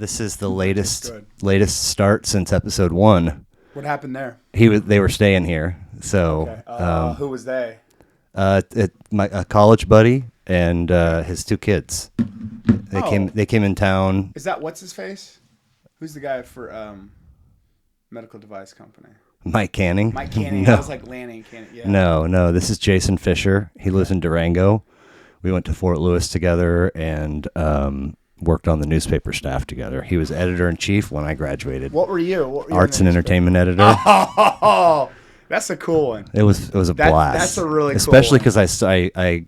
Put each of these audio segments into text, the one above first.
this is the latest start since episode 1. What happened there? They were staying here. So who was they? A college buddy and his 2 kids. They came in town. Is that what's his face? Who's the guy for medical device company? Mike Canning. Mike Canning. No. I was like Lanning Canning. Yeah. No. This is Jason Fisher. He lives in Durango. We went to Fort Lewis together and worked on the newspaper staff together. He was editor-in-chief when I graduated. What were you? Arts and entertainment editor. Oh, that's a cool one. It was a blast. That's a really cool especially one. because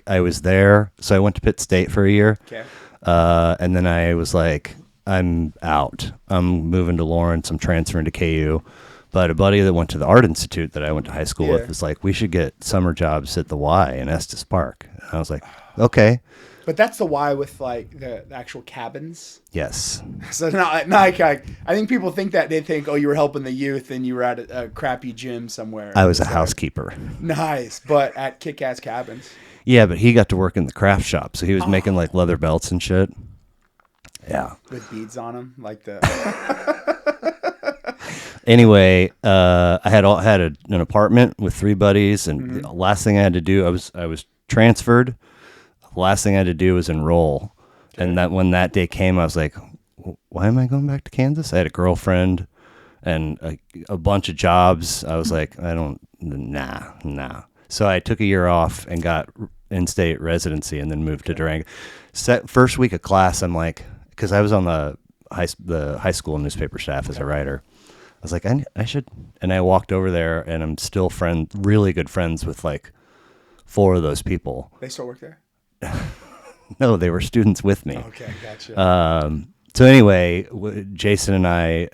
I was there. So I went to Pitt State for a year. Okay. And then I was like, I'm out. I'm moving to Lawrence. I'm transferring to KU. But a buddy that went to the Art Institute that I went to high school with was like, we should get summer jobs at the Y in Estes Park. And I was like, okay. But that's the Y with like the actual cabins. Yes. So not like I think people think that they think, oh, you were helping the youth and you were at a crappy gym somewhere. I was a housekeeper. Nice, but at kick-ass cabins. Yeah, but he got to work in the craft shop, so he was making like leather belts and shit. Yeah. With beads on them, like the. Anyway, I had an apartment with 3 buddies, and the last thing I had to do, I was transferred. The last thing I had to do was enroll, and that when that day came, I was like, "Why am I going back to Kansas?" I had a girlfriend and a bunch of jobs. I was like, nah. So I took a year off and got in-state residency, and then moved to Durango. First week of class, I'm like, because I was on the high school newspaper staff as a writer. I was like, I should, and I walked over there, and I'm still really good friends with like 4 of those people. They still work there? No, they were students with me. Okay, gotcha. So anyway, Jason and I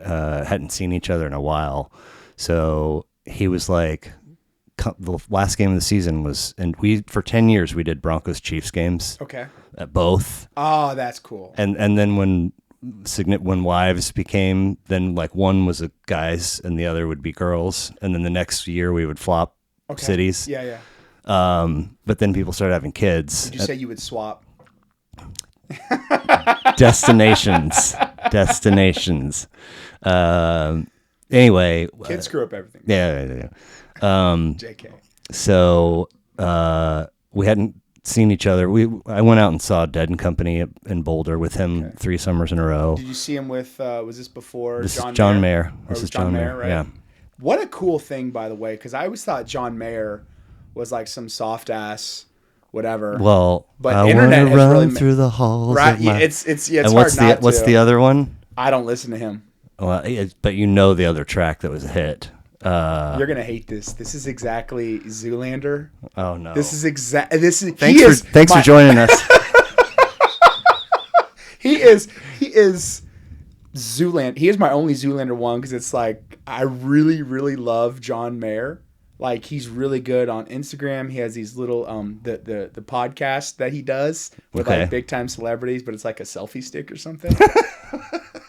hadn't seen each other in a while, so he was like, the last game of the season was, and for 10 years we did Broncos Chiefs games. Okay. At both. Oh, that's cool. And then when wives became, then like one was a guys and the other would be girls, and then the next year we would flop cities. Yeah. But then people started having kids. Did you say you would swap? Destinations. Anyway, kids screw up everything. Yeah. JK. So we hadn't seen each other. I went out and saw Dead and Company in Boulder with him 3 summers in a row. Did you see him with? Was this before this John? Is John Mayer? This is John Mayer, right? Yeah. What a cool thing, by the way, because I always thought John Mayer was like some soft ass, whatever. Well, but I internet has run really through the halls. Right? Of my... It's and hard what's the other one? I don't listen to him. Well, but you know the other track that was a hit. You're gonna hate this. This is exactly Zoolander. Oh no! This is exact. This is. Thanks for joining us. He is Zoolander. He is my only Zoolander one because it's like I really, really love John Mayer. Like he's really good on Instagram. He has these little the podcast that he does with like big time celebrities, but it's like a selfie stick or something.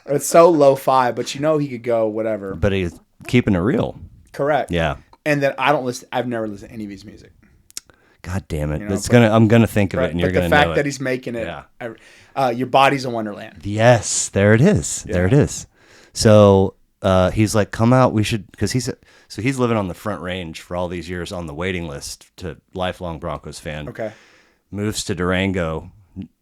It's so lo-fi, but you know he could go whatever. But he's keeping it real. Correct. Yeah. And then I've never listened to any of his music. God damn it! You know, I'm gonna think of it, and you're gonna know it. The fact that he's making it. Yeah. Your Body's a Wonderland. Yes, there it is. Yeah. There it is. So he's like, come out. We should, because he's living on the Front Range for all these years on the waiting list to lifelong Broncos fan. Okay. Moves to Durango,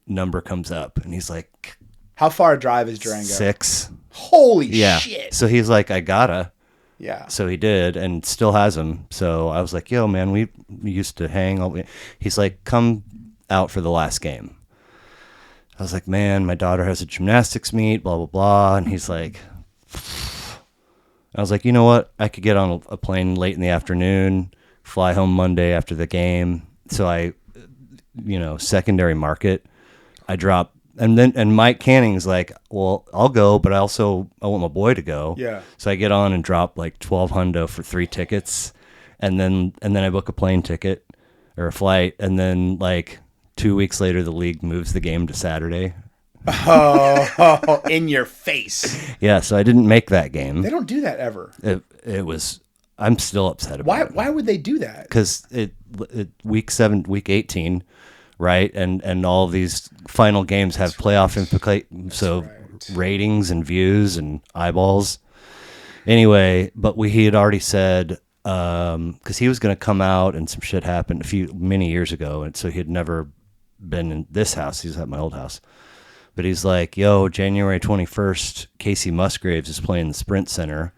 number comes up, and he's like, how far a drive is Durango? 6. Holy shit! So he's like, I gotta. Yeah. So he did, and still has him. So I was like, yo, man, we used to hang. He's like, come out for the last game. I was like, man, my daughter has a gymnastics meet, blah, blah, blah. And he's like, I was like, you know what? I could get on a plane late in the afternoon, fly home Monday after the game. So I, secondary market, I drop. And Mike Canning's like, well, I'll go, but I want my boy to go. Yeah. So I get on and drop like $1,200 for 3 tickets, and then I book a plane ticket or a flight, and then like 2 weeks later, the league moves the game to Saturday. Oh, in your face. Yeah. So I didn't make that game. They don't do that ever. It was. I'm still upset about it. Why would they do that? Because week 18. Right, and all of these final games have playoff implications. So ratings and views and eyeballs. Anyway, but he had already said, because he was going to come out and some shit happened many years ago, and so he had never been in this house. He's at my old house. But he's like, yo, January 21st, Casey Musgraves is playing the Sprint Center.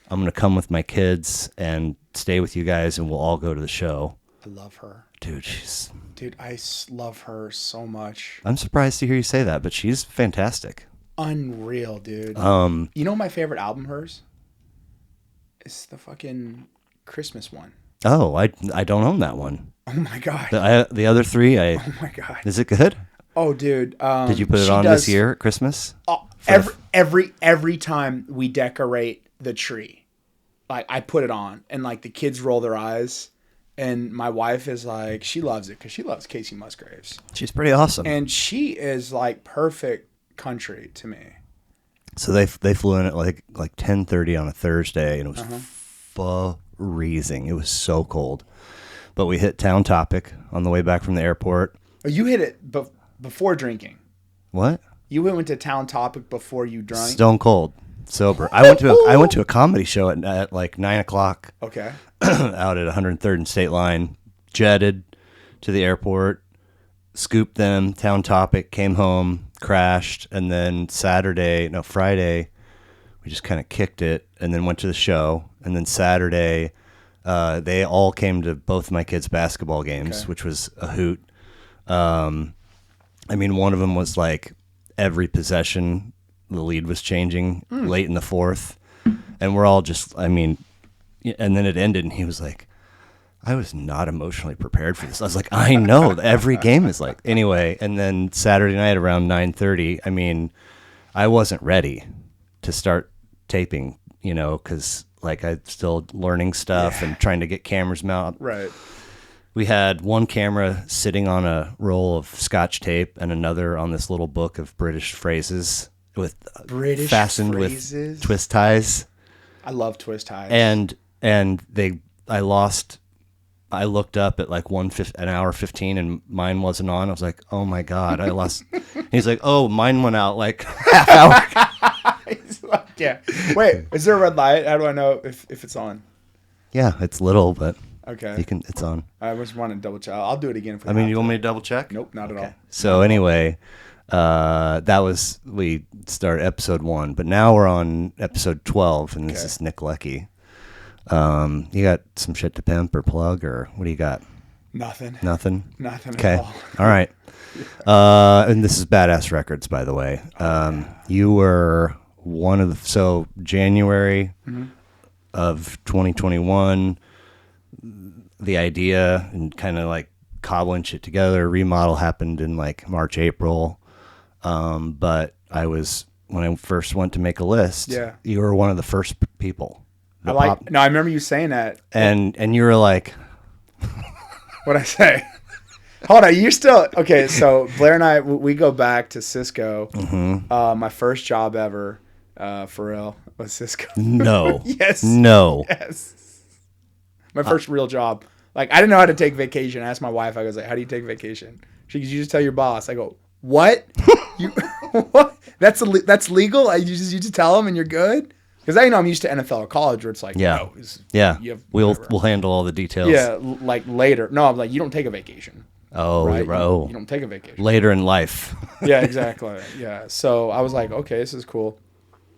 I'm going to come with my kids and stay with you guys, and we'll all go to the show. I love her. Dude, I love her so much. I'm surprised to hear you say that, but she's fantastic. Unreal, dude. You know my favorite album hers? It's the fucking Christmas one. Oh, I don't own that one. Oh my god. The other three, oh my god. Is it good? Oh, dude. Did you put it on this year at Christmas? Every time we decorate the tree, like I put it on, and like the kids roll their eyes, and my wife is like, she loves it because she loves Casey Musgraves. She's pretty awesome, and she is like perfect country to me. So they flew in at like 10:30 on a Thursday, and it was freezing. It was so cold, but we hit Town Topic on the way back from the airport. Oh, you hit it before drinking. What? You went to Town Topic before you drank? Stone cold, sober. I went to a comedy show at like 9:00. Okay. Out at 103rd and State Line, jetted to the airport, scooped them, Town Topic, came home, crashed, and then Friday, we just kind of kicked it, and then went to the show, and then Saturday, they all came to both my kids' basketball games, which was a hoot. I mean, one of them was like every possession, the lead was changing late in the fourth, and we're all just, I mean, and then it ended, and he was like, I was not emotionally prepared for this. I was like, I know, every game is like, anyway, and then Saturday night around 9:30, I mean, I wasn't ready to start taping, because like I'm still learning stuff and trying to get cameras mounted. Right. We had one camera sitting on a roll of Scotch tape and another on this little book of British phrases fastened with twist ties. I love twist ties. And I looked up at like 1 hour 15 and mine wasn't on. I was like, oh my God, I lost. He's like, oh, mine went out like half hour. He's like, yeah. Wait, is there a red light? How do I know if it's on? Yeah, it's little, but okay, it's on. I just want to double check. I'll do it again. You want me to double check? Nope, not at all. So anyway, we started episode 1, but now we're on episode 12, and this is Nick Leckey. You got some shit to pimp or plug, or what do you got? Nothing. Nothing at all. All right. And this is Badass Records, by the way. You were one of so January of 2021, the idea and kind of like cobbling shit together, remodel happened in like March, April. But when I first went to make a list, you were one of the first people. I remember you saying that. And you were like, what'd I say? Hold on, you're still, okay, so Blair and I, we go back to Cisco. My first job ever, for real, was Cisco. No. Yes. No. Yes. My first real job. Like, I didn't know how to take vacation. I asked my wife, I was like, how do you take vacation? She goes, you just tell your boss. I go, what? What? That's legal? You just tell them and you're good? Because I'm used to NFL or college where it's like, we'll handle all the details. Yeah, like later. No, I'm like, you don't take a vacation. Oh, right? You don't take a vacation. Later in life. Yeah, exactly. Yeah. So I was like, okay, this is cool.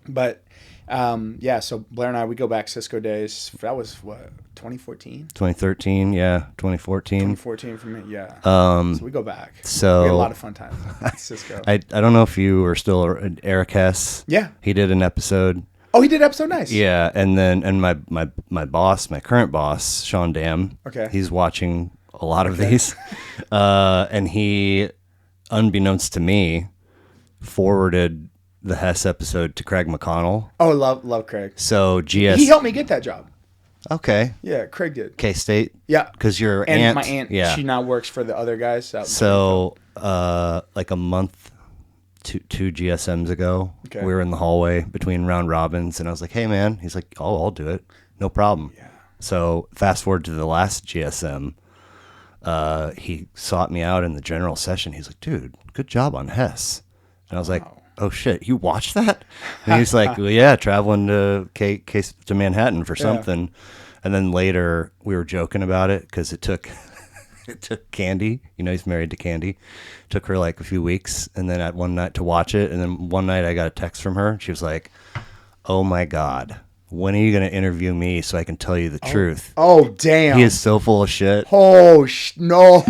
But so Blair and I, we go back Cisco days. That was what, 2014? 2013, yeah. 2014. 2014 for me, yeah. So we go back. So we had a lot of fun times at Cisco. I don't know if you were still Eric Hess. Yeah. He did an episode. Oh, he did episode, nice. Yeah, and my boss, my current boss, Sean Dam. Okay. He's watching a lot of these, and he, unbeknownst to me, forwarded the Hess episode to Craig McConnell. Oh, love Craig. So GS. He helped me get that job. Okay. Yeah, Craig did. K-State. Yeah. Because your and aunt. My aunt. Yeah. She now works for the other guys. So like a month. Two GSMs ago, we were in the hallway between round robins, and I was like, hey, man. He's like, oh, I'll do it. No problem. Yeah. So fast forward to the last GSM. He sought me out in the general session. He's like, dude, good job on Hess. And I was like, oh shit, you watched that? And he's like, well, yeah, traveling to Manhattan for something. And then later we were joking about it because it took Candy. You know, he's married to Candy. Took her like a few weeks, and then at one night to watch it. And then one night I got a text from her. She was like, "Oh my God, when are you going to interview me so I can tell you the truth?" Oh damn! He is so full of shit. Oh no!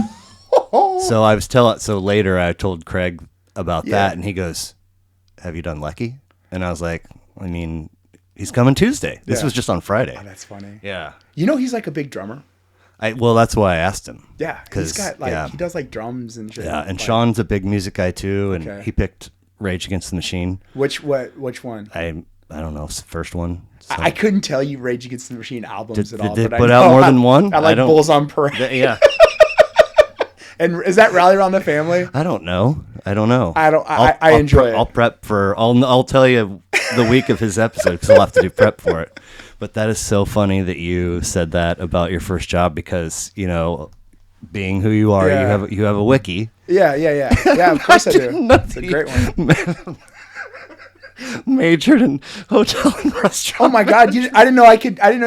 So later I told Craig about that, and he goes, "Have you done Leckey?" And I was like, "I mean, he's coming Tuesday. This was just on Friday." Oh, that's funny. Yeah. You know, he's like a big drummer. Well, that's why I asked him. Yeah, he's got like he does like drums and shit. Yeah, and like, Sean's a big music guy too, and he picked Rage Against the Machine. Which one? I don't know, first one. So. I couldn't tell you Rage Against the Machine albums at all. Did they put out more than one? I like Bulls on Parade. Yeah. And is that Rally Around the Family? I don't know. I enjoy it. I'll prep for. I'll tell you the week of his episode because I'll have to do prep for it. But that is so funny that you said that about your first job because, you know, being who you are, you have a wiki. Yeah. Yeah, of course I do. It's a great one. Majored in hotel and restaurant. Oh my God! I didn't know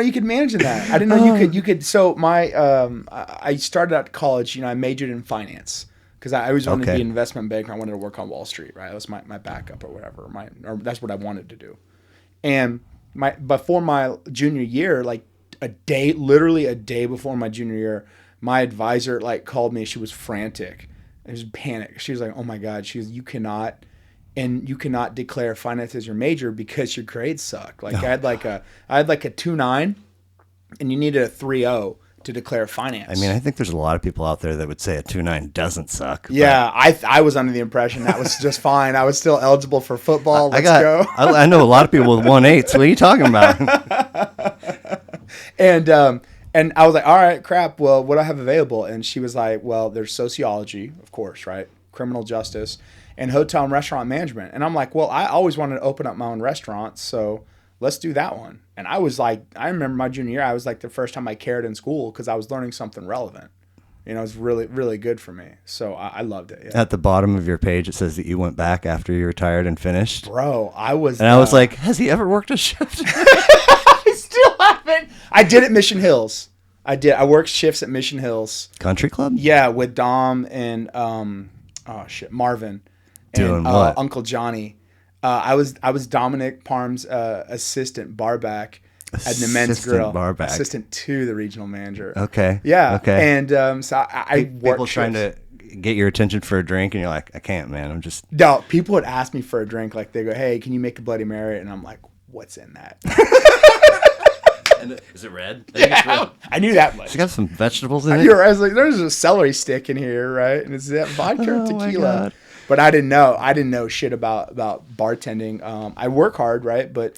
you could manage in that. I didn't know you could. So I started out college. You know, I majored in finance because I always wanted to be an investment banker. I wanted to work on Wall Street. Right, that was my backup or whatever. Or that's what I wanted to do. And before my junior year, like literally a day before my junior year, my advisor like called me. She was frantic. It was panic. She was like, "Oh my God!" She was, you cannot declare finance as your major because your grades suck. Like I had like a 2.9, and you needed a 3.0 to declare finance. I mean, I think there's a lot of people out there that would say a 2.9 doesn't suck. Yeah, I was under the impression that was just fine. I was still eligible for football. Let's go. I know a lot of people with 1.8. So what are you talking about? And I was like, all right, crap. Well, what do I have available? And she was like, well, there's sociology, of course, right? Criminal justice. And hotel and restaurant management. And I'm like, well, I always wanted to open up my own restaurant, so let's do that one. And I was like, I remember my junior year, I was like the first time I cared in school because I was learning something relevant. You know, it was really, really good for me. So I loved it. Yeah. At the bottom of your page, it says that you went back after you retired and finished. Bro, I was like, has he ever worked a shift? I still haven't. I did at Mission Hills. I worked shifts at Mission Hills. Country Club? Yeah, with Dom and Marvin. Doing what? Uncle Johnny. I was Dominic Parm's assistant barback at the Men's Grill. Barback. Assistant to the regional manager. Okay. Yeah. Okay. And so I worked people trying to get your attention for a drink, and you're like, I can't, man. I'm just. No, people would ask me for a drink. Like they go, hey, can you make a Bloody Mary? And I'm like, what's in that? And is it red? Yeah, I knew that much. It's got some vegetables in it. I was like, there's a celery stick in here, right? And it's that vodka or tequila. But I didn't know shit about bartending. I work hard, right? But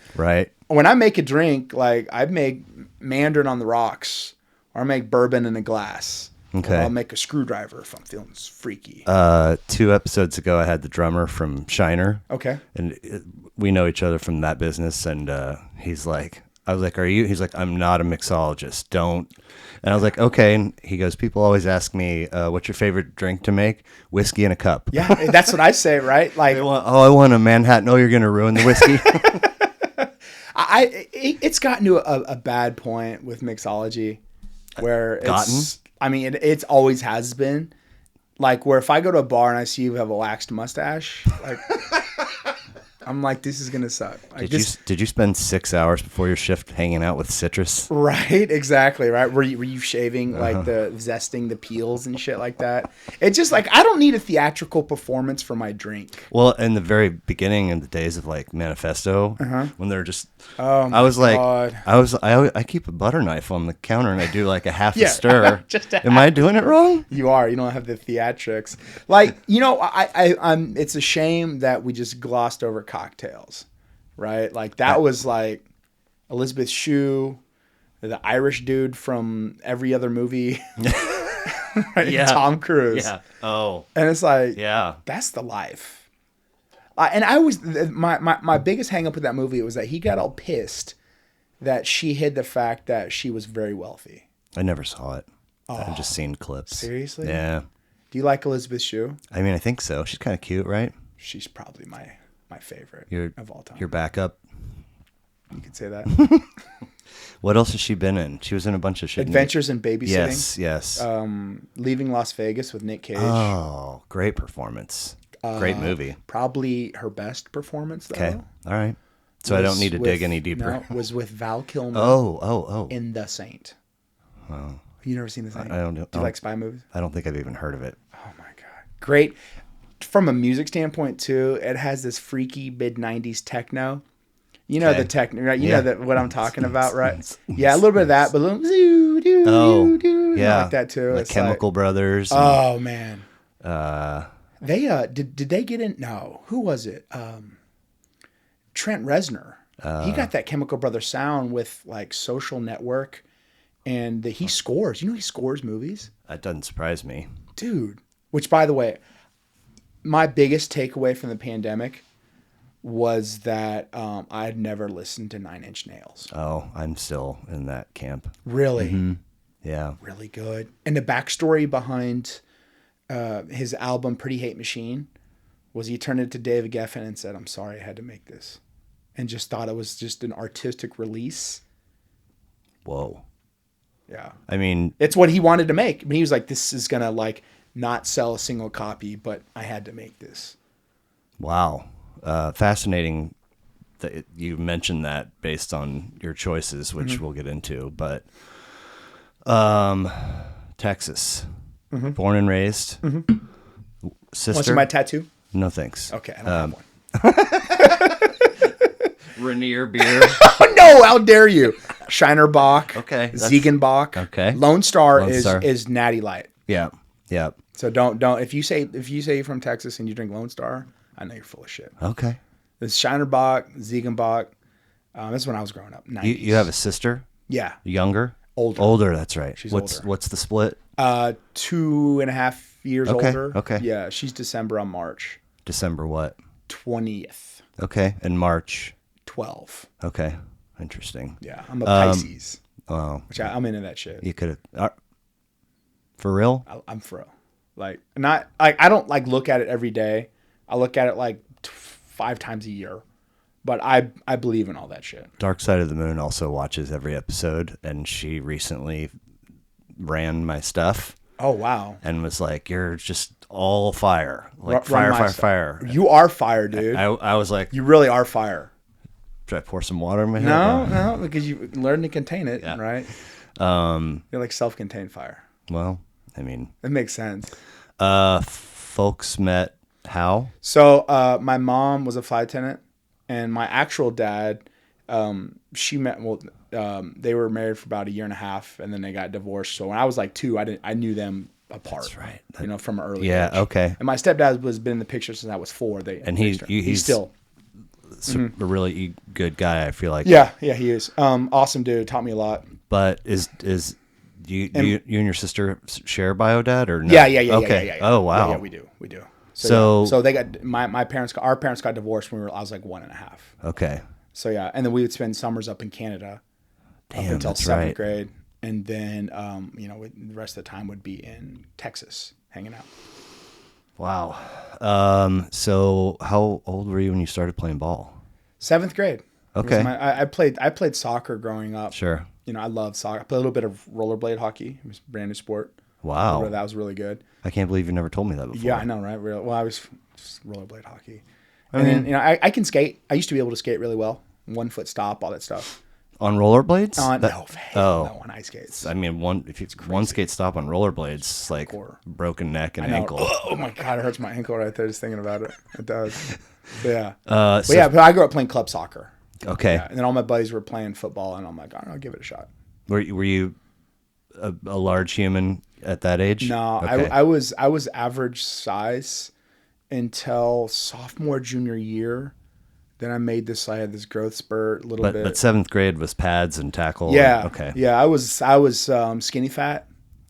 when I make a drink, like I make Mandarin on the rocks, or I make bourbon in a glass. Okay. Or I'll make a screwdriver if I'm feeling freaky. 2 episodes ago, I had the drummer from Shiner. Okay. And we know each other from that business, and he's like, I was like, are you? He's like, I'm not a mixologist. Don't. And I was like, okay. And he goes, people always ask me, what's your favorite drink to make? Whiskey in a cup. Yeah, that's what I say, right? Like, I want a Manhattan. Oh, you're going to ruin the whiskey. It's gotten to a bad point with mixology where it's always has been. Like, where if I go to a bar and I see you have a waxed mustache, like... I'm like, this is gonna suck. Like, did you spend 6 hours before your shift hanging out with citrus? Right, exactly. Right. Were you shaving like the zesting the peels and shit like that? It's just like I don't need a theatrical performance for my drink. Well, in the very beginning, in the days of like Manifesto, when they're just, I keep a butter knife on the counter and I do like a half a stir. Am I doing it wrong? You are. You don't have the theatrics. Like I'm. It's a shame that we just glossed over cocktails, right? Like that was like Elizabeth Shue, the Irish dude from every other movie, right? Yeah. Tom Cruise. Yeah. Oh. And it's like, yeah, that's the life. And I was my biggest hang up with that movie was that he got all pissed that she hid the fact that she was very wealthy. I never saw it. I've just seen clips. Seriously? Yeah. Do you like Elizabeth Shue? I mean, I think so. She's kind of cute, right? She's probably my my favorite of all time. Your backup. You could say that. What else has she been in? She was in a bunch of shit. Adventures in Babysitting. Yes. Leaving Las Vegas with Nick Cage. Oh, great performance. Great movie. Probably her best performance, though. Okay. All right. So I don't need to dig any deeper. No, was with Val Kilmer. Oh. In The Saint. Oh. You never seen The Saint? I don't know. Do you like spy movies? I don't think I've even heard of it. Oh my god. Great. From a music standpoint too, it has this freaky mid-90s techno. You know the techno, right? You know that what I'm talking about, right? Yeah, a little bit of that, but a little yeah, like that too. Like it's Chemical Brothers. Oh man. They did they get in? No, who was it? Trent Reznor. He got that Chemical Brothers sound with like Social Network, and he scores. You know he scores movies. That doesn't surprise me, dude. Which, by the way, my biggest takeaway from the pandemic was that I had never listened to Nine Inch Nails. Oh, I'm still in that camp. Really? Mm-hmm. Yeah. Really good. And the backstory behind his album Pretty Hate Machine was he turned it to David Geffen and said, "I'm sorry I had to make this." And just thought it was just an artistic release. Whoa. Yeah. I mean, it's what he wanted to make. I mean, he was like, this is going to like not sell a single copy, but I had to make this. Wow. Fascinating that you mentioned that based on your choices, which we'll get into, but Texas, born and raised, sister. Want to see my tattoo? No, thanks. Okay. I don't have one. Rainier beer. Oh, no, how dare you? Shiner Bock. Okay. Ziegenbach. Okay. Lone Star is Natty Light. Yeah. Yeah. So don't if you say you're from Texas and you drink Lone Star, I know you're full of shit. Okay. It's Shiner Bock, Ziegenbach. This is when I was growing up. 90s. You have a sister? Yeah. Younger? Older. That's right. She's older. What's the split? 2.5 years older. Okay. Yeah, she's December, I'm March. December what? 20th. Okay. And March? 12. Okay. Interesting. Yeah, I'm a Pisces. Oh. Which I'm into that shit. You could have... for real? I'm for real. Like, not... I don't, like, look at it every day. I look at it, like, 5 times a year. But I believe in all that shit. Dark Side of the Moon also watches every episode, and she recently ran my stuff. Oh, wow. And was like, you're just all fire. Like, fire. You are fire, dude. I was like... You really are fire. Should I pour some water in my head? No, because you learn to contain it, right? You're like self-contained fire. Well, I mean... It makes sense. Folks met how? So my mom was a flight attendant, and my actual dad, they were married for about a year and a half, and then they got divorced. So when I was like 2, I knew them apart. That's right. From an early age. Okay. And my stepdad was been in the picture since I was 4. He's still... a really good guy, I feel like. Yeah, he is. Awesome dude. Taught me a lot. But is you and your sister share bio dad or no? Yeah. Okay. Yeah. Oh wow. Yeah, we do. So they got our parents got divorced when I was like 1.5. Okay. So yeah, and then we would spend summers up in Canada, up until 7th grade, and then the rest of the time would be in Texas hanging out. Wow. So how old were you when you started playing ball? 7th grade. Okay. I played soccer growing up. Sure. I loved soccer. I played a little bit of rollerblade hockey. It was a brand new sport. Wow. That was really good. I can't believe you never told me that before. Yeah, I know, right? Well, I was just rollerblade hockey. I can skate. I used to be able to skate really well. 1 foot stop, all that stuff. On rollerblades? No, on ice skates. I mean, if it's one skate stop on rollerblades, like broken neck and ankle. Oh my god, it hurts my ankle right there just thinking about it. It does. Yeah. But I grew up playing club soccer. Okay. Yeah, and then all my buddies were playing football, and I'm like, I don't know, I'll give it a shot. Were you a large human at that age? No, okay. I was average size until sophomore, junior year. Then I had this growth spurt a little bit. But 7th grade was pads and tackle. Yeah. Okay. Yeah, I was skinny fat.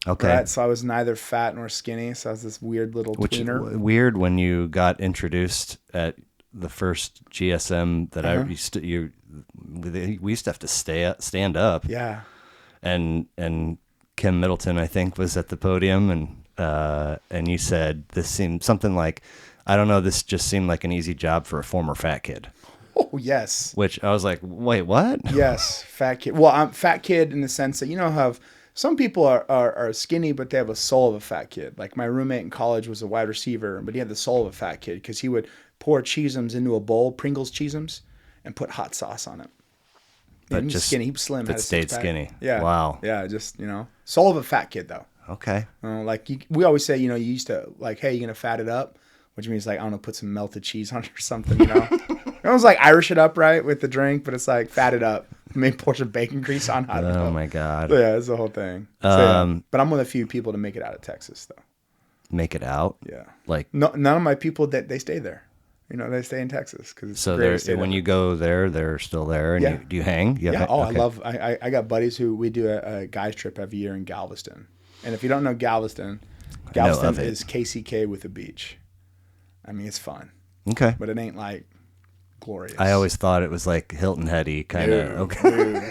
Okay. Right? So I was neither fat nor skinny. So I was this weird little tweener. Which weird when you got introduced at the first GSM that we used to have to stand up. Yeah. And Kim Middleton, I think, was at the podium, and you said this seemed something like, I don't know. This just seemed like an easy job for a former fat kid. Oh, yes. Which I was like, wait, what? Yes, fat kid. Well, I'm fat kid in the sense that, how some people are skinny, but they have a soul of a fat kid. Like my roommate in college was a wide receiver, but he had the soul of a fat kid because he would pour Cheez-Ums into a bowl, Pringles Cheez-Ums, and put hot sauce on it. But he was just skinny. He was slim. But stayed skinny. Yeah. Wow. Yeah, just, soul of a fat kid, though. Okay. We always say, you used to, like, hey, you going to fat it up? Which means, like, I don't know, put some melted cheese on it or something, It was like Irish it up, right, with the drink, but it's like fat it up. Maybe pour some bacon grease on. I don't know. Oh, my God. So, yeah, it's the whole thing. So, but I'm one of the few people to make it out of Texas, though. Make it out? Yeah. Like, none of my people, they stay there. They stay in Texas. Cause it's so when you go there, they're still there. And do you hang? Yeah. Okay. I got buddies who we do a guys trip every year in Galveston. And if you don't know Galveston is KCK with a beach. I mean, it's fun. Okay. But it ain't like glorious. I always thought it was like Hilton Heady kind of. Okay. Dude.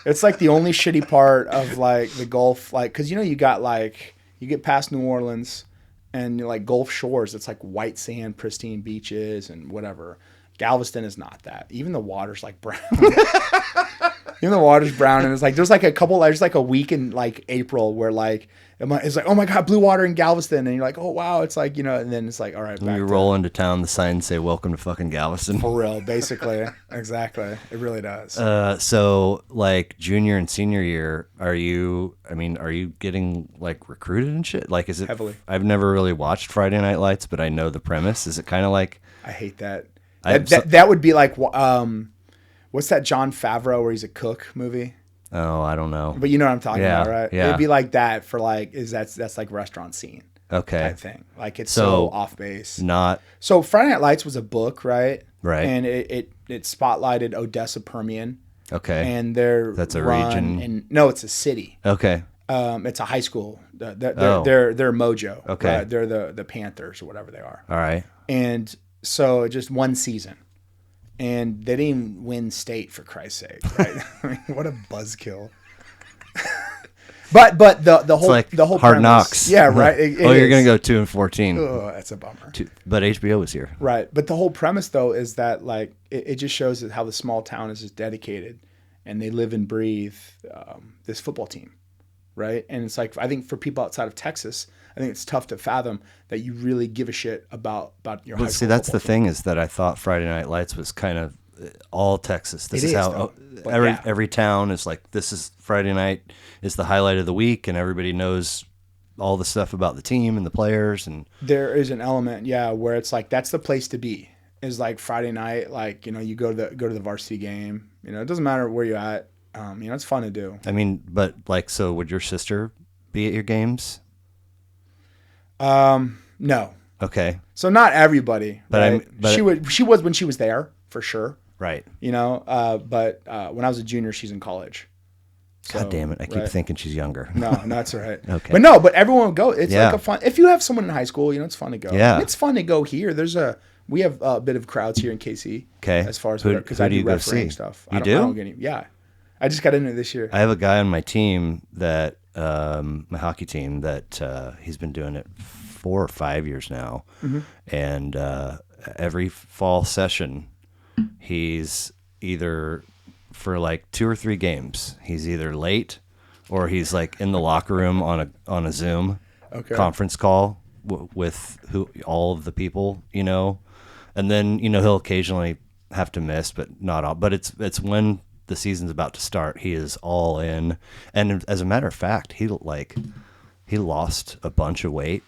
It's like the only shitty part of like the Gulf, like, cause you got like, you get past New Orleans and you're like Gulf Shores. It's like white sand, pristine beaches and whatever. Galveston is not that. Even the water's like brown. Even the water's brown, and it's like there's like a week in like April where like it's like, oh my God, blue water in Galveston, and you're like, oh wow, it's like, and then it's like, all right, when you roll into town, the signs say welcome to fucking Galveston. For real, basically. Exactly, it really does. So like junior and senior year, are you getting like recruited and shit? Like, is it heavily? I've never really watched Friday Night Lights, but I know the premise. Is it kind of like? I hate that. That would be like what's that Jon Favreau where he's a cook movie? Oh, I don't know. But you know what I'm talking about, right? Yeah. It'd be like that for like that's like restaurant scene. Okay. Type thing. Like it's so off base. Not. So Friday Night Lights was a book, right? Right. And it spotlighted Odessa Permian. Okay. And that's a region. No, it's a city. Okay. It's a high school. They're Mojo. Okay. They're the Panthers or whatever they are. All right. And so just one season. And they didn't even win state, for Christ's sake, right? I mean, what a buzzkill. but the whole Hard premise, Knocks. yeah, right. You're gonna go 2-14. Oh, that's a bummer. But HBO was here, right? But the whole premise, though, is that like it just shows how the small town is just dedicated, and they live and breathe this football team, right? And it's like, I think for people outside of Texas, I think it's tough to fathom that you really give a shit about your high school. See, that's the thing, is that I thought Friday Night Lights was kind of all Texas. This is how every town is like, this is Friday night is the highlight of the week, and everybody knows all the stuff about the team and the players. And there is an element, where it's like that's the place to be. Is like Friday night, like you go to the varsity game. It doesn't matter where you're at. It's fun to do. I mean, but like, so would your sister be at your games? No. Okay. So not everybody, but right? She was when she was there for sure. Right. But when I was a junior, she's in college. So, God damn it! I keep thinking she's younger. No, that's all right. Okay. But everyone will go. It's like a fun. If you have someone in high school, it's fun to go. Yeah. It's fun to go here. We have a bit of crowds here in KC. Okay. As far as because I do refereeing stuff. You do? I just got into it this year. I have a guy on my team that my hockey team that he's been doing it 4 or 5 years now, and every fall session, he's either for like 2 or 3 games, he's either late or he's like in the locker room on a Zoom conference call with all of the people, and then he'll occasionally have to miss, but not all. But it's when the season's about to start, he is all in. And as a matter of fact, he lost a bunch of weight,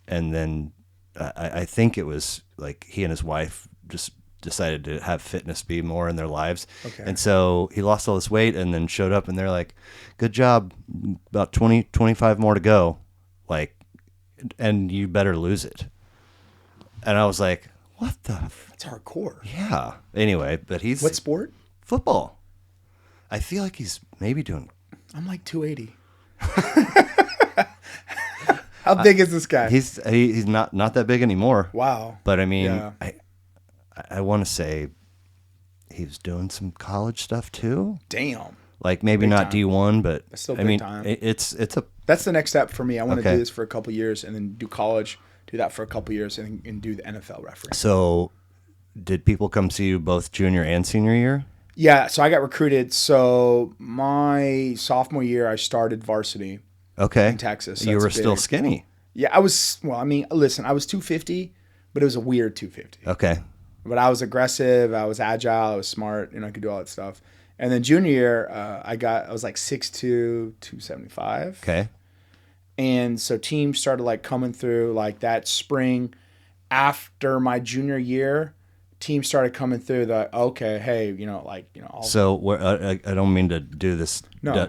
and then I think it was like he and his wife just decided to have fitness be more in their lives. Okay. And so he lost all this weight and then showed up, and they're like, good job, about 25 more to go, like, and you better lose it. And I was like, what the? That's hardcore. Yeah. Anyway, but he's... What sport? Football. I feel like he's maybe doing... I'm like 280. How big is this guy? He's not that big anymore. Wow. But I mean, I want to say he was doing some college stuff too. Damn. Like maybe big not time. D1, but that's still big time. It's a... That's the next step for me. I want to do this for a couple years and then do college, do that for a couple years and do the NFL referee. So did people come see you both junior and senior year? Yeah, so I got recruited. So my sophomore year, I started varsity in Texas. So you were still skinny. Yeah, I was. Well, I mean, listen, I was 250, but it was a weird 250. Okay. But I was aggressive. I was agile. I was smart. I could do all that stuff. And then junior year, I was like 6'2", 275. Okay. And so teams started like coming through like that spring after my junior year. Teams started coming through the okay, hey, So I don't mean to do this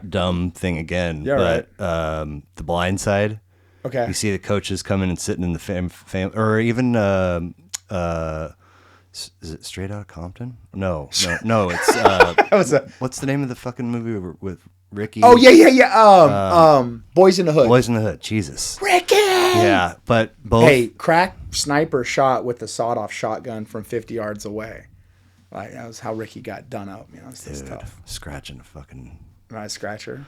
dumb thing again, but right. The blind side. Okay. You see the coaches coming and sitting in the fam or even is it Straight Outta Compton? No. It's what's the name of the fucking movie with Ricky? Oh yeah. Boys in the Hood. Boys in the Hood. Jesus. Ricky. Yeah, but both. Hey, crack sniper shot with the sawed-off shotgun from 50 yards away. Like that was how Ricky got done up. It's tough. Scratching a fucking. Right, scratcher.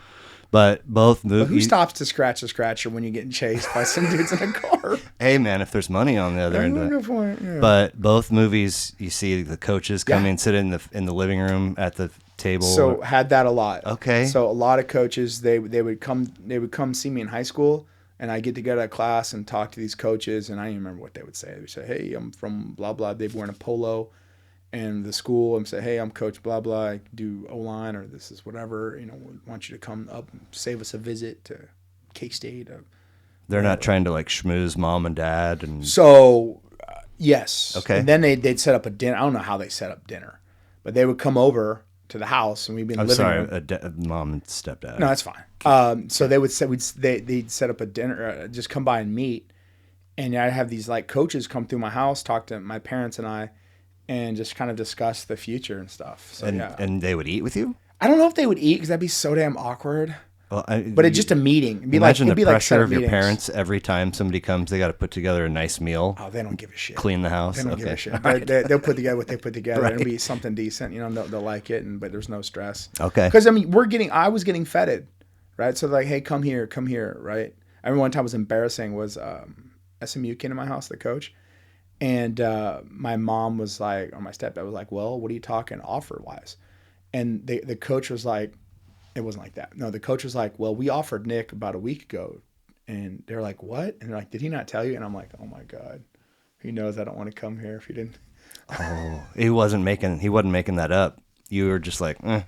But both movies. But who stops to scratch a scratcher when you're getting chased by some dudes in a car? Hey man, if there's money on the other end of it. Good point. Yeah. But both movies, you see the coaches come and sit in the living room at the table. So had that a lot. Okay. So a lot of coaches they would come see me in high school, and I get to go to a class and talk to these coaches, and I don't even remember what they would say. They would say, "Hey, I'm from blah blah." They'd wear a polo, and the school and say, "Hey, I'm Coach blah blah. I do O-line or this is whatever. We want you to come up and save us a visit to K-State." They're not trying to like schmooze mom and dad and. So, yes. Okay. And then they'd set up a dinner. I don't know how they set up dinner, but they would come over to the house and we'd be in the living room. Mom and stepdad. No, that's fine. So they'd set up a dinner, just come by and meet, and I'd have these like coaches come through my house, talk to my parents and I, and just kind of discuss the future and stuff. So and they would eat with you? I don't know if they would eat because that'd be so damn awkward. Well, but it's just a meeting. It'd be imagine like, the pressure of your parents every time somebody comes. They got to put together a nice meal. Oh, they don't give a shit. Clean the house. They don't give a shit. Right. They'll put together what they put together. Right. It'll be something decent. They'll like it, but there's no stress. Okay. Because I was getting feted, right? So they're like, hey, come here, right? I remember one time was embarrassing. Was SMU came to my house, the coach, and my mom was like, or my stepdad was like, well, what are you talking offer wise? And the coach was like. It wasn't like that. No, the coach was like, well, we offered Nick about a week ago. And they're like, what? And they're like, did he not tell you? And I'm like, oh my God. He knows I don't want to come here if he didn't. Oh, he wasn't making that up. You were just like, eh.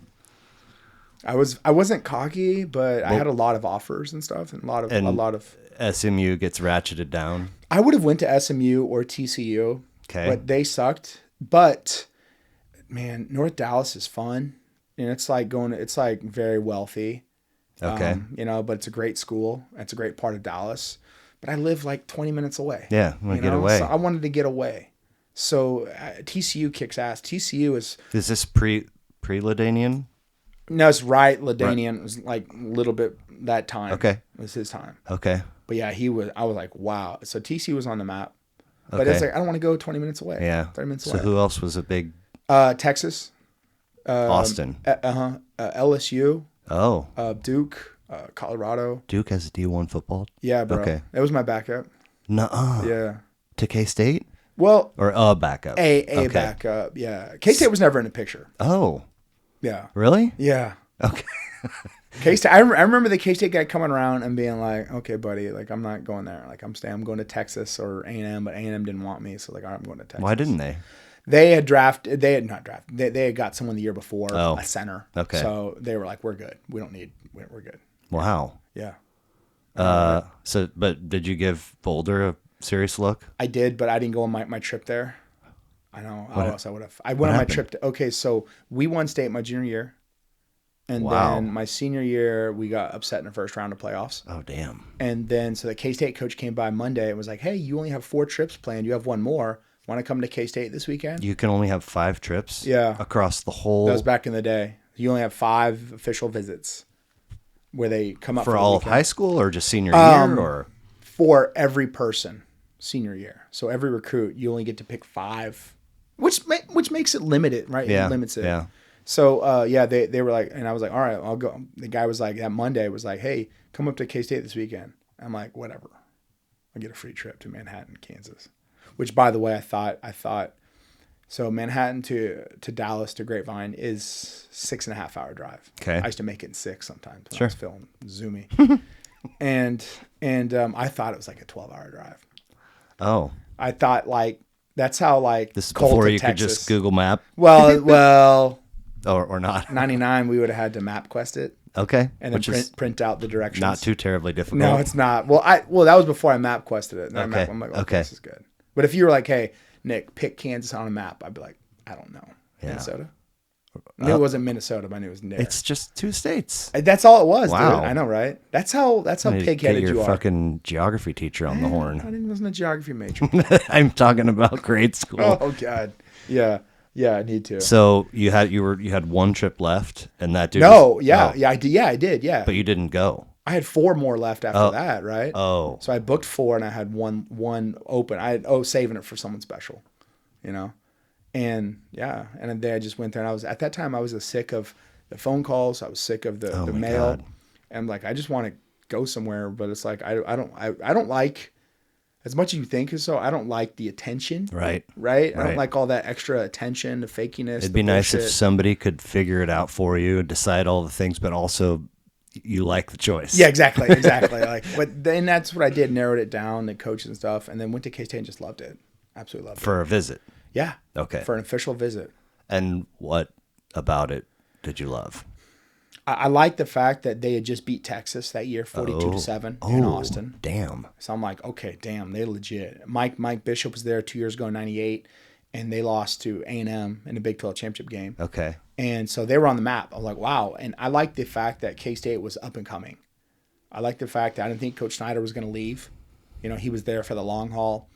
I wasn't cocky, but I had a lot of offers and stuff and a lot of SMU gets ratcheted down. I would have went to SMU or TCU. Okay. But they sucked. But man, North Dallas is fun. And it's like very wealthy. Okay. But it's a great school. It's a great part of Dallas. But I live like 20 minutes away. Yeah, I want to get away. So I wanted to get away. So TCU kicks ass. TCU is this pre-Ladanian? No, it's right. Ladanian was like a little bit that time. Okay. It was his time. Okay. But yeah, I was like, wow. So TCU was on the map. But okay. It's like, I don't want to go 20 minutes away. Yeah. 30 minutes away. So who else was a big? Texas. Austin. LSU. Oh. Duke. Colorado. Duke has a D1 football? Yeah, bro. Okay. That was my backup. Nuh-uh. Yeah. To K-State? Well. Or a backup? A backup, yeah. K-State was never in the picture. Oh. Yeah. Really? Yeah. Okay. K-State. I remember the K-State guy coming around and being like, okay, buddy, like, I'm not going there. Like, I'm going to Texas or A&M, but A&M didn't want me, so like, all right, I'm going to Texas. Why didn't they? They had not drafted. They had got someone the year before, a center. Okay. So they were like, we're good. We're good. Wow. Yeah. But did you give Boulder a serious look? I did, but I didn't go on my trip there. I know. How else I would have. I went on my trip. Okay, so we won state my junior year. And then my senior year, we got upset in the first round of playoffs. Oh, damn. And then, so the K-State coach came by Monday and was like, hey, you only have 4 trips planned. You have one more. Want to come to K-State this weekend? You can only have 5 trips? Yeah. Across the whole... That was back in the day. You only have 5 official visits where they come up for all of high school or just senior year? Or for every person, senior year. So every recruit, you only get to pick 5, which makes it limited, right? Yeah. It limits it. Yeah. So, they were like, and I was like, all right, I'll go. The guy was like, that Monday was like, hey, come up to K-State this weekend. I'm like, whatever. I'll get a free trip to Manhattan, Kansas. Which, by the way, I thought, so Manhattan to Dallas to Grapevine is 6.5 hour drive. Okay. I used to make it in 6 sometimes when Sure. I was filming Zoomy. and I thought it was like a 12-hour drive. Oh. I thought like, that's how like this is cold before to you Texas. could just Google Map Well, or not. 99 we would have had to MapQuest it. Okay. And then print out the directions. Not too terribly difficult. No, it's not. Well, that was before I MapQuested it. And Okay. I'm like, okay, this is good. But if you were like, hey, Nick, pick Kansas on a map, I'd be like, I don't know. Yeah. Minnesota? I knew it wasn't Minnesota, but I knew it was near. It's just 2 states. That's all it was, Wow. dude. I know, right? That's how pig-headed your you are. fucking geography teacher on the I horn. wasn't a geography major. I'm talking about grade school. Oh, God. Yeah. Yeah, I need to. So you had one trip left, and that dude. Yeah, I did. Yeah, I did. Yeah, But you didn't go. I had 4 more left after that, right? Oh. So I booked 4, and I had one open. I had saving it for someone special, you know. And yeah, and then I just went there, and at that time I was sick of the phone calls. I was sick of the mail, God. and like I just want to go somewhere, but it's like I don't like, as much as you think so, I don't like the attention. Right. I don't like all that extra attention, the fakiness. It'd be nice if somebody could figure it out for you and decide all the things, but also you like the choice. Yeah, exactly. Like, but then that's what I did, narrowed it down, the coach and stuff, and then went to K-State and just loved it. Absolutely loved it. For a visit. Yeah. Okay. For an official visit. And what about it did you love? I like the fact that they had just beat Texas that year, 42-7 in Austin. Damn. So I'm like, okay, damn, they legit. Mike Bishop was there 2 years ago in '98, and they lost to A&M in the Big 12 championship game. Okay. And so they were on the map. I was like, wow. And I like the fact that K-State was up and coming. I like the fact that I didn't think Coach Snyder was going to leave. You know, he was there for the long haul.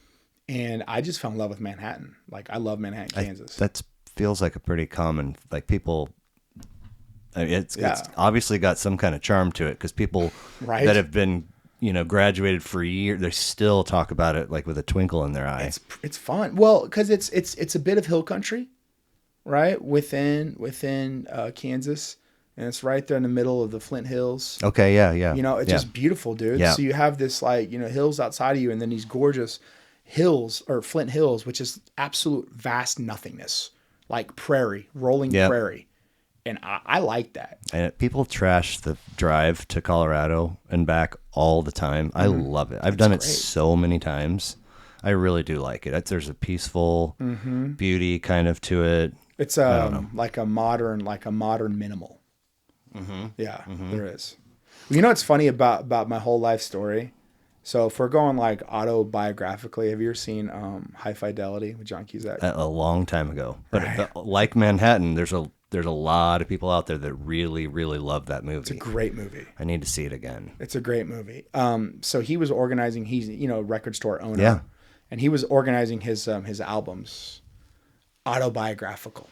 And I just fell in love with Manhattan. Like, I love Manhattan, Kansas. That feels like a pretty common, like people, I mean, it's obviously got some kind of charm to it because people that have been, graduated for a year, they still talk about it like with a twinkle in their eye. It's fun. Well, because it's a bit of hill country, right? Within Kansas. And it's right there in the middle of the Flint Hills. Okay, yeah. It's just beautiful, dude. Yeah. So you have this hills outside of you, and then these gorgeous hills, or Flint Hills, which is absolute vast nothingness, like prairie, rolling prairie. And I like that. And people trash the drive to Colorado and back all the time. I love it. I've done it so many times. I really do like it. There's a peaceful beauty kind of to it. It's like a modern minimal. Yeah, there is. You know what's funny about my whole life story? So if we're going like autobiographically, have you ever seen High Fidelity with John Cusack? A long time ago. But like Manhattan, there's a lot of people out there that really, really love that movie. It's a great movie. I need to see it again. It's a great movie. So he was organizing. He's a record store owner. Yeah. And he was organizing his albums, autobiographical.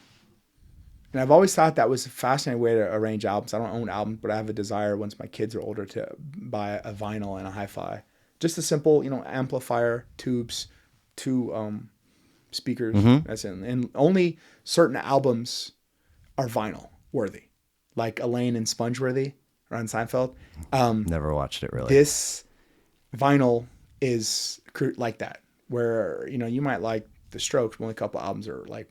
And I've always thought that was a fascinating way to arrange albums. I don't own albums, but I have a desire once my kids are older to buy a vinyl and a hi-fi. Just a simple, amplifier, tubes, 2 speakers. That's it. And only certain albums are vinyl worthy, like Elaine and Spongeworthy on Seinfeld. Never watched it really. This vinyl is like that, where you might like the Strokes, but only a couple albums are like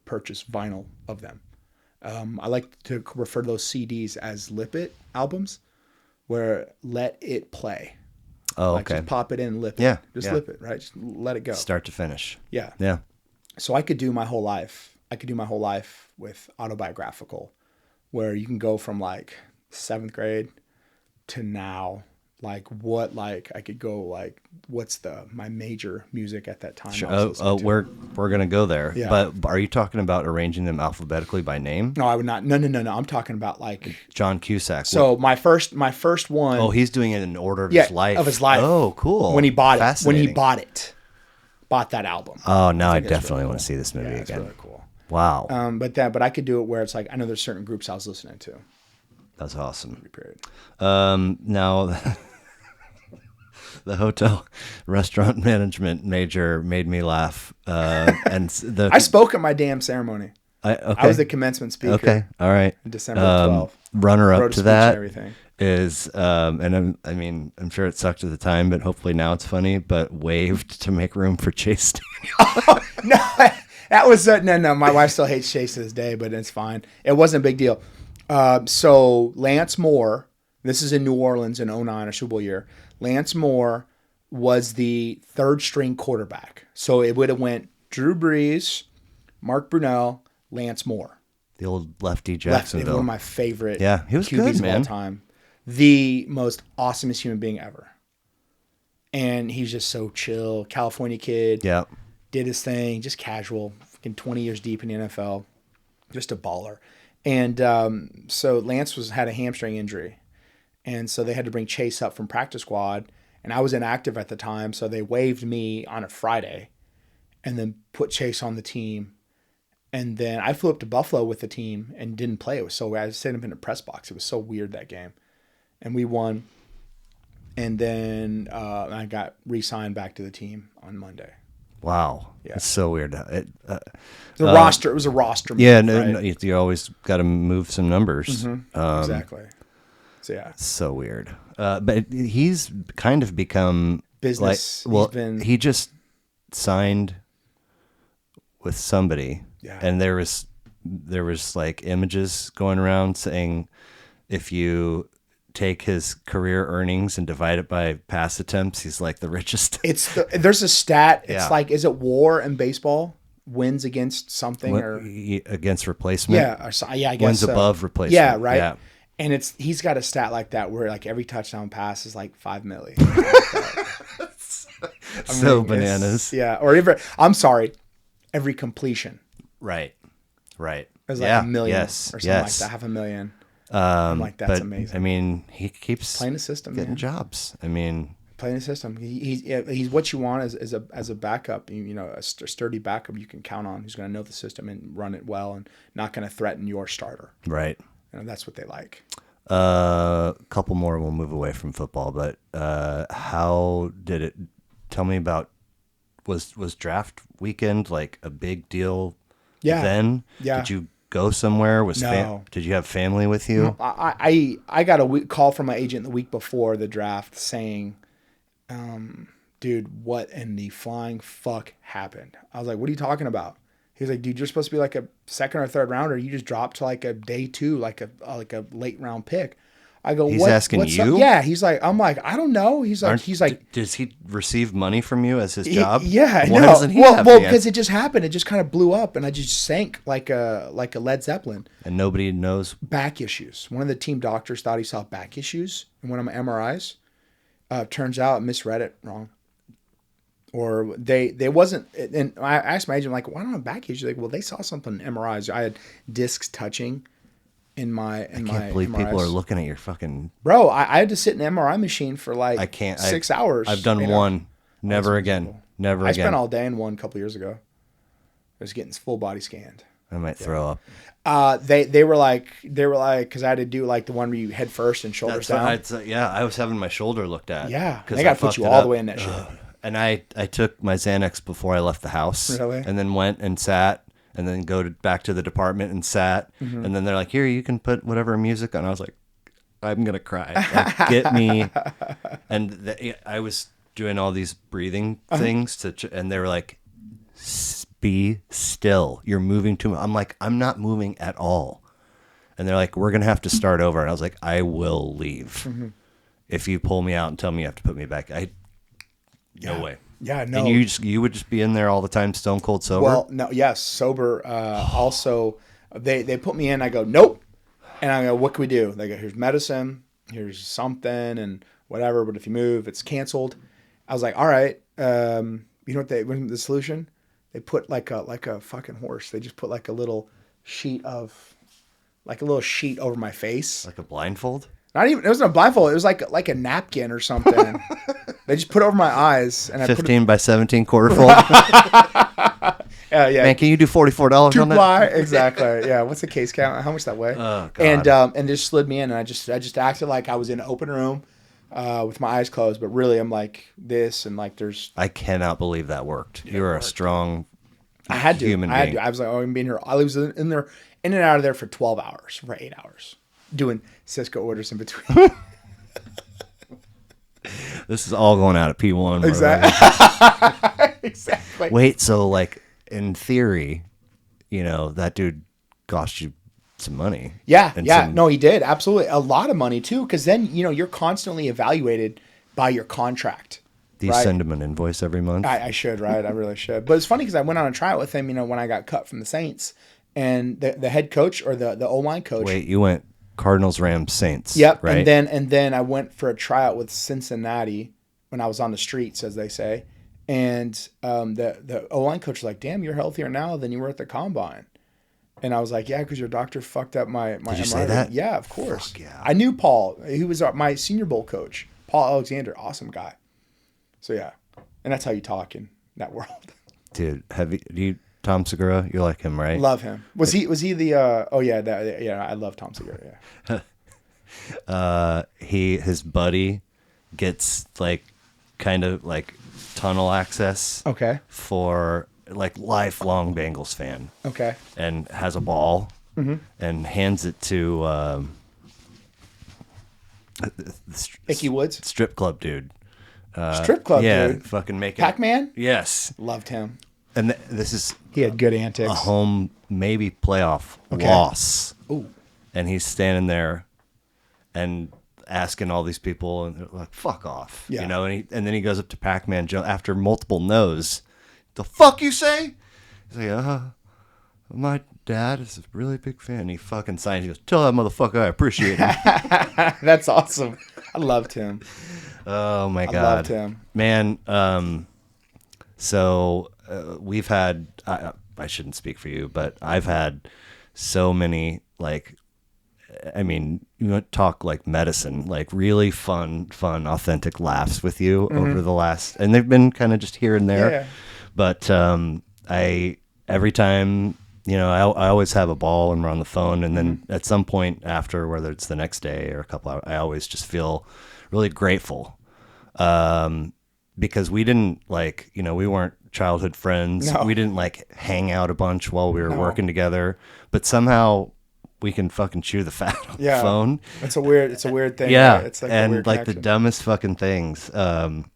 purchase vinyl of them. I like to refer to those CDs as Lip It albums, where let it play. Oh, like okay. Just pop it in, lip it. Yeah. Just lip it, right? Just let it go. Start to finish. Yeah. Yeah. So I could do my whole life. With autobiographical, where you can go from like 7th grade to now. I could go like, what's my major music at that time? Sure. We're gonna go there. Yeah. But are you talking about arranging them alphabetically by name? No, I would not. No. I'm talking about like John Cusack. So my first one. Oh, he's doing it in order of his life. Of his life. Oh, cool. When he bought it. Bought that album. Oh, now I definitely want to see this movie again. It's really cool. Wow. But I could do it where it's like I know there's certain groups I was listening to. That's awesome. Period. Now the hotel restaurant management major made me laugh. And I spoke at my damn ceremony. I was the commencement speaker. Okay. All right. December 12th. Runner up to that. Everything. is, and I'm sure it sucked at the time, but hopefully now it's funny, but waved to make room for Chase Daniel. No, that was no. My wife still hates Chase to this day, but it's fine. It wasn't a big deal. So Lance Moore, this is in New Orleans in 2009, a Super Bowl year. Lance Moore was the third string quarterback. So it would have went Drew Brees, Mark Brunell, Lance Moore. The old lefty Jacksonville. One of my favorite he was QBs good, of man. all time. The most awesomest human being ever. And he's just so chill. California kid. Yeah. Did his thing, just casual. Fucking 20 years deep in the NFL. Just a baller. And so Lance had a hamstring injury. And so they had to bring Chase up from practice squad. And I was inactive at the time, so they waived me on a Friday and then put Chase on the team. And then I flew up to Buffalo with the team and didn't play. It was so weird. I was sitting up in the press box. It was so weird, that game. And we won. And then I got re-signed back to the team on Monday. Wow. Yeah. It's so weird. Roster. It was a roster move, yeah, right? you always got to move some numbers. Mm-hmm. Exactly. So, yeah. So weird. But he's kind of become business. He just signed with somebody, and there was like images going around saying if you take his career earnings and divide it by pass attempts, he's like the richest. There's a stat. It's like, is it WAR in baseball? Wins against something or against replacement? Yeah, I guess wins so. above replacement. Yeah, right. Yeah. And he's got a stat like that where like every touchdown pass is like $5 million. So bananas. Yeah, or I'm sorry, every completion. Right. It's like $1 million or something like that, $500,000. I'm like, that's amazing. I mean, he keeps playing the system, getting jobs. I mean, playing the system. He's what you want as a backup. A sturdy backup you can count on, who's going to know the system and run it well, and not going to threaten your starter. Right. That's what they like. A couple more. We'll move away from football, but how did it? Tell me about. Was draft weekend like a big deal? Yeah. Then. Yeah. Did you go somewhere? No. Did you have family with you? I got a call from my agent the week before the draft saying, dude, what in the flying fuck happened? I was like, what are you talking about? He was like, dude, you're supposed to be like a second or third rounder. You just dropped to like a day 2, like a late round pick. I go, he's asking what's you? Up? Yeah. I'm like, I don't know. He's like, does he receive money from you as his job? Yeah. Why doesn't he have because it just happened. It just kind of blew up and I just sank like a Led Zeppelin. And nobody knows. Back issues. One of the team doctors thought he saw back issues in one of my MRIs. Turns out I misread it wrong. Or they wasn't, and I asked my agent, like, why don't I have back issues? Like, well, they saw something in MRIs. I had discs touching in my I can't believe MRIs. people are looking at your fucking. Bro, I had to sit in an MRI machine for like I can't 6 hours. I've done one. Never again. Never again. I spent all day in one a couple years ago. I was getting full body scanned. I might throw up. They were like, because I had to do like the one where you head first and shoulders down. I was having my shoulder looked at. Yeah, they got to put you all the way in that shit. And I took my Xanax before I left the house. Really? And then went and sat, and then back to the department and sat. Mm-hmm. And then they're like, here, you can put whatever music on. I was like, I'm going to cry. Like, get me. And I was doing all these breathing things, and they were like, be still. You're moving too much. I'm like, I'm not moving at all. And they're like, we're going to have to start over. And I was like, I will leave. Mm-hmm. If you pull me out and tell me you have to put me back. No way. Yeah, no. And you would just be in there all the time, stone cold sober? Well, no, yes, sober. Also, they put me in. I go, nope. And I go, what can we do? They go, here's medicine, here's something, and whatever. But if you move, it's canceled. I was like, all right. You know what the solution? They put like a fucking horse. They just put like a little sheet over my face. Like a blindfold? Not even. It wasn't a blindfold. It was like a napkin or something. They just put it over my eyes, and 15 by 17 quarter fold. Yeah. Man, can you do $44 on that? Exactly. Yeah. What's the case count? How much that weigh? Oh, God. And just slid me in, and I just acted like I was in an open room, with my eyes closed, but really I'm like this, and like there's. I cannot believe that worked. You are a strong. I had to. Human being. I was like, oh, I'm being here. I was in and out of there for 12 hours, for 8 hours. doing Cisco orders in between. This is all going out at P1. Exactly. Exactly. Wait, so like in theory, that dude cost you some money. Yeah. No, he did. Absolutely. A lot of money too. Cause then, you're constantly evaluated by your contract. Do you send him an invoice every month? I should, right? I really should. But it's funny because I went on a tryout with him, when I got cut from the Saints, and the head coach or the O-line coach. Wait, you went Cardinals, Rams, Saints. Yep. Right? And then I went for a tryout with Cincinnati when I was on the streets, as they say. And the O-line coach was like, "Damn, you're healthier now than you were at the combine." And I was like, "Yeah, because your doctor fucked up my Did you MRI." say that? Yeah, of course. Fuck yeah. I knew Paul. He was my Senior Bowl coach. Paul Alexander, awesome guy. So yeah. And that's how you talk in that world. Dude, Tom Segura, you like him, right? Love him. Was he the I love Tom Segura, yeah. His buddy gets like kind of like tunnel access. Okay. For like lifelong Bengals fan. Okay. And has a ball and hands it to Icky Woods? Strip club dude. Strip club, yeah, dude. Fucking make it. Pac-Man? Yes. Loved him. And this is... He had good antics. A home, maybe playoff loss. Ooh. And he's standing there and asking all these people, and they're like, fuck off. Yeah. And then he goes up to Pac-Man Joe after multiple no's. The fuck you say? He's like, my dad is a really big fan. He fucking signs. He goes, tell that motherfucker I appreciate him. That's awesome. I loved him. Oh my God. I loved him. Man, so we've had, I shouldn't speak for you, but I've had so many, like, I mean, you want to talk like medicine, like really fun, authentic laughs with you over the last, and they've been kind of just here and there. Yeah. But every time, I always have a ball when we're on the phone, and then at some point after, whether it's the next day or a couple hours, I always just feel really grateful, because we didn't we weren't childhood friends. No. We didn't like hang out a bunch while we were working together, but somehow we can fucking chew the fat on the phone. It's a weird thing. Yeah. Right? It's like and a weird like connection. the dumbest fucking things. The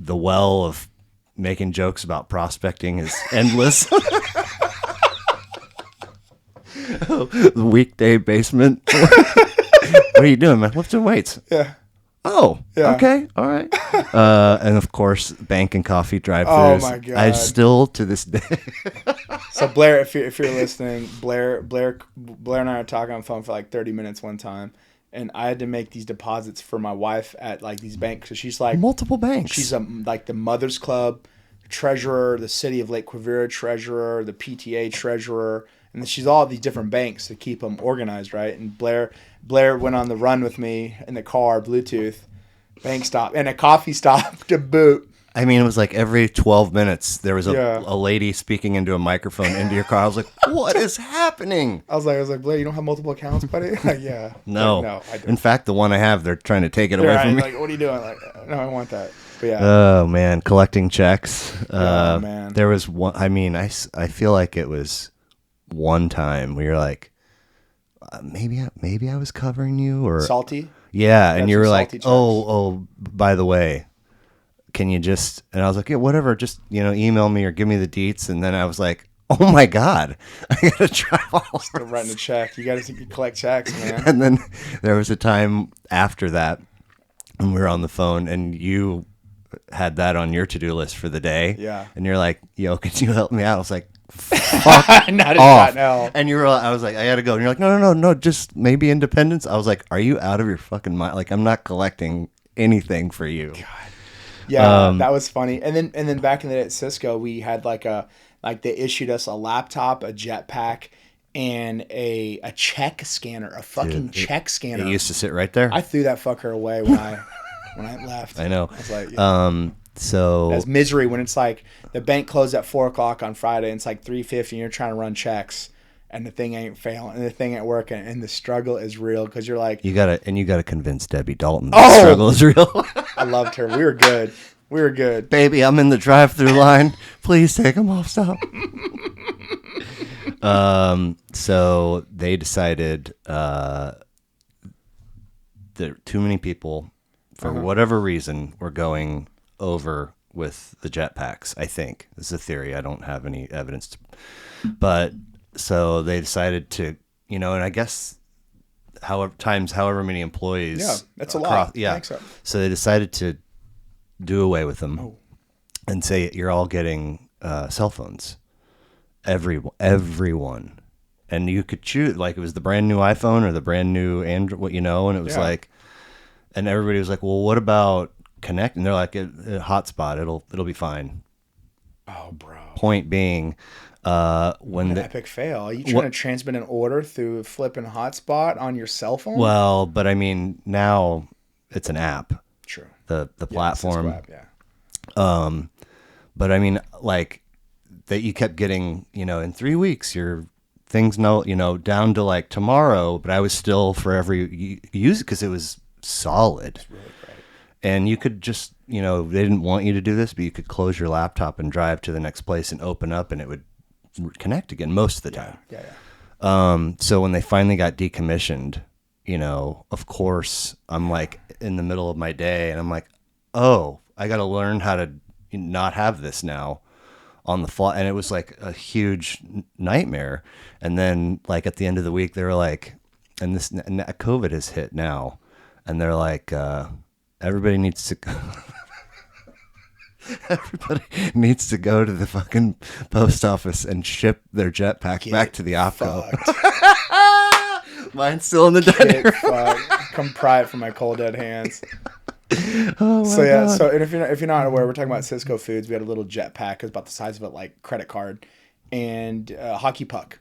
well of making jokes about prospecting is endless. The weekday basement. What are you doing, man? Lifting weights. Yeah. Oh, yeah. Okay. All right. And of course, bank and coffee drive-thrus. Oh my God. I still, to this day. So Blair, if you're listening, Blair and I are talking on the phone for like 30 minutes one time, and I had to make these deposits for my wife at like these banks. So she's like multiple banks. She's like the Mothers Club treasurer, the City of Lake Quivira treasurer, the PTA treasurer, and she's all these different banks to keep them organized, right? And Blair went on the run with me in the car, Bluetooth, bank stop, and a coffee stop to boot. I mean, it was like every 12 minutes there was a lady speaking into a microphone into your car. I was like, what is happening? I was like, Blair, you don't have multiple accounts, buddy? Like, yeah. No. Like, no, I don't. In fact, the one I have, they're trying to take it away from me. Like, what are you doing? Like, no, I want that. But yeah. Oh, man. Collecting checks. Oh, man. There was one, I mean, I feel like it was one time where you're like, maybe I was covering you or Salty? Yeah. And you were like, checks. oh, by the way, can you just, and I was like, yeah, whatever, just, email me or give me the deets. And then I was like, oh my God, I got to drive all over. Still writing a check. You got to collect checks, man. And then there was a time after that when we were on the phone and you had that on your to-do list for the day. Yeah. And you're like, yo, can you help me out? I was like, fuck not off. No. And I was like, I got to go. And you're like, no, just maybe Independence. I was like, are you out of your fucking mind? Like, I'm not collecting anything for you. God. Yeah, that was funny. And then back in the day at Cisco, we had they issued us a laptop, a jetpack, and a check scanner, a fucking check scanner. It used to sit right there. I threw that fucker away when I left. I know. I was like, so that's misery when it's like the bank closed at 4:00 on Friday and it's like 3:50 and you're trying to run checks and the thing ain't failing and the thing ain't working and the struggle is real because you're like you gotta convince Debbie Dalton the struggle is real. I loved her. We were good. Baby, I'm in the drive-through line. Please take them off. Stop. So they decided that too many people, for whatever reason, were going over with the jetpacks. I think this is a theory. I don't have any evidence, but so they decided to, and I guess however many employees. Yeah, that's a lot. Yeah. I think So they decided to do away with them and say you're all getting cell phones. Everyone. And you could choose, like, it was the brand new iPhone or the brand new Android, and it was like, and everybody was like, well, what about connect? And they're like, a hotspot, it'll be fine. Oh, bro. Point being, when the epic fail. Are you trying to transmit an order through flipping hotspot on your cell phone? Well, but I mean, now it's an app. True. The platform. App, yeah. But I mean, like, that you kept getting, in 3 weeks, your things down to like tomorrow, but I was still forever use it because it was solid. It's really great. And you could just, they didn't want you to do this, but you could close your laptop and drive to the next place and open up and it would connect again most of the time. Yeah. So when they finally got decommissioned, of course, I'm like in the middle of my day and I'm like, oh, I got to learn how to not have this now on the fly. And it was like a huge nightmare. And then like at the end of the week, they were like, and COVID has hit now. And they're like, everybody needs to go. Everybody needs to go to the fucking post office and ship their jetpack back to the OPCO. Mine's still in the dining room. Come pry it from my cold dead hands. Oh my God. So and if you're not aware, we're talking about Cisco Foods. We had a little jetpack. It was about the size of a credit card, and hockey puck.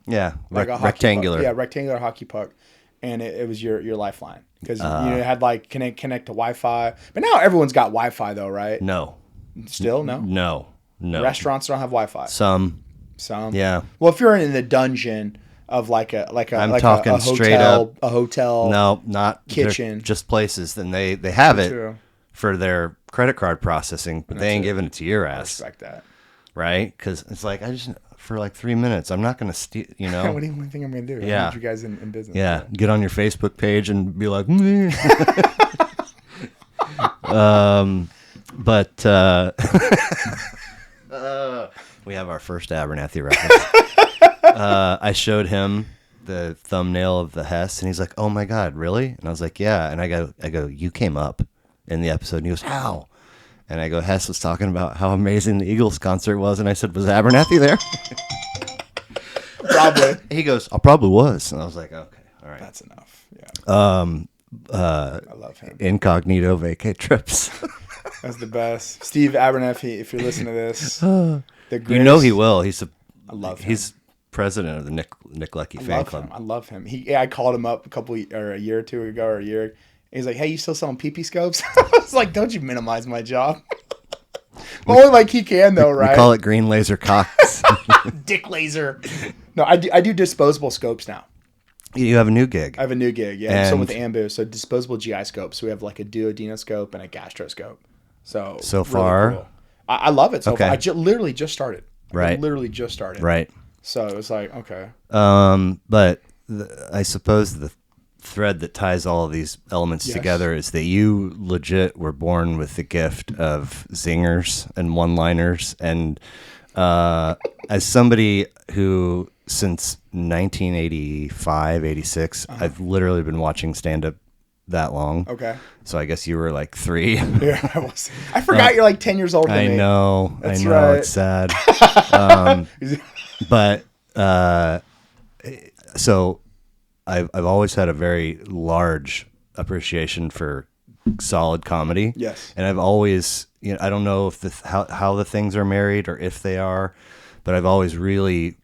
Yeah, like a rectangular. Puck. Yeah, rectangular hockey puck, and it was your lifeline because it had like connect to Wi-Fi. But now everyone's got Wi-Fi though, right? No. Still no. No. Restaurants don't have Wi-Fi. Some. Yeah. Well, if you're in the dungeon of like a talking hotel, straight up a hotel. No, not kitchen. Just places. Then they have it True. for their credit card processing, but they ain't giving it to your ass. I respect that. Right? Because it's like for like 3 minutes, I'm not going to steal. What do you think I'm going to do? Yeah. I need you guys in business. Yeah. Get on your Facebook page and be like, but we have our first Abernathy reference. I showed him the thumbnail of the Hess, and he's like, "Oh my God, really?" And I was like, "Yeah." And I go, "You came up in the episode." And he goes, "How?" And I go, "Hess was talking about how amazing the Eagles concert was," and I said, "Was Abernathy there?" Probably. He goes, "I probably was," and I was like, "Okay, all right, that's enough." Yeah. I love him. Incognito Vacay trips. That's the best. Steve Abernathy, if you're listening to this, the greatest. He will. I love him. He's president of the Nick Leckey fan club. I love him. I called him up a year or two ago, he's like, "Hey, you still selling pee scopes?" I was like, "Don't you minimize my job." Only like he can though, right? We call it green laser cocks. Dick laser. No, I do disposable scopes now. You have a new gig. I have a new gig, yeah. So with Ambu, so disposable GI scopes. So we have like a duodenoscope and a gastroscope. So really far, cool. I love it. So okay. far. I literally just started. Right. Literally just started. Right. So it was like, okay. But I suppose the thread that ties all of these elements together is that you legit were born with the gift of zingers and one-liners. And as somebody who, since 1985, 86, I've literally been watching stand-up that long. Okay. So I guess you were like 3. Yeah, I was. I forgot you're like 10 years older than me. I know. That's right. It's sad. But so I've always had a very large appreciation for solid comedy. Yes. And I've always, I don't know if how the things are married or if they are, but I've always really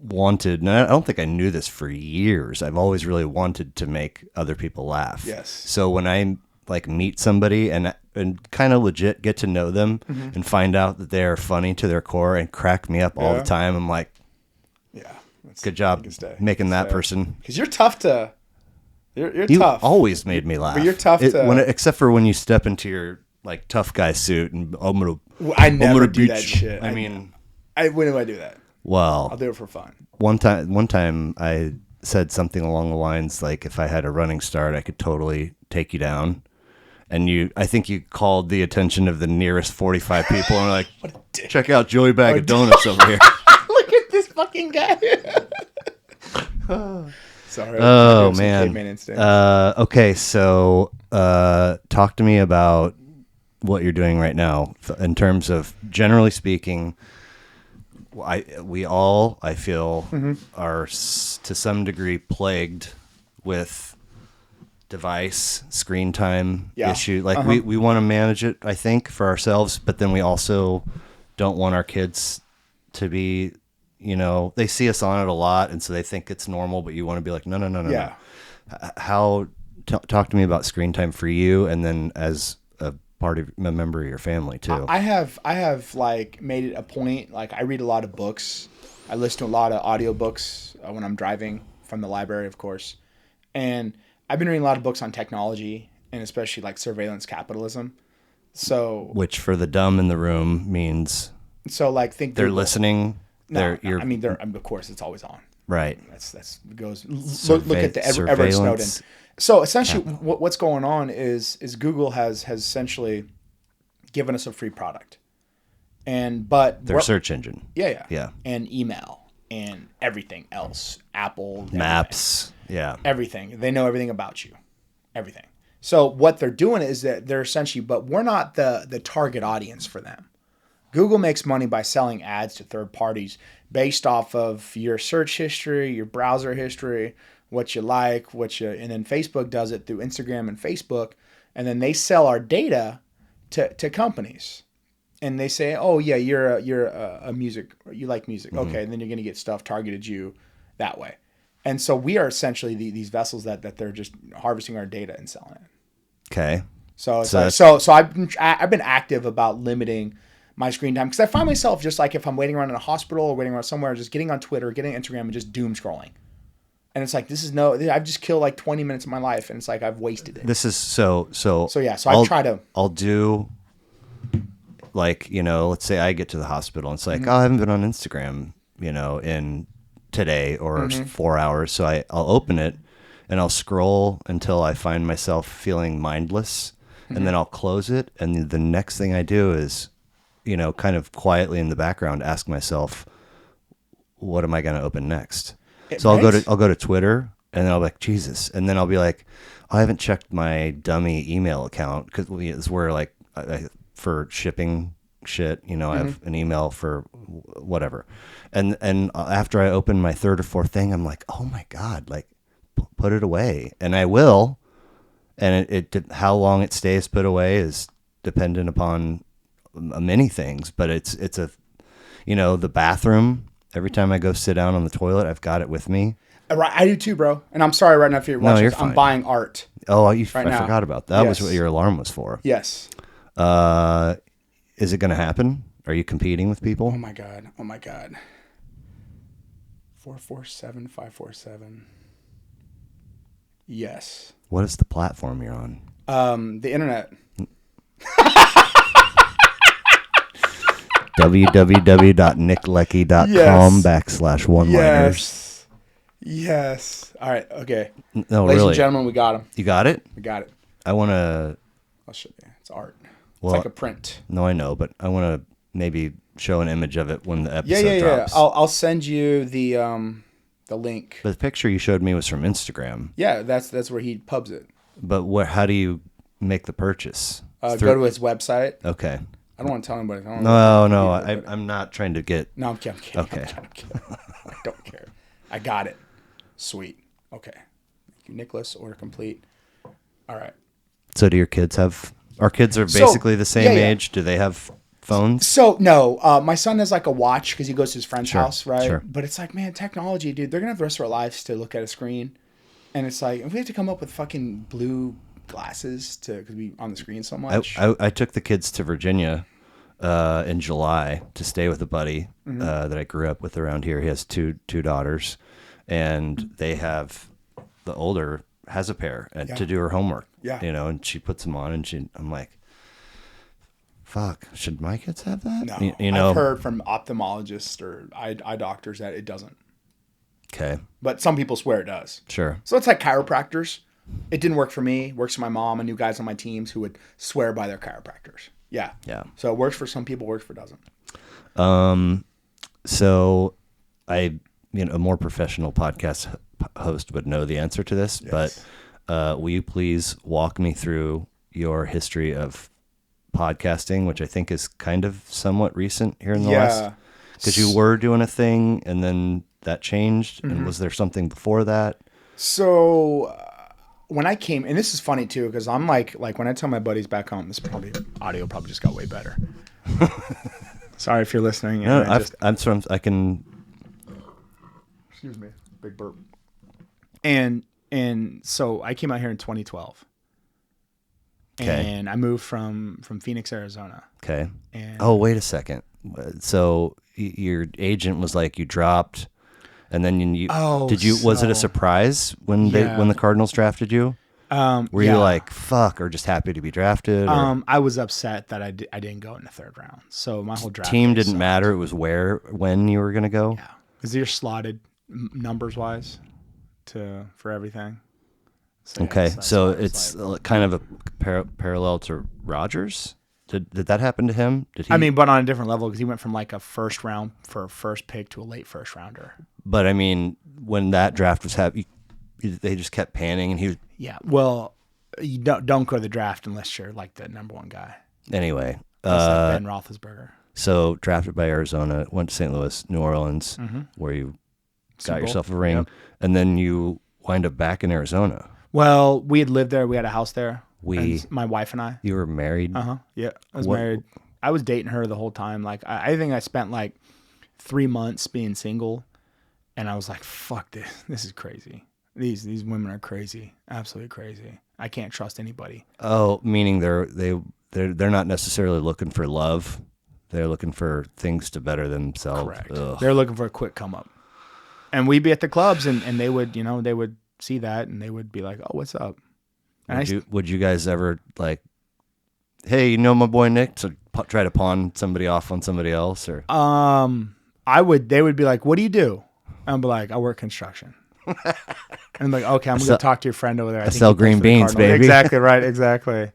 wanted, and I don't think I knew this for years, I've always really wanted to make other people laugh. Yes. So when I like meet somebody and kind of legit get to know them and find out that they're funny to their core and crack me up all the time, I'm like, good job making that person. Because you're tough to, you're you tough. Always made me laugh. But you're tough except for when you step into your like tough guy suit and I never do that shit. I mean, when do I do that? Well, I'll do it for fun. One time I said something along the lines like, if I had a running start, I could totally take you down. And I think you called the attention of the nearest 45 people and were like, check out Joey Bag of Donuts over here. Look at this fucking guy. Sorry. Oh, man. Okay, so talk to me about what you're doing right now in terms of, generally speaking, we all, I feel, are to some degree plagued with device screen time issue. Like we want to manage it, I think, for ourselves, but then we also don't want our kids to be, they see us on it a lot, and so they think it's normal, but you want to be like, no. How talk to me about screen time for you, and then as a member of your family too. I have like made it a point. Like, I read a lot of books. I listen to a lot of audiobooks when I'm driving from the library, of course, and I've been reading a lot of books on technology, and especially like surveillance capitalism. So, which for the dumb in the room means, like, think they're listening. No, I mean, of course, it's always on. Right. That's goes. Look at the Edward Snowden. So essentially, what's going on is Google has essentially given us a free product, but their search engine. Yeah. And email and everything else, Apple Maps. Yeah. Everything. They know everything about you. Everything. So what they're doing is that they're essentially, but we're not the target audience for them. Google makes money by selling ads to third parties based off of your search history, your browser history, what you like, and then Facebook does it through Instagram and Facebook, and then they sell our data to companies. And they say, oh yeah, you're a music, you like music. Okay. And then you're going to get stuff targeted you that way. And so we are essentially these vessels that they're just harvesting our data and selling it. Okay. So I've been active about limiting my screen time, because I find myself just like, if I'm waiting around in a hospital or waiting around somewhere, just getting on Twitter, getting Instagram, and just doom scrolling. And it's like, I've just killed like 20 minutes of my life, and it's like I've wasted it. This is so yeah. So I try to. I'll do, like, let's say I get to the hospital and it's like, I haven't been on Instagram, in today or 4 hours. So I'll open it and I'll scroll until I find myself feeling mindless, and then I'll close it. And the next thing I do is, kind of quietly in the background, ask myself, what am I going to open next? So I'll go to Twitter, and then I'll be like, Jesus. And then I'll be like, I haven't checked my dummy email account, because it's where, like, for shipping shit, I have an email for whatever. And after I open my third or fourth thing, I'm like, oh my God, like, put it away. And I will. And it how long it stays put away is dependent upon many things, but it's a, the bathroom, every time I go sit down on the toilet, I've got it with me. Right, I do too, bro. And I'm sorry right now if you're watching. You're fine. I'm buying art. Oh, I forgot about that. That was what your alarm was for. Yes. Is it going to happen? Are you competing with people? Oh my God. 447-547. Yes. What is the platform you're on? The internet. www.nickleckey.com/one-liners. Yes. All right. Okay. No, Ladies really. and gentlemen, we got him. You got it? We got it. I want to. I'll show you. It's art. Well, it's like a print. No, I know, but I want to maybe show an image of it when the episode drops. Yeah. I'll send you the link. The picture you showed me was from Instagram. Yeah, that's where he pubs it. But how do you make the purchase? Go to his website. Okay. I don't want to tell anybody. No. I'm not trying to get. No, I'm kidding. Okay. I'm kidding. I don't care. I got it. Sweet. Okay. Thank you, Nicholas. Order complete. All right. So do your kids have? Our kids are basically the same age. Do they have phones? So no, my son has like a watch because he goes to his friend's house, right? Sure. But it's like, man, technology, dude. They're gonna have the rest of our lives to look at a screen, and it's like, we have to come up with fucking blue glasses because we on the screen so much. I took the kids to Virginia in July to stay with a buddy that I grew up with around here. He has two daughters, and they have, the older has a pair to do her homework. Yeah. And she puts them on, and I'm like, fuck, should my kids have that? No, You know, I've heard from ophthalmologists or eye doctors that it doesn't. Okay. But some people swear it does. Sure. So it's like chiropractors. It didn't work for me. Works for my mom. I knew guys on my teams who would swear by their chiropractors. Yeah. Yeah. So it works for some people, works for doesn't. So a more professional podcast host would know the answer to this, but will you please walk me through your history of podcasting, which I think is kind of somewhat recent here in the last, because you were doing a thing and then that changed. And was there something before that? So when I came, and this is funny too, because I'm like when I tell my buddies back home, this audio probably just got way better. Sorry if you're listening. No, I can. Excuse me, big burp. And so I came out here in 2012. Okay. And I moved from Phoenix, Arizona. Okay. And wait a second. So your agent was like, you dropped, and then you was it a surprise when the Cardinals drafted you? Were you like, fuck, or just happy to be drafted? I was upset that I didn't go in the third round. So my whole draft team didn't matter. It was when you were going to go. Yeah. Because you're slotted numbers wise for everything. So, okay. So it's kind of a parallel to Rodgers. Did that happen to him? Did he? I mean, but on a different level, because he went from like a first round for a first pick to a late first rounder. But I mean, when that draft was happening, they just kept panning, and he was. Yeah, well, you don't go to the draft unless you're like the number one guy. Anyway, like Ben Roethlisberger. So drafted by Arizona, went to St. Louis, New Orleans, where you got yourself a ring, and then you wind up back in Arizona. Well, we had lived there. We had a house there. And my wife and I. You were married? Yeah, I was married. I was dating her the whole time. Like I think I spent like 3 months being single, and I was like, "Fuck this! This is crazy." These women are crazy, absolutely crazy. I can't trust anybody. Oh, meaning they're not necessarily looking for love. They're looking for things to better themselves. Correct. Ugh. They're looking for a quick come up. And we'd be at the clubs and they would, they would see that and they would be like, "Oh, what's up?" And would you guys ever like, "Hey, you know my boy Nick," to try to pawn somebody off on somebody else, or? They would be like, "What do you do?" I'd be like, "I work construction." And I'm like, "Okay, I'm going to talk to your friend over there. I sell green beans, baby." Exactly right. Exactly.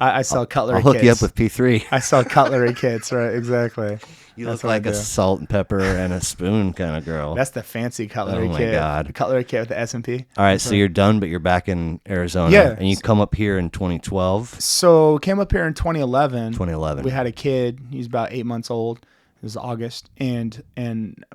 I sell cutlery kits. I'll hook you up with P3. I sell cutlery kits, right? Exactly. You look like a salt and pepper and a spoon kind of girl. That's the fancy cutlery kit. Oh my God. The cutlery kit with the S&P. All right, so you're done, but you're back in Arizona. Yeah. And you come up here in 2012. So came up here in 2011. 2011. We had a kid. He's about 8 months old. It was August. And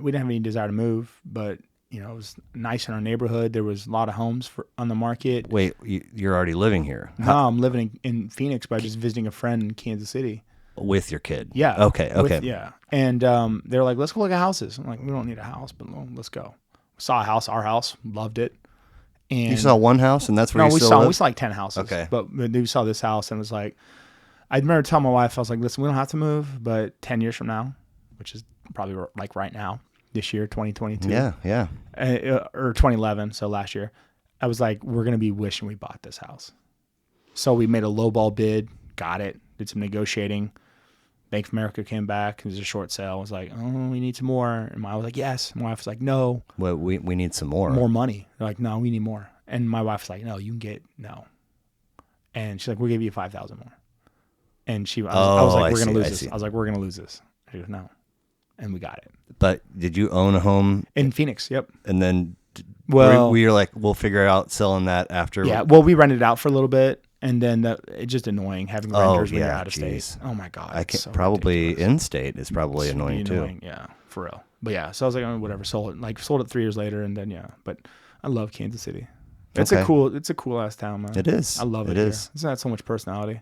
we didn't have any desire to move, but it was nice in our neighborhood. There was a lot of homes on the market. Wait, you're already living here? No, I'm living in Phoenix, but just visiting a friend in Kansas City. With your kid? Yeah. Okay. Yeah. And they were like, "Let's go look at houses." I'm like, "We don't need a house, but let's go." We saw a house, our house, loved it. And you saw one house, and that's where we saw like 10 houses. Okay. But we saw this house, and it was like, I remember telling my wife, I was like, "Listen, we don't have to move, but 10 years from now, which is probably like right now, this year, 2022. Yeah. Or 2011, so last year. I was like, we're going to be wishing we bought this house. So we made a lowball bid, got it, did some negotiating. Bank of America came back. It was a short sale. I was like, "Oh, we need some more." And I was like, "Yes." And my wife was like, "No." Well, we need some more. More money. They're like, "No, we need more." And my wife was like, "No, you can get no." And she's like, "We'll give you 5,000 more." And I was like, "We're going to lose this." I was like, "We're going to lose this." She goes, "No." And we got it. But did you own a home? In Phoenix, yep. And then we were like, we'll figure out selling that after. Yeah, well, we rented it out for a little bit. And then it's just annoying having renters when you're out of state. Oh my God. I can't, probably in-state is probably annoying too. Yeah, for real. But yeah, so I was like, "Oh, whatever." Sold it 3 years later. And then, yeah, but I love Kansas City. It's a cool ass town, man. It is. I love it. It is. It's not so much personality.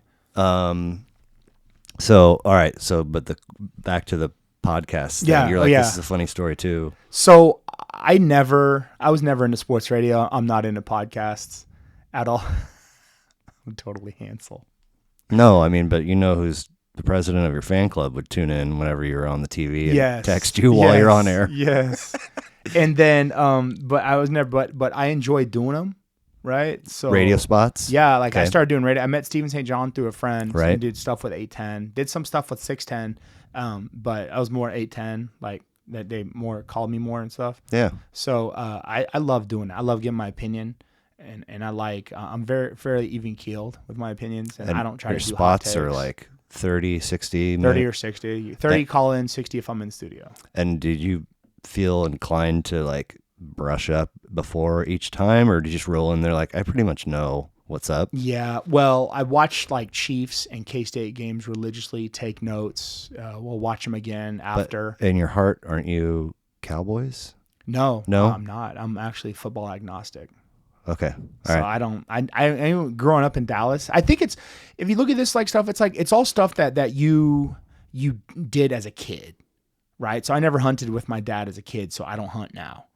So, all right. So, but back to the podcast thing. Yeah. You're like, this is a funny story too. So I was never into sports radio. I'm not into podcasts at all. I'm totally Hansel. No, I mean, but who's the president of your fan club would tune in whenever you're on the TV and text you while you're on air. Yes. And then, but I was never, but I enjoy doing them. right? So radio spots. Yeah, like I Okay. started doing radio. I met Steven St. John through a friend. Right. And did stuff with 810. Did some stuff with 610. But I was more 810. Like that they more called me more and stuff. Yeah. So I love doing it. I love giving my opinion. And I like I'm fairly even keeled with my opinions, and I don't try to do hot spots are takes. like 30, 60 30 or 60. 30 call in, 60 if I'm in the studio. And did you feel inclined to like brush up before each time, or did you just roll in there like I pretty much know what's up? Yeah, well, I watch like Chiefs and K-State games religiously, take notes. We'll watch them again after. But in your heart, aren't you Cowboys? No, No? I'm not. I'm actually football agnostic. Okay. So I don't. I growing up in Dallas, I think it's, if you look at this like stuff, it's like it's all stuff that you did as a kid, right? So I never hunted with my dad as a kid, so I don't hunt now,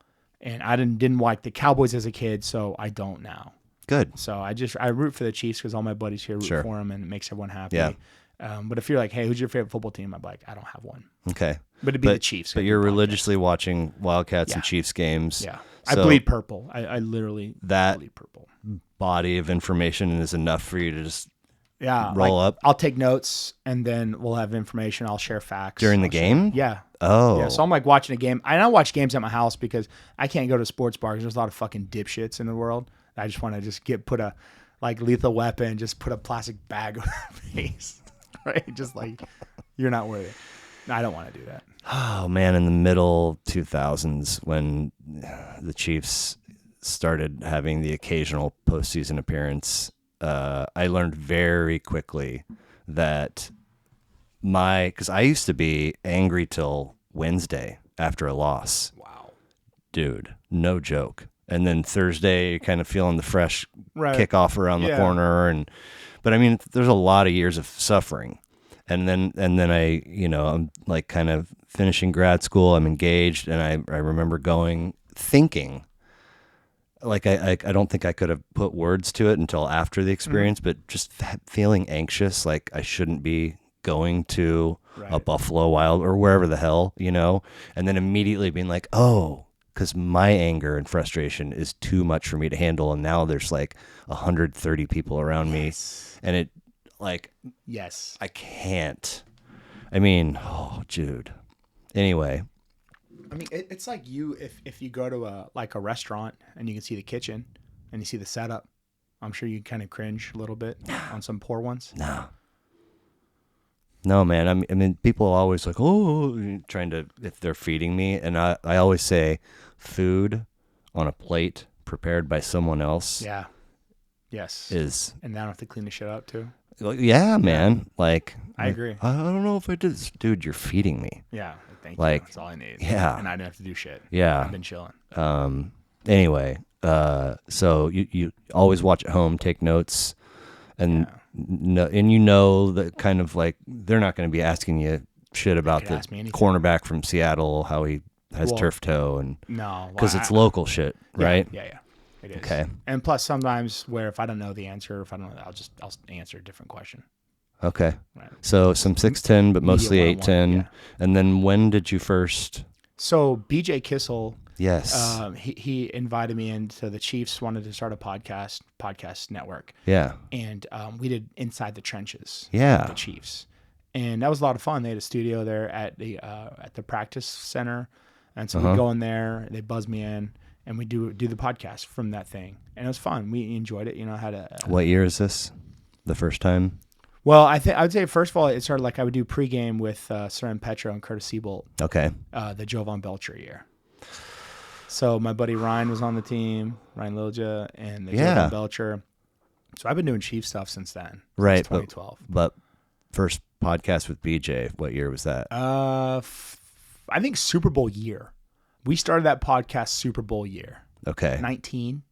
and I didn't like the Cowboys as a kid, so I don't now. Good. So I root for the Chiefs because all my buddies here root Sure. for them, and it makes everyone happy. Yeah. But if you're like, hey, who's your favorite football team? I'm like, I don't have one. Okay. But it'd be the Chiefs. But you're religiously watching Wildcats and Chiefs games. Yeah. So I bleed purple. I literally bleed purple. Body of information is enough for you to just roll up. I'll take notes, and then we'll have information. I'll share facts. During the game? Yeah. Oh. Yeah. So I'm like watching a game. I don't watch games at my house because I can't go to sports bars. There's a lot of fucking dipshits in the world. I just want to just put a like Lethal Weapon, just put a plastic bag over their face. Right? Just like, you're not worth it. No, I don't want to do that. Oh man, in the middle 2000s when the Chiefs started having the occasional postseason appearance, I learned very quickly that because I used to be angry till Wednesday after a loss. Wow. Dude, no joke. And then Thursday, you're kind of feeling the fresh kickoff around the Yeah. corner, but I mean, there's a lot of years of suffering. And then I'm like kind of finishing grad school. I'm engaged, and I remember thinking, like I don't think I could have put words to it until after the experience, but just feeling anxious, like I shouldn't be going to a Buffalo Wild or wherever the hell, and then immediately being like, oh, because my anger and frustration is too much for me to handle, and now there's like 130 people around me, and it. Like, yes, I can't. I mean, oh, Jude. Anyway, I mean, it's like if you go to a restaurant and you can see the kitchen and you see the setup, I'm sure you kind of cringe a little bit on some poor ones. No, man. I mean, people are always like, oh, trying to, if they're feeding me, and I always say, food on a plate prepared by someone else. Yeah. Yes. And now I have to clean the shit up too. Yeah, man. Like, I agree. I don't know if I did this. Dude, you're feeding me. Yeah. Thank Like, you. That's all I need. Yeah. And I didn't have to do shit. Yeah. I've been chilling. Anyway, so you always watch at home, take notes, and that kind of like they're not going to be asking you shit about the cornerback from Seattle, how he has turf toe, and because it's local shit, right? Yeah. It is. Okay. And plus, sometimes where if I don't know the answer, I'll answer a different question. Okay. Right. So some 6'10", but mostly 8'10". Yeah. And then when did you first? So BJ Kissel, yes, he invited me into the Chiefs wanted to start a podcast network. Yeah. And we did Inside the Trenches. Yeah. With the Chiefs, and that was a lot of fun. They had a studio there at the practice center, and so we go in there. They buzz me in. And we do the podcast from that thing, and it was fun. We enjoyed it. What year is this? The first time? Well, I would say first of all, it started like I would do pregame with Seren Petro and Curtis Siebold. Okay. The Jovan Belcher year. So my buddy Ryan was on the team, Ryan Lilja, and the Jovan Belcher. So I've been doing Chief stuff since then. Right. Since 2012. But first podcast with BJ, what year was that? I think Super Bowl year. We started that podcast Super Bowl year. Okay. 19.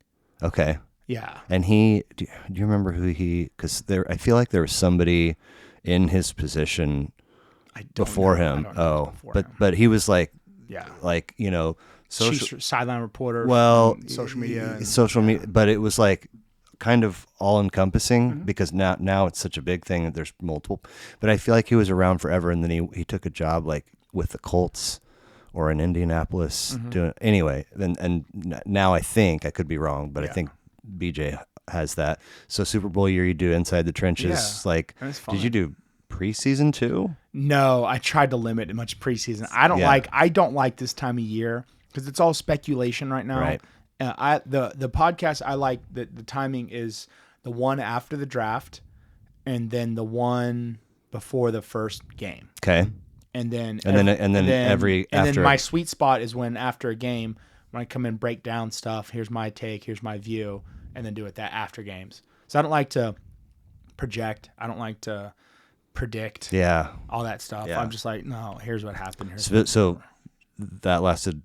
Okay. Yeah. And do you remember who because I feel like there was somebody in his position before him. But he was like, social sideline reporter. Social media. But it was like kind of all encompassing because now it's such a big thing that there's multiple, but I feel like he was around forever. And then he took a job like with the Colts or in Indianapolis doing anyway. And now I think I could be wrong, but I think BJ has that. So Super Bowl year, you do inside the trenches. Yeah, Like, did you do preseason too? No, I tried to limit as much preseason. I don't like this time of year because it's all speculation right now. Right. The podcast I like the timing is the one after the draft, and then the one before the first game. Okay. And then my sweet spot is when after a game, when I come in, break down stuff. Here's my take. Here's my view, and then do it that after games. So I don't like to project. I don't like to predict. Yeah. All that stuff. Yeah. I'm just like, no. Here's what happened. So that lasted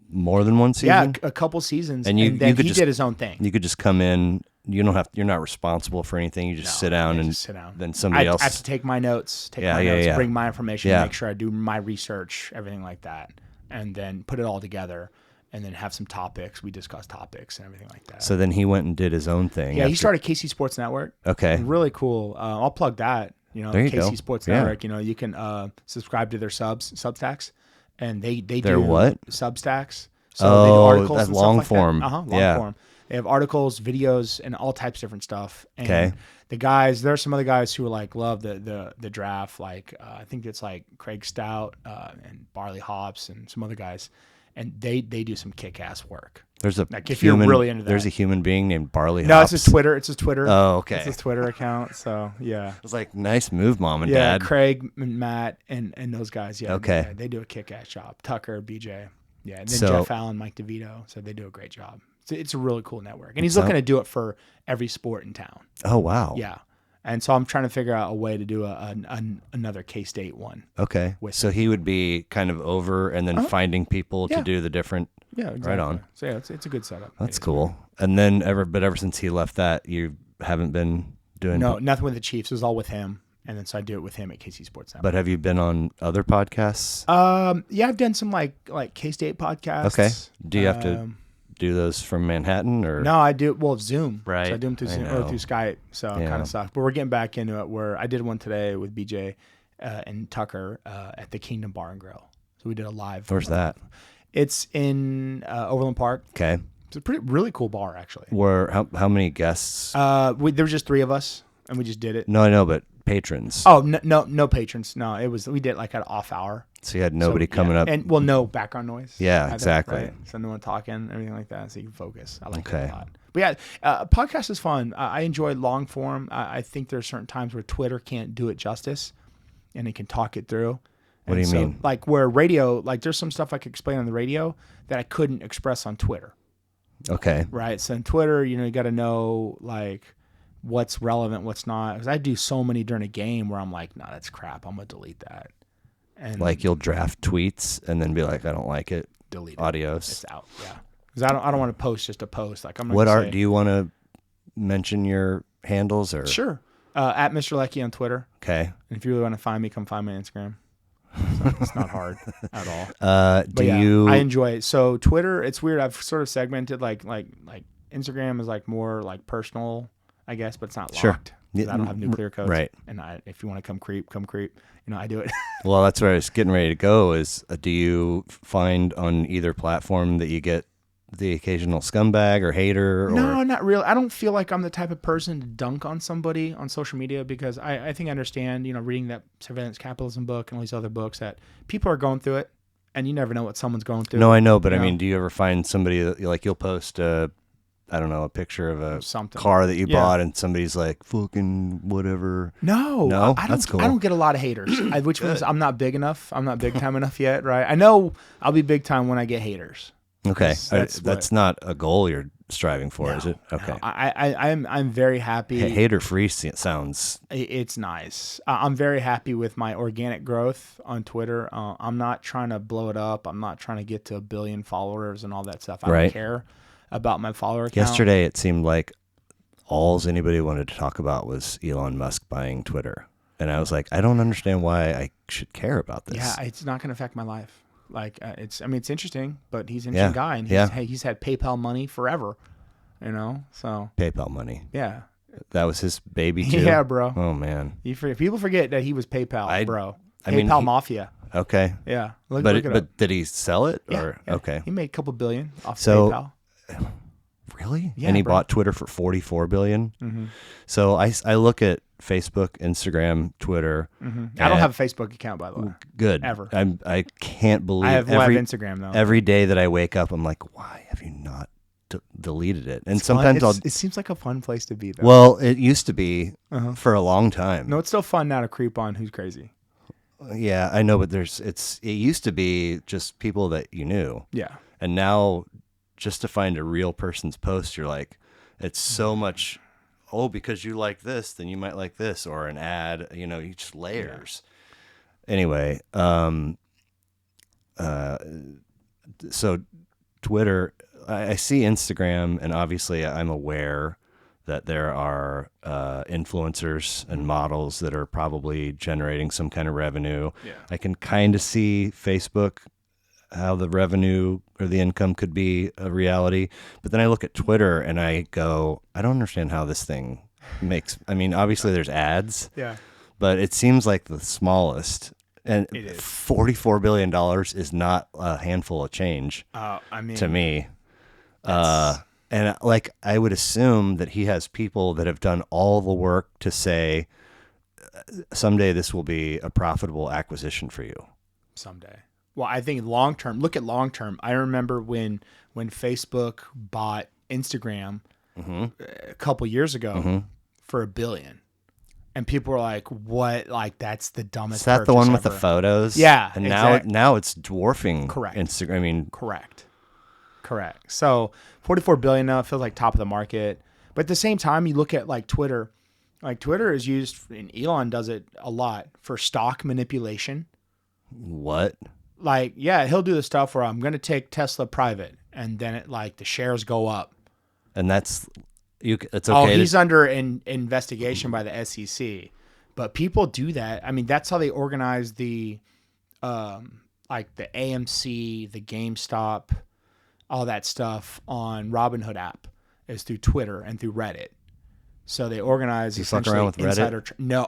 more than one season. Yeah, a couple seasons, and then he did his own thing. You could just come in. You're not responsible for anything. You just sit down and then somebody else. I have to take my notes, bring my information, make sure I do my research, everything like that, and then put it all together, and then have some topics. We discuss topics and everything like that. So then he went and did his own thing. Yeah, he started KC Sports Network. Okay. Really cool. I'll plug that. There you KC go. Sports Network. You can subscribe to their Substacks, and they their do what? Substacks. So they do articles that's and long stuff form. Like that. Long form. They have articles, videos, and all types of different stuff. And okay. The guys, there are some other guys who love the draft. Like I think it's like Craig Stout and Barley Hops and some other guys, and they do some kick-ass work. There's a if you're really into that. There's a human being named Barley Hops. No, it's his Twitter. It's his Twitter. Oh, okay. It's his Twitter account. So yeah. It's like, nice move, Mom and Dad. Yeah, Craig and Matt and those guys. Yeah. Okay. They do a kick-ass job. Tucker, BJ. Yeah, and then Jeff Allen, Mike DeVito. So they do a great job. It's a really cool network. And he's looking to do it for every sport in town. Oh, wow. Yeah. And so I'm trying to figure out a way to do another K-State one. Okay. So he would be kind of over and then finding people to do the different. Yeah, exactly. Right on. So yeah, it's a good setup. That's cool. And then ever since he left that, you haven't been doing. No, nothing with the Chiefs. It was all with him. And then so I do it with him at KC Sports Network. But have you been on other podcasts? Yeah, I've done some like K-State podcasts. Okay. Do you have to do those from Manhattan or? No, I do. Well, Zoom. Right. So I do them through Zoom or through Skype. So it kind of sucks. But we're getting back into it. Where I did one today with BJ and Tucker at the Kingdom Bar and Grill. So we did a live. Where's that? It's in Overland Park. Okay. It's a really cool bar actually. How many guests? There were just 3 of us, and we just did it. No, I know, but patrons. Oh no patrons. No, we did like an off hour. So you had nobody coming up, and no background noise. Yeah, either, exactly. Right? So no one talking, everything like that, so you can focus. I like that a lot. But yeah, podcast is fun. I enjoy long form. I think there are certain times where Twitter can't do it justice, and it can talk it through. What do you mean? Like where radio, like there's some stuff I could explain on the radio that I couldn't express on Twitter. Okay. Right. So in Twitter, you got to know like what's relevant, what's not. Because I do so many during a game where I'm like, nah, that's crap. I'm gonna delete that. And like you'll draft tweets and then be like, I don't like it. Delete it. Adios. It's out. Yeah. Because I don't want to post just to post. Like I'm. Do you want to mention your handles or? Sure. At Mr. Leckey on Twitter. Okay. And if you really want to find me, come find me on Instagram. It's not hard at all. I enjoy it. So Twitter, it's weird. I've sort of segmented like Instagram is like more like personal, I guess, but it's not locked. I don't have nuclear codes. Right. And if you want to come creep. I do it. Well, that's where I was getting ready to go is do you find on either platform that you get the occasional scumbag or hater? No, not really. I don't feel like I'm the type of person to dunk on somebody on social media because I think I understand, reading that Surveillance Capitalism book and all these other books that people are going through it and you never know what someone's going through. No, I know, but I mean, do you ever find somebody that like you'll post a picture of a car that you bought and somebody's like, fucking whatever. No, that's cool. I don't get a lot of haters, which means I'm not big enough. I'm not big time enough yet, right? I know I'll be big time when I get haters. Okay. That's not a goal you're striving for, is it? Okay. No. I'm very happy. Hater free sounds. It's nice. I'm very happy with my organic growth on Twitter. I'm not trying to blow it up. I'm not trying to get to 1 billion followers and all that stuff. I don't care about my follower count. Yesterday, it seemed like all anybody wanted to talk about was Elon Musk buying Twitter. And I was like, I don't understand why I should care about this. Yeah, it's not going to affect my life. Like it's interesting, but he's an interesting guy, and he's had PayPal money forever, So PayPal money, yeah, that was his baby too. Yeah, bro. Oh man, people forget that he was PayPal, bro. I mean, Mafia. Okay, yeah, but did he sell it? Yeah, or yeah. Okay, he made a couple billion off PayPal. Really? Yeah, and he bro. bought Twitter for $44 billion. Mm-hmm. So I look at Facebook, Instagram, Twitter. Mm-hmm. I don't have a Facebook account, by the way. Good. Ever. I can't believe I have Instagram though. Every day that I wake up, I'm like, why have you not deleted it? And sometimes it seems like a fun place to be though. Well, it used to be for a long time. No, it's still fun now to creep on who's crazy. Yeah, I know, but it used to be just people that you knew. Yeah. And now just to find a real person's post, you're like, it's so much, because you like this, then you might like this, or an ad, you just layers. Yeah. Anyway, so Twitter, I see Instagram, and obviously I'm aware that there are influencers and models that are probably generating some kind of revenue. Yeah. I can kind of see Facebook, how the revenue or the income could be a reality. But then I look at Twitter and I go, I don't understand how this thing obviously there's ads. Yeah. But it seems like the smallest. And $44 billion is not a handful of change to me. And I would assume that he has people that have done all the work to say, someday this will be a profitable acquisition for you. Someday. Well, I think long term. Look at long term. I remember when Facebook bought Instagram a couple years ago for $1 billion, and people were like, "What? Like that's the dumbest." Is that the one with the photos? Yeah, and exactly. now it's dwarfing Correct. Instagram. Correct. So $44 billion now, it feels like top of the market. But at the same time, you look at like Twitter. Like Twitter is used, and Elon does it a lot for stock manipulation. What? Like, yeah, he'll do the stuff where I'm going to take Tesla private, and then the shares go up. And it's okay. Oh, he's under investigation by the SEC, but people do that. I mean, that's how they organize the AMC, the GameStop, all that stuff on Robinhood app is through Twitter and through Reddit. So they organize. You fuck around with Reddit? No,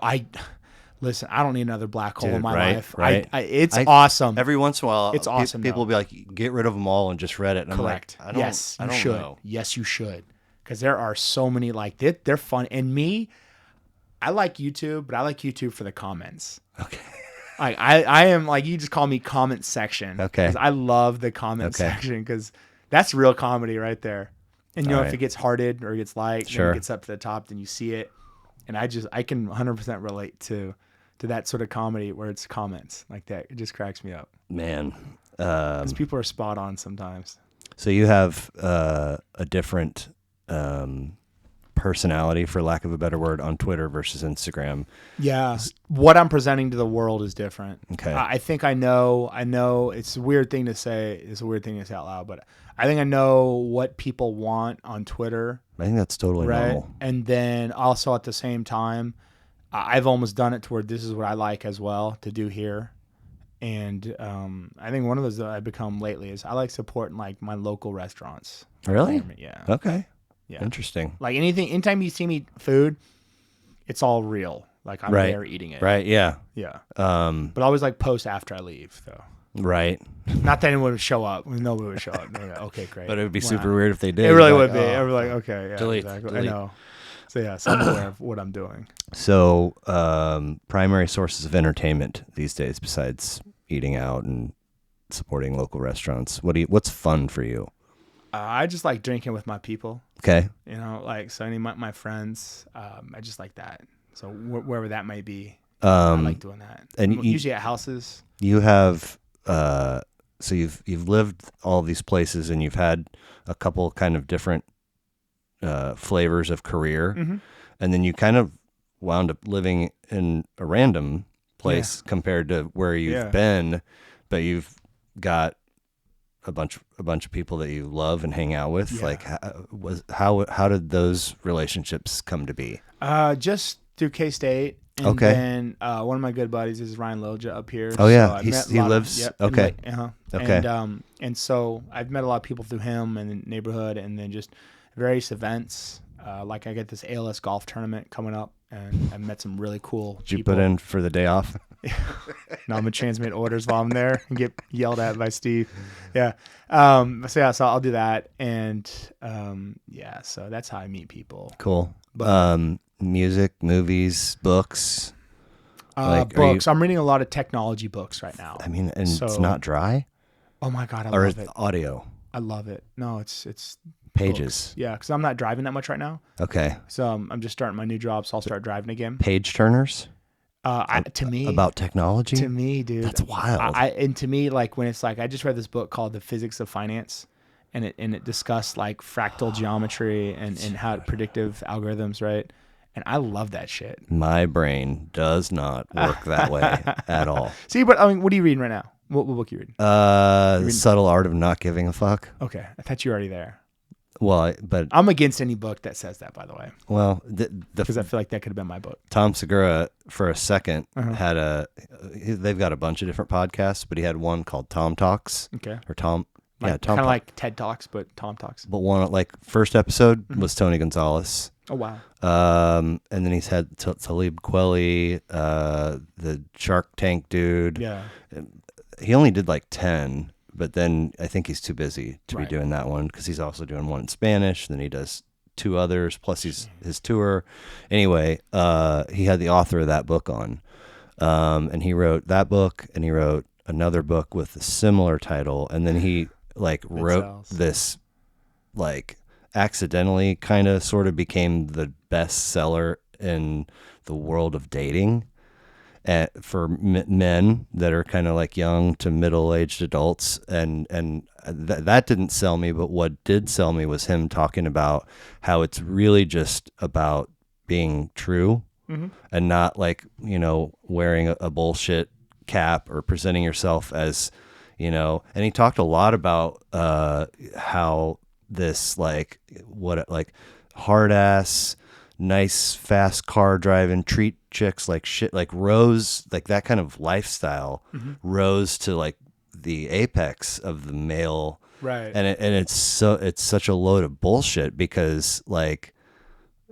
listen, I don't need another black hole in my life. Right. It's awesome. Every once in a while, it's awesome. People will be like, "Get rid of them all and just Reddit." And correct. I'm like, I don't know. Yes, you should, because there are so many they're fun. And me, I like YouTube, but I like YouTube for the comments. Okay. I am like, you just call me comment section. Okay. Because I love the comment section because that's real comedy right there. And if it gets hearted or it gets liked, and it gets up to the top, then you see it. And I can 100% relate to that sort of comedy where it's comments like that. It just cracks me up. Man. Because people are spot on sometimes. So you have a different personality, for lack of a better word, on Twitter versus Instagram. Yeah. What I'm presenting to the world is different. Okay. I think I know it's a weird thing to say. It's a weird thing to say out loud, but I think I know what people want on Twitter. I think that's totally normal. And then also at the same time, I've almost done it to where this is what I like as well to do here. And I think one of those that I've become lately is I like supporting my local restaurants. Really? Yeah. Okay. Yeah. Interesting. Anytime you see me food, it's all real. Like I'm there eating it. Right. Yeah. Yeah. But always post after I leave though. Right. Not that anyone would show up. Nobody would show up. Like, okay, great. But it would be super weird if they did. It really would be. I was like, okay, yeah, delete, exactly. delete. I know. So yeah, so I'm aware of what I'm doing. So primary sources of entertainment these days, besides eating out and supporting local restaurants, what's fun for you? I just like drinking with my people. Okay. So any of my friends, I just like that. So wherever that may be, I like doing that. And usually at houses. You have. So you've lived all these places and you've had a couple kind of different flavors of career, and then you kind of wound up living in a random place compared to where you've been, but you've got a bunch of people that you love and hang out with. Yeah. Like how did those relationships come to be? Just through K-State. And then one of my good buddies is Ryan Loja up here. Oh yeah, he lives. Okay. And so I've met a lot of people through him and the neighborhood, and then just various events. Like I get this ALS golf tournament coming up, and I met some really cool Did you people. put in for the day off? No, I'm gonna transmit orders while I'm there and get yelled at by Steve. Yeah. So I'll do that, and so that's how I meet people. Cool. But, music, movies, books. Books. I'm reading a lot of technology books right now. I mean, and it's not dry. Oh my god, I or love it. Audio. I love it. No, it's pages. Books. Yeah, because I'm not driving that much right now. Okay. So I'm just starting my new job, so I'll start driving again. Page turners. To me, about technology. To me, dude, that's wild. And to me, like when it's like I just read this book called The Physics of Finance, and it discussed like fractal geometry and how predictive algorithms, right? And I love that shit. My brain does not work that way at all. See, but I mean, what are you reading right now? What book are you reading? The Subtle Art of Not Giving a Fuck. Okay, I thought you were already there. Well, but I'm against any book that says that, by the way. Well, because I feel like that could have been my book. Tom Segura, for a second, had they've got a bunch of different podcasts, but he had one called Tom Talks. Okay. Or Tom. Tom kind of like TED Talks, but Tom Talks. But one, like, first episode was Tony Gonzalez. Oh, wow. And then he's had Talib Kweli, the Shark Tank dude. Yeah. He only did like 10, but then I think he's too busy to be doing that one because he's also doing one in Spanish. Then he does 2 others, plus his tour. Anyway, he had the author of that book on. And he wrote that book, and he wrote another book with a similar title. And then he wrote this, accidentally kind of sort of became the bestseller in the world of dating for men that are kind of like young to middle-aged adults. And that didn't sell me, but what did sell me was him talking about how it's really just about being true and not wearing a bullshit cap or presenting yourself as, and he talked a lot about how this hard ass, nice fast car driving, treat chicks like shit, like rose, like that kind of lifestyle rose to like the apex of the male, right? And it's such a load of bullshit because like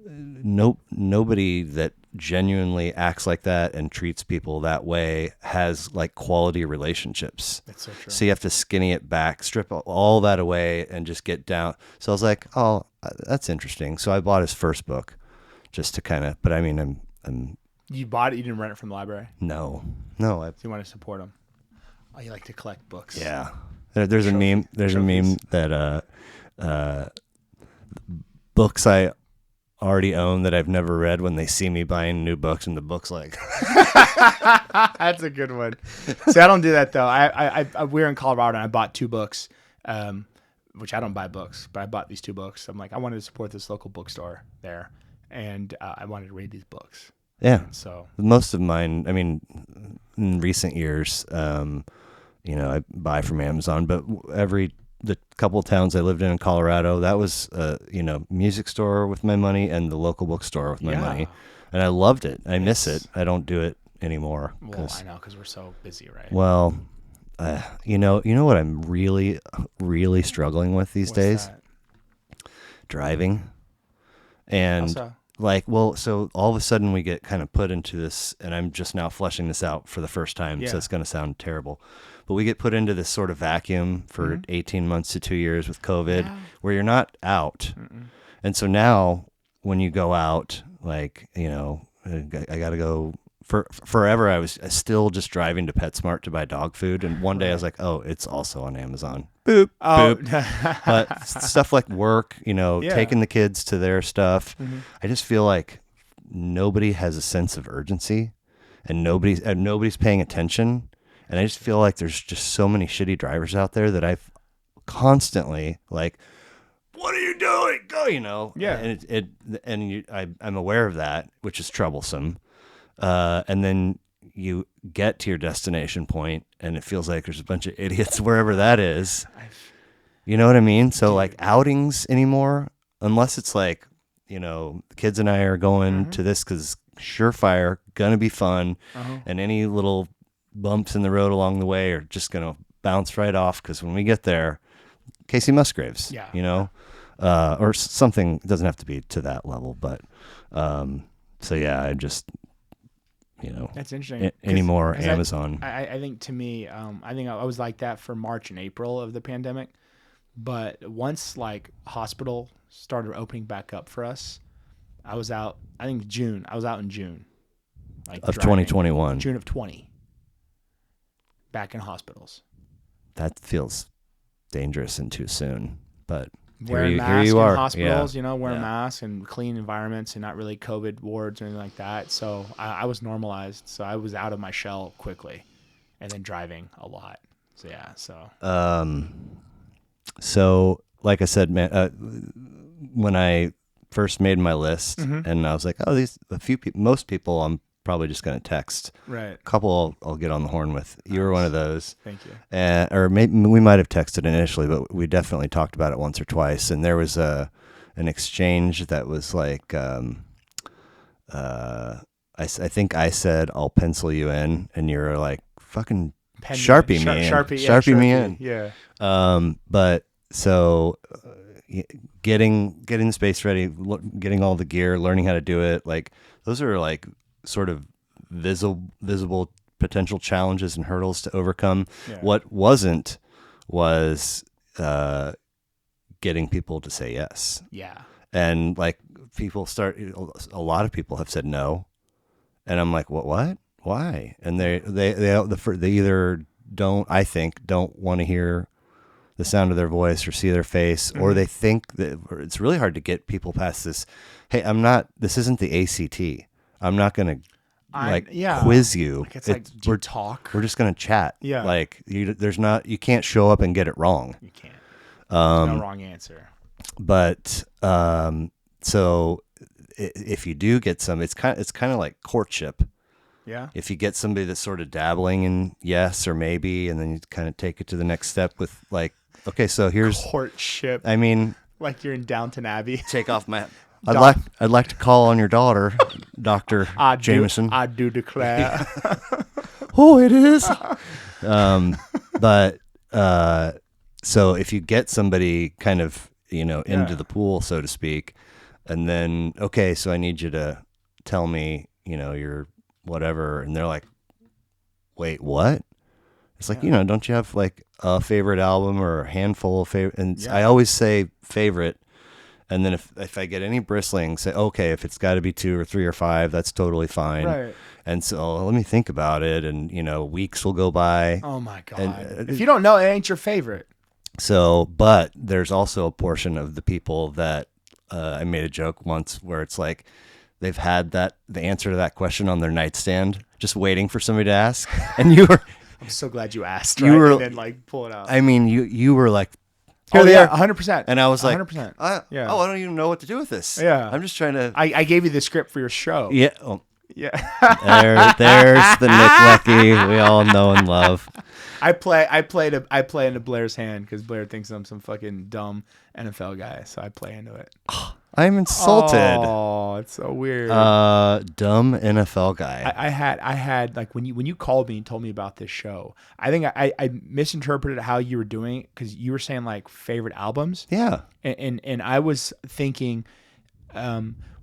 nobody that genuinely acts like that and treats people that way has like quality relationships. That's so true. So you have to skinny it back, strip all that away, and just get down. So I was like, oh, that's interesting. So I bought his first book just to kind of, but I mean, I'm. You bought it? You didn't rent it from the library? No. So you want to support him? Oh, you like to collect books? Yeah. There's a meme. There's trophies. A meme that books I already own that I've never read when they see me buying new books, and the book's like that's a good one. See, I don't do that though. We're in Colorado and I bought 2 books, which I don't buy books, but I bought these 2 books. I'm like, I wanted to support this local bookstore there, and I wanted to read these books. Yeah. And so most of mine, I mean, in recent years, I buy from Amazon, but the couple of towns I lived in Colorado, that was music store with my money and the local bookstore with my money, and I loved it. I miss it. I don't do it anymore. Well, I know, because we're so busy, right? Well, you know what I'm really, really struggling with these days? That? Driving, and so all of a sudden we get kind of put into this, and I'm just now fleshing this out for the first time, so it's going to sound terrible. But we get put into this sort of vacuum for 18 months to 2 years with COVID where you're not out. And so now when you go out, I got to go forever. I was still just driving to PetSmart to buy dog food. And one day I was like, oh, it's also on Amazon. Boop, boop. But stuff like work, taking the kids to their stuff. I just feel like nobody has a sense of urgency and nobody's paying attention. And I just feel like there's just so many shitty drivers out there that I've constantly like, what are you doing? Go, Yeah. And I'm aware of that, which is troublesome. And then you get to your destination point, and it feels like there's a bunch of idiots wherever that is. You know what I mean? So like outings anymore, unless it's like, the kids and I are going to this because surefire, gonna be fun, and any little bumps in the road along the way are just going to bounce right off because when we get there, Casey Musgraves, or something. It doesn't have to be to that level, but so yeah, I just that's interesting. Anymore Amazon. I think to me, I think I was like that for March and April of the pandemic, but once like hospital started opening back up for us, I was out. I think June. I was out in June, like of driving. 2021. June of 20. Back in hospitals. That feels dangerous and too soon, but wearing masks here you in are. hospitals, wearing masks and clean environments and not really COVID wards or anything like that. So I was normalized. So I was out of my shell quickly, and then driving a lot. So yeah. So like I said, man, when I first made my list, and I was like, oh, most people I'm probably just going to text. Right. A couple I'll get on the horn with. You were one of those. Thank you. Or maybe we might have texted initially, but we definitely talked about it once or twice. And there was an exchange that was like, I think I said, I'll pencil you in, and you were like, fucking Sharpie me in. Sharpie me in. Yeah. But so getting the space ready, getting all the gear, learning how to do it, like those are like sort of visible potential challenges and hurdles to overcome. Yeah. What wasn't was getting people to say yes. Yeah. And like a lot of people have said no, and I'm like, what? Why? And they either don't want to hear the sound of their voice or see their face, or they think that it's really hard to get people past this. Hey, this isn't the ACT. I'm not going to quiz you. Like do you talk? We're just going to chat. Yeah. Like you can't show up and get it wrong. You can't. There's no wrong answer. But, so if you do get it's kind of like courtship. Yeah. If you get somebody that's sort of dabbling in yes or maybe, and then you kind of take it to the next step with like, okay, so here's courtship. I mean, like you're in Downton Abbey. Take off my. I'd like to call on your daughter, Dr. Jameson. I do declare. Oh, it is. But so if you get somebody kind of into the pool, so to speak, and then okay, so I need you to tell me your whatever, and they're like, wait, what? It's like don't you have like a favorite album or a handful of favorite? And I always say favorite. And then if I get any bristling, say, okay, if it's got to be 2 or 3 or 5, that's totally fine. Right. And so let me think about it. And, weeks will go by. Oh, my God. And, if you don't know, it ain't your favorite. So, but there's also a portion of the people that I made a joke once where it's like they've had the answer to that question on their nightstand, just waiting for somebody to ask. And you were... I'm so glad you asked, right? And then, like, pull it out. I mean, you were like... Here they are, 100%. And I was like, 100%. I don't even know what to do with this. Yeah. I'm just trying to... I gave you the script for your show. Yeah. Oh. Yeah. There's the Nick Leckey we all know and love. I play into Blair's hand because Blair thinks I'm some fucking dumb NFL guy, so I play into it. I'm insulted. Oh, it's so weird. Dumb NFL guy. I had like when you called me and told me about this show, I think I misinterpreted how you were doing it because you were saying like favorite albums. Yeah. And I was thinking,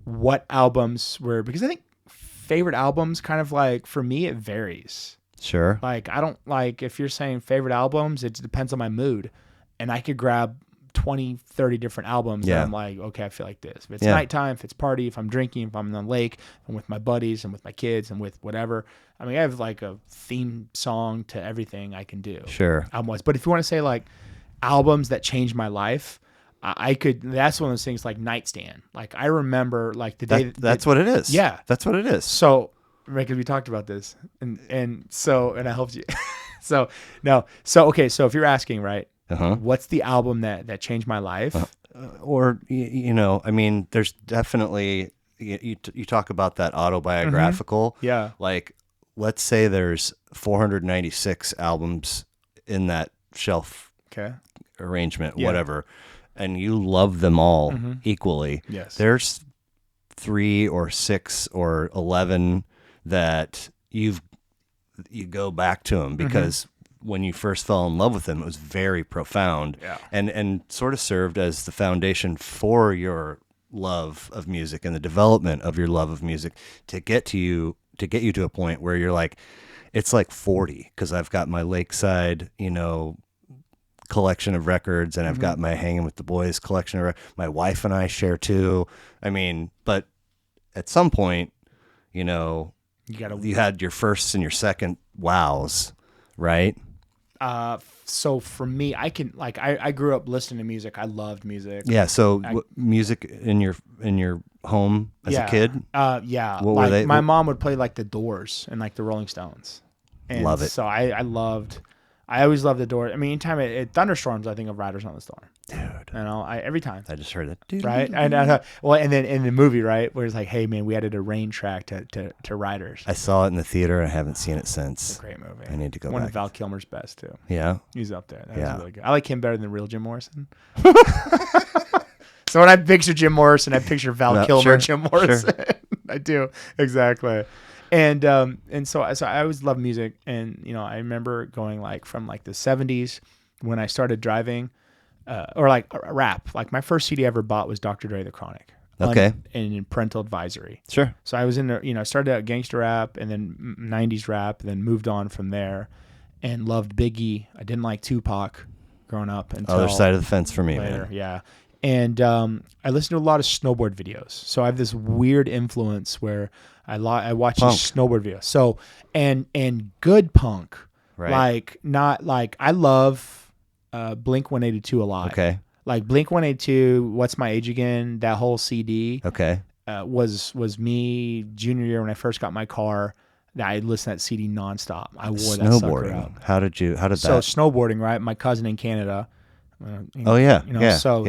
what albums were, because I think favorite albums kind of like, for me, it varies. Sure. Like, I don't like, if you're saying favorite albums, it depends on my mood. And I could grab 20, 30 different albums. And I'm like, okay, I feel like this. If it's nighttime, if it's party, if I'm drinking, if I'm on the lake, I'm with my buddies and with my kids and with whatever. I mean, I have like a theme song to everything I can do. Sure. Album-wise. But if you want to say like albums that changed my life, I could, that's one of those things like Nightstand. Like I remember like the day. That's what it is. Yeah. That's what it is. So, because we talked about this and I helped you. Okay. So if you're asking, right, what's the album that changed my life? Or, I mean, there's definitely, you talk about that autobiographical. Yeah. Like, let's say there's 496 albums in that shelf arrangement, whatever, and you love them all equally. Yes. There's 3 or 6 or 11 that you go back to them because when you first fell in love with him, it was very profound, and sort of served as the foundation for your love of music and the development of your love of music to get you to a point where you're like, it's like 40, because I've got my Lakeside, collection of records, and I've got my Hanging with the Boys collection of my wife and I share too. I mean, but at some point, you had your first and your second wows, right? So for me, I grew up listening to music. I loved music. Yeah. So music in your home as a kid? Yeah. What were they? My mom would play like the Doors and like the Rolling Stones. And love it. So I always loved the Doors. I mean, anytime it thunderstorms, I think of Riders on the Storm. Dude. Every time. I just heard that. Right? And then in the movie, right, where it's like, hey man, we added a rain track to Riders. I saw it in the theater. I haven't seen it since. It's a great movie. I need to go One back. of Val Kilmer's best too. Yeah. He's up there. That was really good. I like him better than real Jim Morrison. So when I picture Jim Morrison, I picture Val Kilmer, Jim Morrison. Sure. I do. Exactly. And so I always loved music, and I remember going like from like the 70s when I started driving, or like rap. Like my first CD I ever bought was Dr. Dre The Chronic. Okay. And in parental advisory. Sure. So I was I started out gangster rap and then 90s rap, and then moved on from there, and loved Biggie. I didn't like Tupac growing up until other side of the fence for me, later. man. Yeah. And I listened to a lot of snowboard videos. So I have this weird influence where I watch these snowboard videos. So and good punk, right? Like not like I love Blink 182 a lot. Okay. Like Blink 182, What's My Age Again? That whole CD. Okay. Was me junior year when I first got my car. I listened to that CD nonstop. I wore that sucker out. How did that? So snowboarding, right? My cousin in Canada. Oh yeah,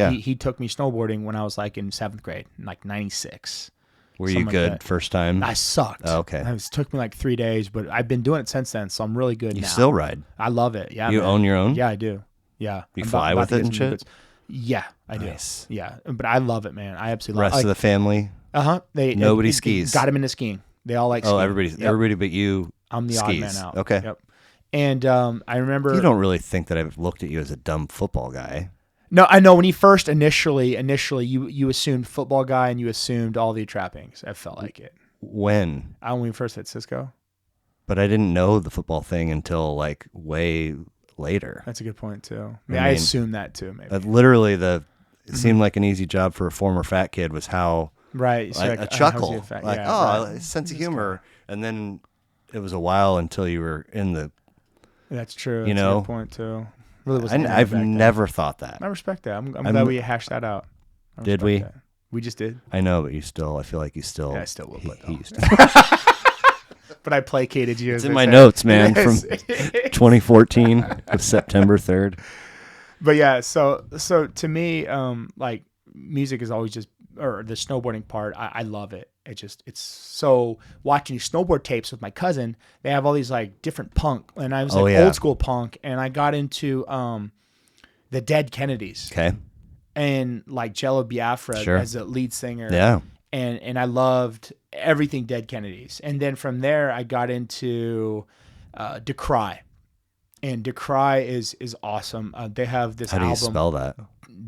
he took me snowboarding when I was like in 7th grade, in like 96. Were you good like first time? I sucked. Oh, okay. It took me like 3 days, but I've been doing it since then, so I'm really good now. You still ride? I love it. Yeah. You own your own? Yeah, I do. Yeah. You fly with it and shit? Yeah, I do. Nice. Yeah, but I love it, man. I absolutely love it. Rest of the family? Nobody skis. Got him into skiing. They all like skiing. Everybody but you. I'm the skis. odd man out. Okay. Yep. And I remember. You don't really think that I've looked at you as a dumb football guy. No, I know when you first initially you assumed football guy and you assumed all the trappings. I felt like it. When? When we first hit Cisco. But I didn't know the football thing until like way later. That's a good point too. I assumed that too. Maybe. Literally, it seemed like an easy job for a former fat kid was how right like, a chuckle, like sense of humor, and then it was a while until you were in the. That's true. That's a good point too. Really was. I've never thought that. I respect that. I'm glad we hashed that out. Did we? That. We just did. I know, but I feel like you still. Yeah, I still will. He used to. But I placated you. It's in my notes, man, from 2014 of September 3rd. But yeah, so to me, like music is always just, or the snowboarding part, I love it. It's so watching snowboard tapes with my cousin, they have all these like different punk, and I was old school punk, and I got into the Dead Kennedys. Okay. And like Jello Biafra as a lead singer. Yeah. And I loved everything Dead Kennedys. And then from there I got into Decry. And Decry is awesome. They have this album. How do you spell that?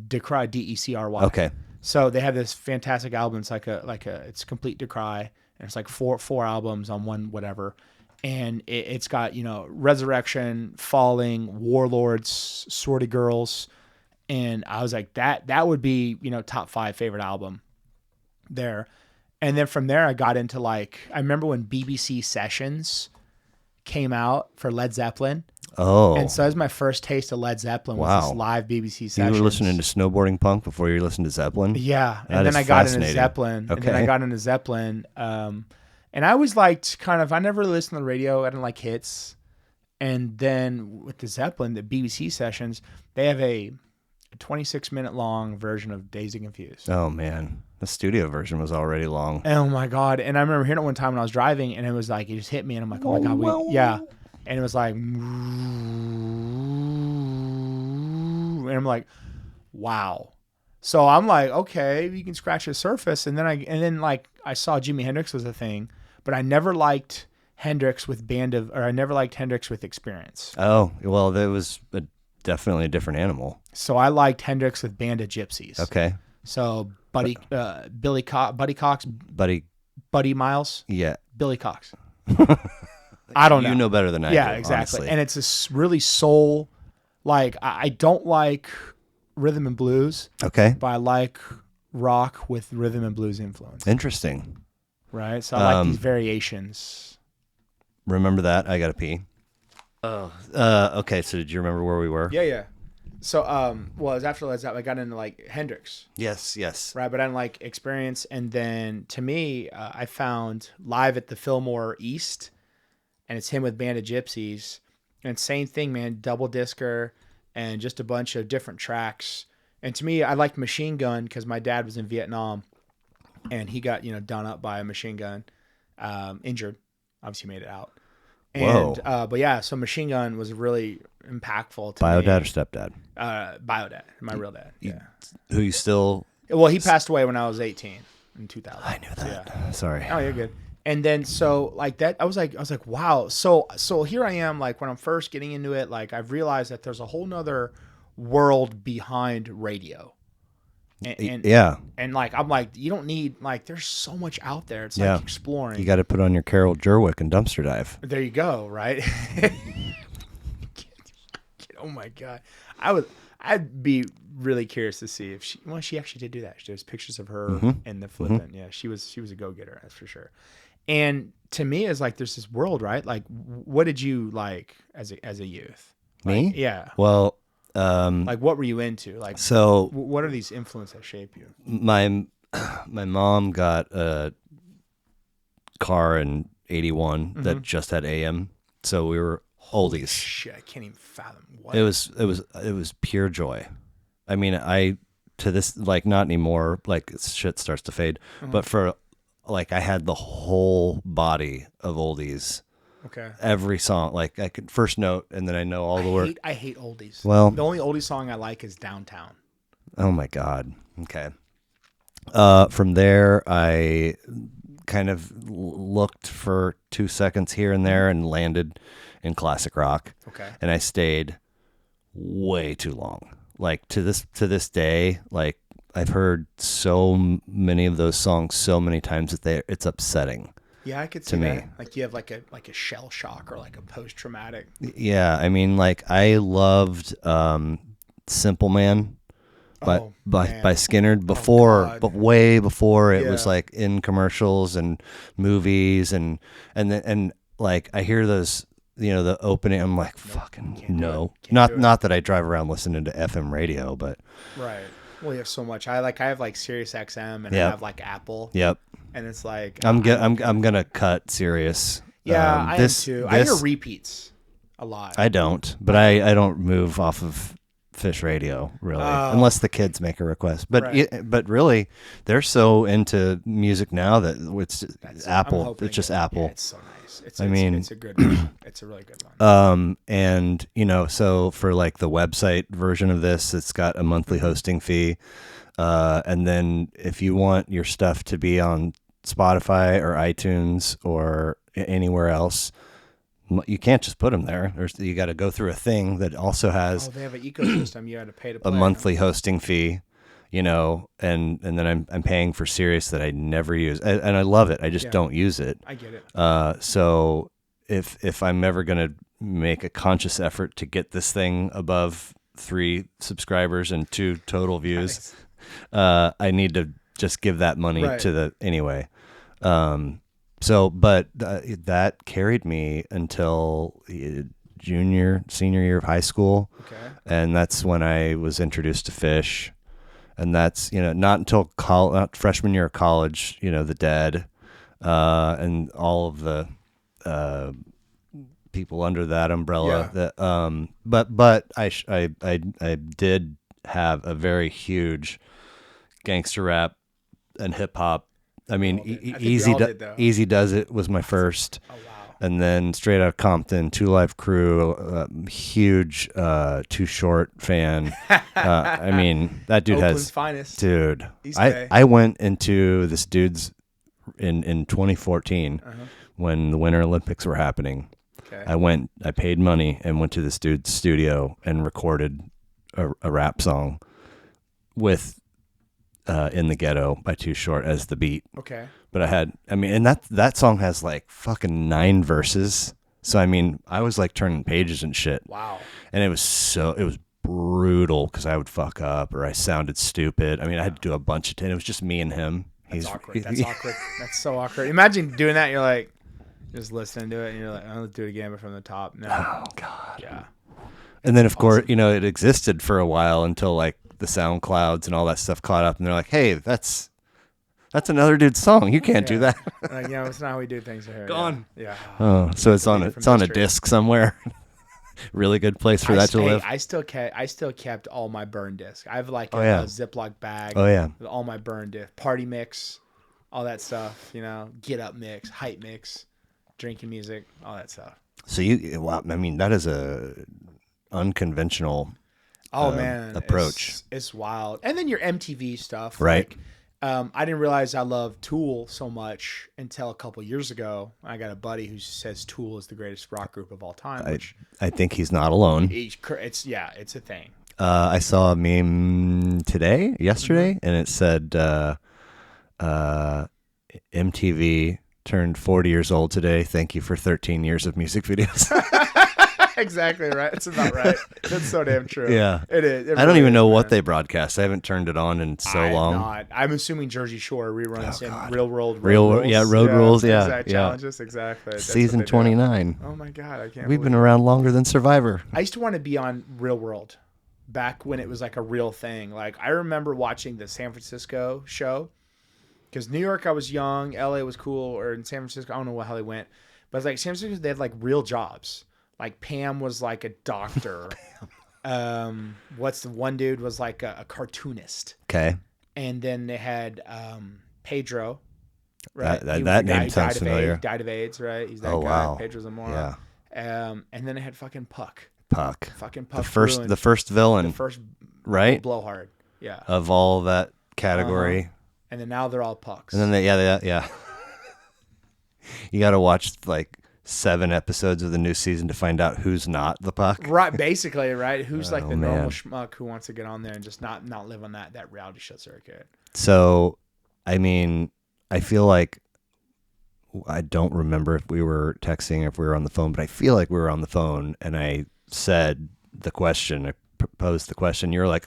Decry, D-E-C-R-Y. Okay. So they have this fantastic album. It's it's complete Decry, and it's like four albums on one whatever. And it's got, Resurrection, Falling, Warlords, Swordy Girls. And I was like, that would be, top 5 favorite album there. And then from there I got into like, I remember when BBC Sessions came out for Led Zeppelin. Oh. And so that was my first taste of Led Zeppelin was this live BBC Sessions. You were listening to snowboarding punk before you listened to Zeppelin? Yeah. And then I got into Zeppelin. Okay. And then I got into Zeppelin. And I always liked I never listened to the radio. I didn't like hits. And then with the Zeppelin, the BBC Sessions, they have a 26-minute long version of Dazed and Confused. Oh, man. The studio version was already long. Oh, my God. And I remember hearing it one time when I was driving, and it was like, it just hit me, and I'm like, oh, my God. Yeah. And it was like, and I'm like, wow. So I'm like, okay, you can scratch the surface. And then I saw Jimi Hendrix was a thing, but I never liked Hendrix with I never liked Hendrix with Experience. Oh, well, that was definitely a different animal. So I liked Hendrix with Band of Gypsies. Okay. So Buddy Cox, Buddy Miles, Yeah. Billy Cox. I don't know. You know better than I do. Yeah, exactly. Honestly. And it's a really soul. Like I don't like rhythm and blues. Okay. But I like rock with rhythm and blues influence. Interesting. Right. So I like these variations. Remember that? I gotta pee. Oh. Okay. So did you remember where we were? Yeah. So well, it was after Led Zeppelin, I got into like Hendrix. Yes. Right, but I didn't like Experience, and then to me, I found Live at the Fillmore East, and it's him with Band of Gypsies, and same thing, man, double discer, and just a bunch of different tracks. And to me, I liked Machine Gun because my dad was in Vietnam, and he got done up by a machine gun, injured. Obviously, made it out. And, Whoa. But yeah, so Machine Gun was really impactful to Bio me. dad or stepdad? Bio dad, my real dad. Yeah. Who you still? Well, he passed away when I was 18 in 2000. I knew that. Yeah. Sorry. Oh, you're good. And then so like that, I was like, wow. So here I am, like when I'm first getting into it, like I've realized that there's a whole nother world behind radio. And yeah. And like I'm like, you don't need like there's so much out there. It's like exploring. You got to put on your Carol Jerwick and dumpster dive. There you go, right? Oh my god. I'd be really curious to see if she actually did do that. There's pictures of her and the flipping. Mm-hmm. Yeah, she was a go-getter, that's for sure. And to me it's like there's this world, right? Like what did you like as a youth? Me? Like, yeah. Well, like what were you into? Like so what are these influences that shape you? My mom got a car in 81 that just had AM. So we were oldies. Shit, I can't even fathom what. It was pure joy. I mean, to this, like, not anymore, like shit starts to fade, but for like I had the whole body of oldies. Okay. Every song, like I could first note, and then I know all the words. I hate oldies. Well, the only oldie song I like is Downtown. Oh my God. Okay. From there, I kind of looked for 2 seconds here and there and landed in classic rock. Okay. And I stayed way too long. Like to this day, like I've heard so many of those songs so many times that it's upsetting. Yeah, I could see that. Like you have like a shell shock or like a post traumatic. Yeah, I mean, like I loved Simple Man by Skinner before, but way before it was like in commercials and movies and like I hear those, the opening. I'm like, fucking no, not that I drive around listening to FM radio, but right. Well, you have so much. I have like Sirius XM and I have like Apple. Yep. And it's like I'm gonna cut Sirius. Yeah, I am too. I hear repeats a lot. I don't, but I don't move off of Fish Radio really, unless the kids make a request. But but really, they're so into music now that it's Apple. It's just Apple. Yeah, it's so nice. It's a good one. It's a really good one. And so for like the website version of this, it's got a monthly hosting fee. And then if you want your stuff to be on Spotify or iTunes or anywhere else, you can't just put them there. You got to go through a thing that also has. They have an ecosystem. You had to pay to play. A monthly hosting fee, and then I'm paying for Sirius that I never use, and I love it. I just don't use it. I get it. So if I'm ever gonna make a conscious effort to get this thing above 3 subscribers and 2 total views, I need to just give that money to the anyway. But that carried me until senior year of high school. Okay. And that's when I was introduced to Fish. And that's, not until not freshman year of college, The Dead, and all of the people under that umbrella. Yeah. But I did have a very huge gangster rap and hip hop. I mean, Easy Does It was my first. Oh, wow. And then Straight Outta Compton, 2 Live Crew, huge Too Short fan. I mean, that dude Oakland's finest. Dude, I went into this dude's in 2014 when the Winter Olympics were happening. Okay. I paid money and went to this dude's studio and recorded a rap song with In the Ghetto by Too Short as the beat. Okay. But and that song has like fucking 9 verses. So, I mean, I was like turning pages and shit. Wow. And it was brutal because I would fuck up or I sounded stupid. I mean, I had to do a bunch of it was just me and him. That's awkward. That's awkward. That's so awkward. Imagine doing that. And you're like, just listening to it, and you're like, oh, let's do it again, but from the top. No. Oh, God. Yeah. And then, of course, it existed for a while until like the SoundClouds and all that stuff caught up. And they're like, hey, that's another dude's song. You can't do that. It's not how we do things here. Gone. Yeah. Oh, so it's on a disc somewhere. Really good place for that to live. I still kept all my burn discs. I have like a Ziploc bag. Oh yeah. With all my burn discs, party mix, all that stuff. Get up mix, hype mix, drinking music, all that stuff. So that is a unconventional. Approach. It's wild. And then your MTV stuff, right? Like, I didn't realize I love Tool so much until a couple years ago. I got a buddy who says Tool is the greatest rock group of all time. I think he's not alone. It's a thing. I saw a meme yesterday, and it said MTV turned 40 years old today. Thank you for 13 years of music videos. Exactly right. It's about right. That's so damn true. Yeah, it is. I don't even know what they broadcast. I haven't turned it on in so long. I'm assuming Jersey Shore reruns in Real World. Road Rules. Yeah, exact challenges. Exactly. That's Season 29. Oh my God, I can't. We've been around longer than Survivor. I used to want to be on Real World, back when it was like a real thing. Like I remember watching the San Francisco show, because New York I was young, LA was cool, or in San Francisco I don't know how they went, but it's like San Francisco they had like real jobs. Like Pam was like a doctor. What's the one dude was like a cartoonist. Okay. And then they had Pedro. Right. That name sounds familiar. Died of AIDS, right? He's that guy. Wow. Pedro Zamora. Yeah. And then they had fucking Puck. Fucking Puck. The first villain. The first right? blowhard. Yeah. Of all that category. And then now they're all Pucks. And then they you got to watch like 7 episodes of the new season to find out who's not the Puck. Right, basically, right? Who's like the normal schmuck who wants to get on there and just not live on that reality show circuit. So, I mean, I feel like I don't remember if we were texting or if we were on the phone, but I feel like we were on the phone and I said the question, I proposed the question. You were like,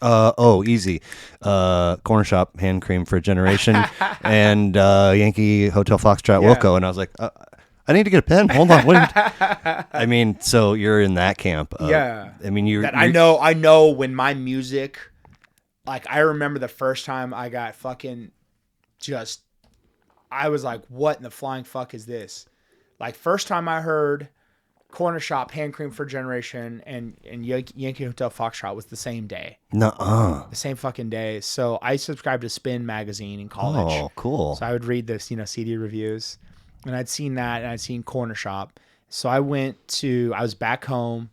easy. Cornershop, Handcream for a generation, and Yankee Hotel Foxtrot Wilco. And I was like, I need to get a pen. Hold on. I mean, so you're in that camp. Yeah. I mean, I know when my music, like, I remember the first time I got fucking I was like, what in the flying fuck is this? Like, first time I heard Cornershop, Handcream for a Generation, and Yankee Hotel Foxtrot was the same day. Nuh-uh. The same fucking day. So I subscribed to Spin magazine in college. Oh, cool. So I would read this, CD reviews. And I'd seen that, and I'd seen Cornershop. So I was back home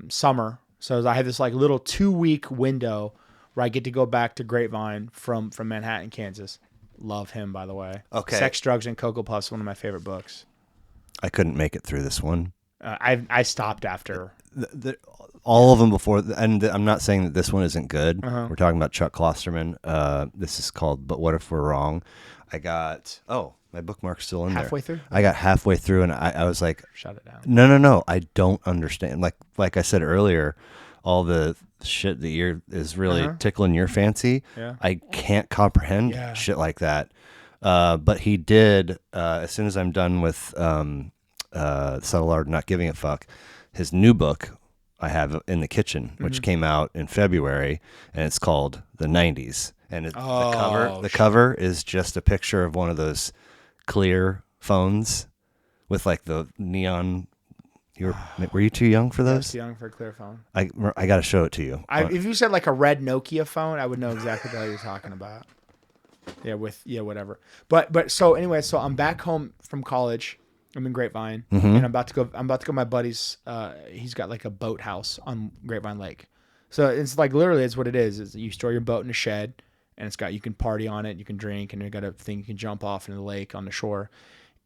summer. So I had this like little 2-week window where I get to go back to Grapevine from Manhattan, Kansas. Love him, by the way. Okay. Sex, Drugs, and Cocoa Puffs, one of my favorite books. I couldn't make it through this one. I stopped after. All of them before, and I'm not saying that this one isn't good. We're talking about Chuck Klosterman. This is called But What If We're Wrong? I got, my bookmark's still in there. Halfway through? I got halfway through, and I was like, shut it down. No. I don't understand. Like I said earlier, all the shit that is really tickling your fancy. Yeah. I can't comprehend shit like that. But he did, as soon as I'm done with Subtle Art of Not Giving a Fuck, his new book I have in the kitchen, which came out in February, and it's called The 90s. And the cover is just a picture of one of those clear phones with like the neon. Were you too young for those? I was too young for a clear phone. I got to show it to you. If you said like a red Nokia phone, I would know exactly what you're talking about. Whatever. But so anyway, so I'm back home from college. I'm in Grapevine, and I'm about to go. My buddy's. He's got like a boathouse on Grapevine Lake. So it's like literally, it's what it is. Is you store your boat in a shed, and you can party on it, you can drink, and you got a thing you can jump off into the lake on the shore.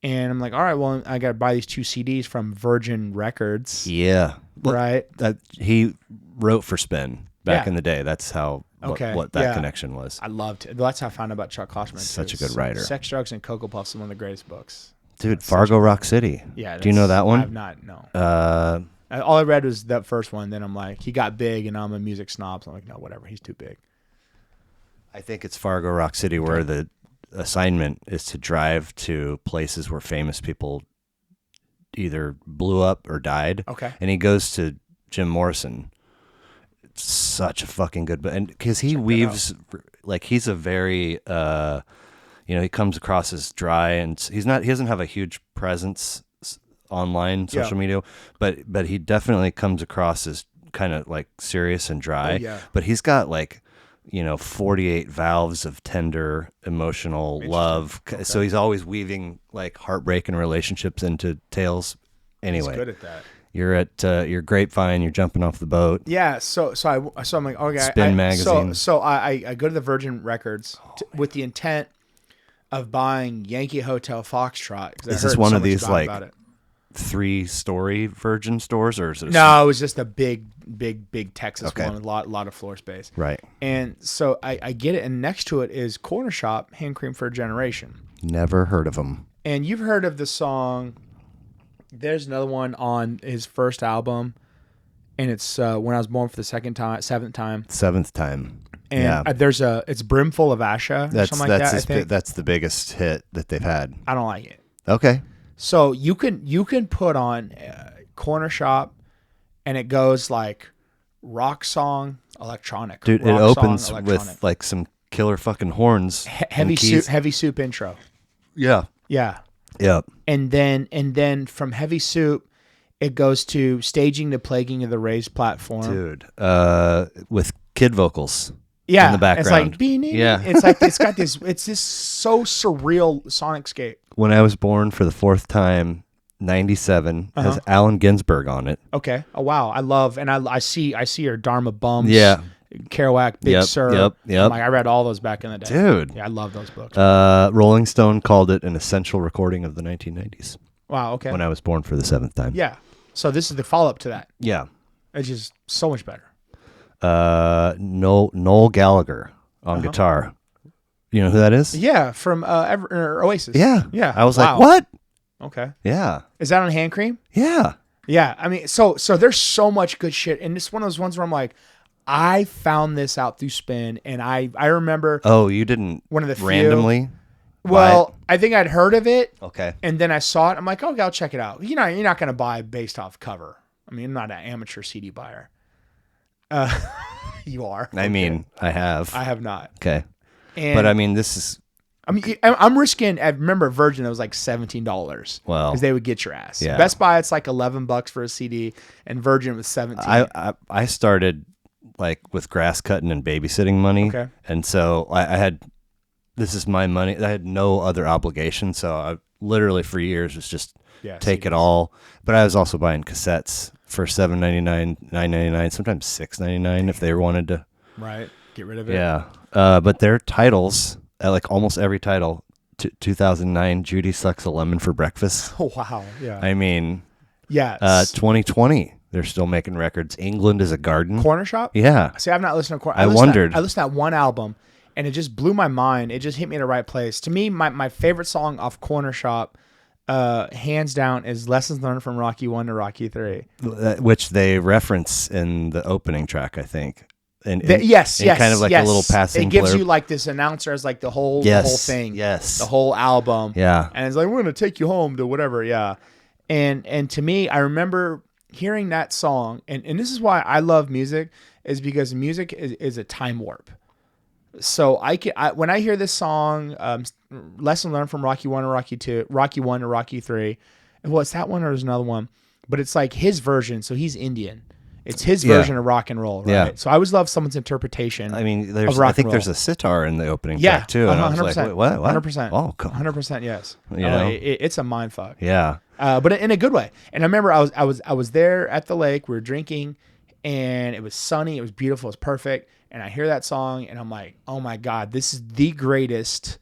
And I'm like, all right, well, I got to buy these 2 CDs from Virgin Records. Yeah. Right. He wrote for Spin back Yeah. in the day. That's how what that connection was. I loved it. That's how I found out about Chuck Klosterman. Such a good writer. Sex, Drugs, and Cocoa Puffs is one of the greatest books. Dude, Fargo Rock City. Yeah. Do you know that one? I've not, no. All I read was that first one. Then I'm like, he got big, and I'm a music snob. So I'm like, no, whatever. He's too big. I think it's Fargo Rock City where the assignment is to drive to places where famous people either blew up or died. Okay. And he goes to Jim Morrison. It's such a fucking good book. And because he weaves, like, he's a very, he comes across as dry, and he doesn't have a huge presence online, social media, but he definitely comes across as kind of like serious and dry. Oh, yeah. But he's got like, 48 valves of tender emotional love. Okay. So he's always weaving like heartbreak and relationships into tales. Anyway, He's good at that. you're at your Grapevine, you're jumping off the boat. Yeah. So I'm like, okay. Spin magazine. So I go to the Virgin Records with the intent of buying Yankee Hotel Foxtrot. Is this one of these like 3-story Virgin stores, or is it? No, it was just a big Texas Okay. one with a lot of floor space. Right. And so I get it, and next to it is Cornershop, Handcream for a Generation. Never heard of them. And you've heard of the song. There's another one on his first album, and it's When I Was Born for the seventh time. And it's Brimful of Asha. That's the biggest hit that they've had. I don't like it. Okay. So you can put on Cornershop, and it goes like rock song, electronic. Dude, it opens with like some killer fucking horns. Heavy soup intro. Yeah. Yeah. Yep. And then from Heavy Soup, it goes to Staging the Plaguing of the Raised Platform. Dude, with kid vocals. Yeah, in the background. It's like it's this so surreal sonicscape. When I Was Born for the Fourth Time, 97 has Allen Ginsberg on it. Okay. Oh wow, I see her Dharma Bums. Yeah. Kerouac, Big Sur. Yep. I read all those back in the day. Dude. Yeah, I love those books. Rolling Stone called it an essential recording of the 1990s. Wow. Okay. When I Was Born for the 7th time. Yeah. So this is the follow up to that. Yeah. It's just so much better. Noel Gallagher on guitar. You know who that is? Yeah, from Oasis. Yeah. Yeah. I was like, what? Okay. Yeah. Is that on Handcream? Yeah. Yeah. I mean, so there's so much good shit. And it's one of those ones where I'm like, I found this out through Spin, and I remember. Oh, you didn't one of the few, randomly? Well, I think I'd heard of it. Okay. And then I saw it. I'm like, okay, I'll check it out. You're not going to buy based off cover. I mean, I'm not an amateur CD buyer. You are. I mean, I have. I have not. Okay. But I mean, this is. I mean, I'm risking. I remember Virgin, it was like $17. Well, because they would get your ass. Yeah. Best Buy, it's like $11 for a CD, and Virgin was $17. I started like with grass cutting and babysitting money. Okay. And so I had, this is my money. I had no other obligation. So I literally for years was just take CDs. It all. But I was also buying cassettes for $7.99, $9.99, sometimes $6.99 if they wanted to. Right. Get rid of it. Yeah. But their titles, like almost every title, 2009, Judy Sucks a Lemon for Breakfast. Oh, wow. Yeah. I mean, yes. 2020. They're still making records. England is a Garden. Cornershop? Yeah. See, I've not listened to Cornershop. I wondered. I listened to that one album, and it just blew my mind. It just hit me in the right place. To me, my favorite song off Cornershop, hands down, is Lessons Learned from Rocky 1 to Rocky 3. Which they reference in the opening track, I think. Yes. Kind of like a little passing It gives blurb. you like this announcer as like the whole thing. Yes. The whole album. Yeah. And it's like, we're going to take you home to whatever. Yeah. And to me, I remember hearing that song, and this is why I love music, is because music is a time warp. So when I hear this song, Lesson Learned from Rocky 1 to Rocky 2, Rocky 1 to Rocky 3, well, it's that one or there's another one, but it's like his version. So he's Indian. It's his version of rock and roll, right? Yeah. So I always love someone's interpretation. I mean, I think there's a sitar in the opening track too. And 100%. I was like, wait, what? 100%. Oh, cool. 100%. Yes. You know? It's a mind fuck. Yeah. But in a good way. And I remember I was there at the lake. We were drinking, and it was sunny. It was beautiful. It was perfect. And I hear that song, and I'm like, oh my God, this is the greatest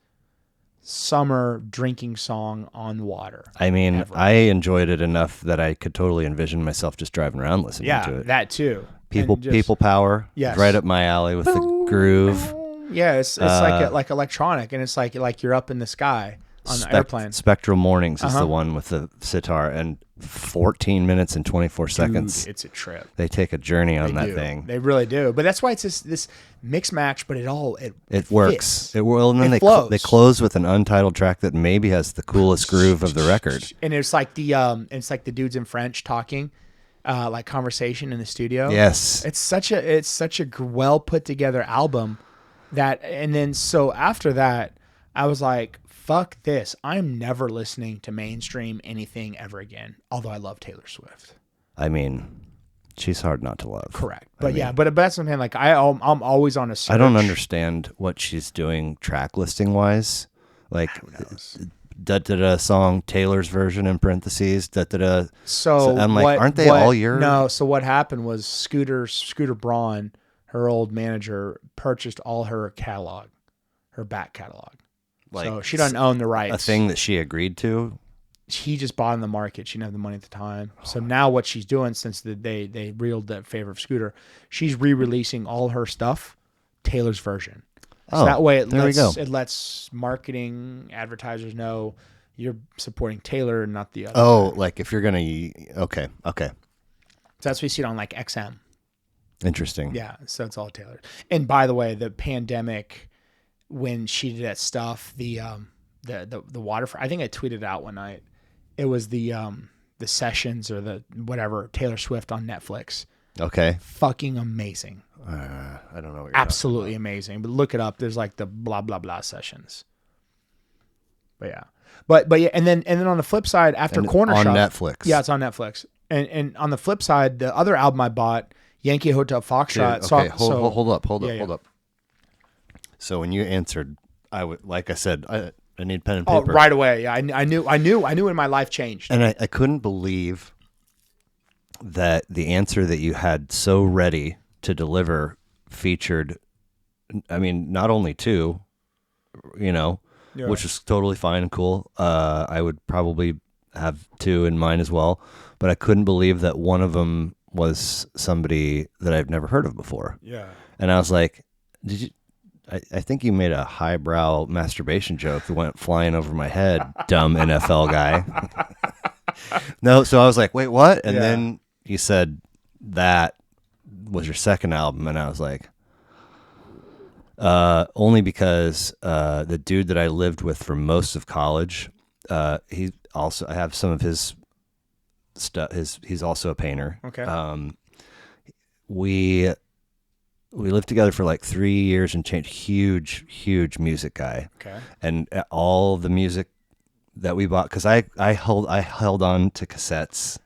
summer drinking song on water. I mean, ever. I enjoyed it enough that I could totally envision myself just driving around listening to it. That too. People power. Yes. Right up my alley with the groove. Yeah, it's like electronic, and it's like you're up in the sky on the airplane. Spectral Mornings is the one with the sitar, and 14 minutes and 24 seconds. Dude, it's a trip. They take a journey on that thing. They really do. But that's why it's this mix match, but it works. It will, and then they close with an untitled track that maybe has the coolest groove of the record. And it's like the dudes in French talking, like conversation in the studio. Yes. It's such a well put together album and then so after that I was like, fuck this. I'm never listening to mainstream anything ever again. Although I love Taylor Swift. I mean, she's hard not to love. Correct. But but that's something like I'm always on a search. I don't understand what she's doing track listing wise. Like da-da-da song, Taylor's version in parentheses, da-da-da. So I'm like, aren't they all your? No. So what happened was Scooter Braun, her old manager, purchased all her catalog, her back catalog. Like, so she doesn't own the rights. A thing that she agreed to? He just bought in the market. She didn't have the money at the time. So now what she's doing, since they reeled that favor of Scooter, she's re-releasing all her stuff, Taylor's version. So that way it lets marketing advertisers know you're supporting Taylor and not the other. Oh, like if you're going to... Okay. So that's what you see it on like XM. Interesting. Yeah, so it's all Taylor. And by the way, the pandemic... when she did that stuff, the waterfront, I think I tweeted it out one night. It was the sessions or the whatever, Taylor Swift on Netflix. Okay. Fucking amazing. I don't know what you're absolutely amazing. But look it up. There's like the blah blah blah sessions. But yeah. But yeah, and then on the flip side, after Cornershop on Netflix. Yeah, it's on Netflix. And on the flip side, the other album I bought, Yankee Hotel Foxtrot. Dude, okay, hold up. So when you answered, like I said, I need pen and paper. Oh, right away. Yeah, I knew when my life changed. And I couldn't believe that the answer that you had so ready to deliver featured, I mean, not only two, which is totally fine and cool. I would probably have two in mine as well, but I couldn't believe that one of them was somebody that I've never heard of before. Yeah. And I was like, did you... I think you made a highbrow masturbation joke that went flying over my head, dumb NFL guy. No, so I was like, wait, what? And then you said that was your second album, and I was like, only because the dude that I lived with for most of college, I have some of his stuff. He's also a painter. Okay. We lived together for like 3 years and changed. Huge music guy. Okay. And all the music that we bought, because I held on to cassettes.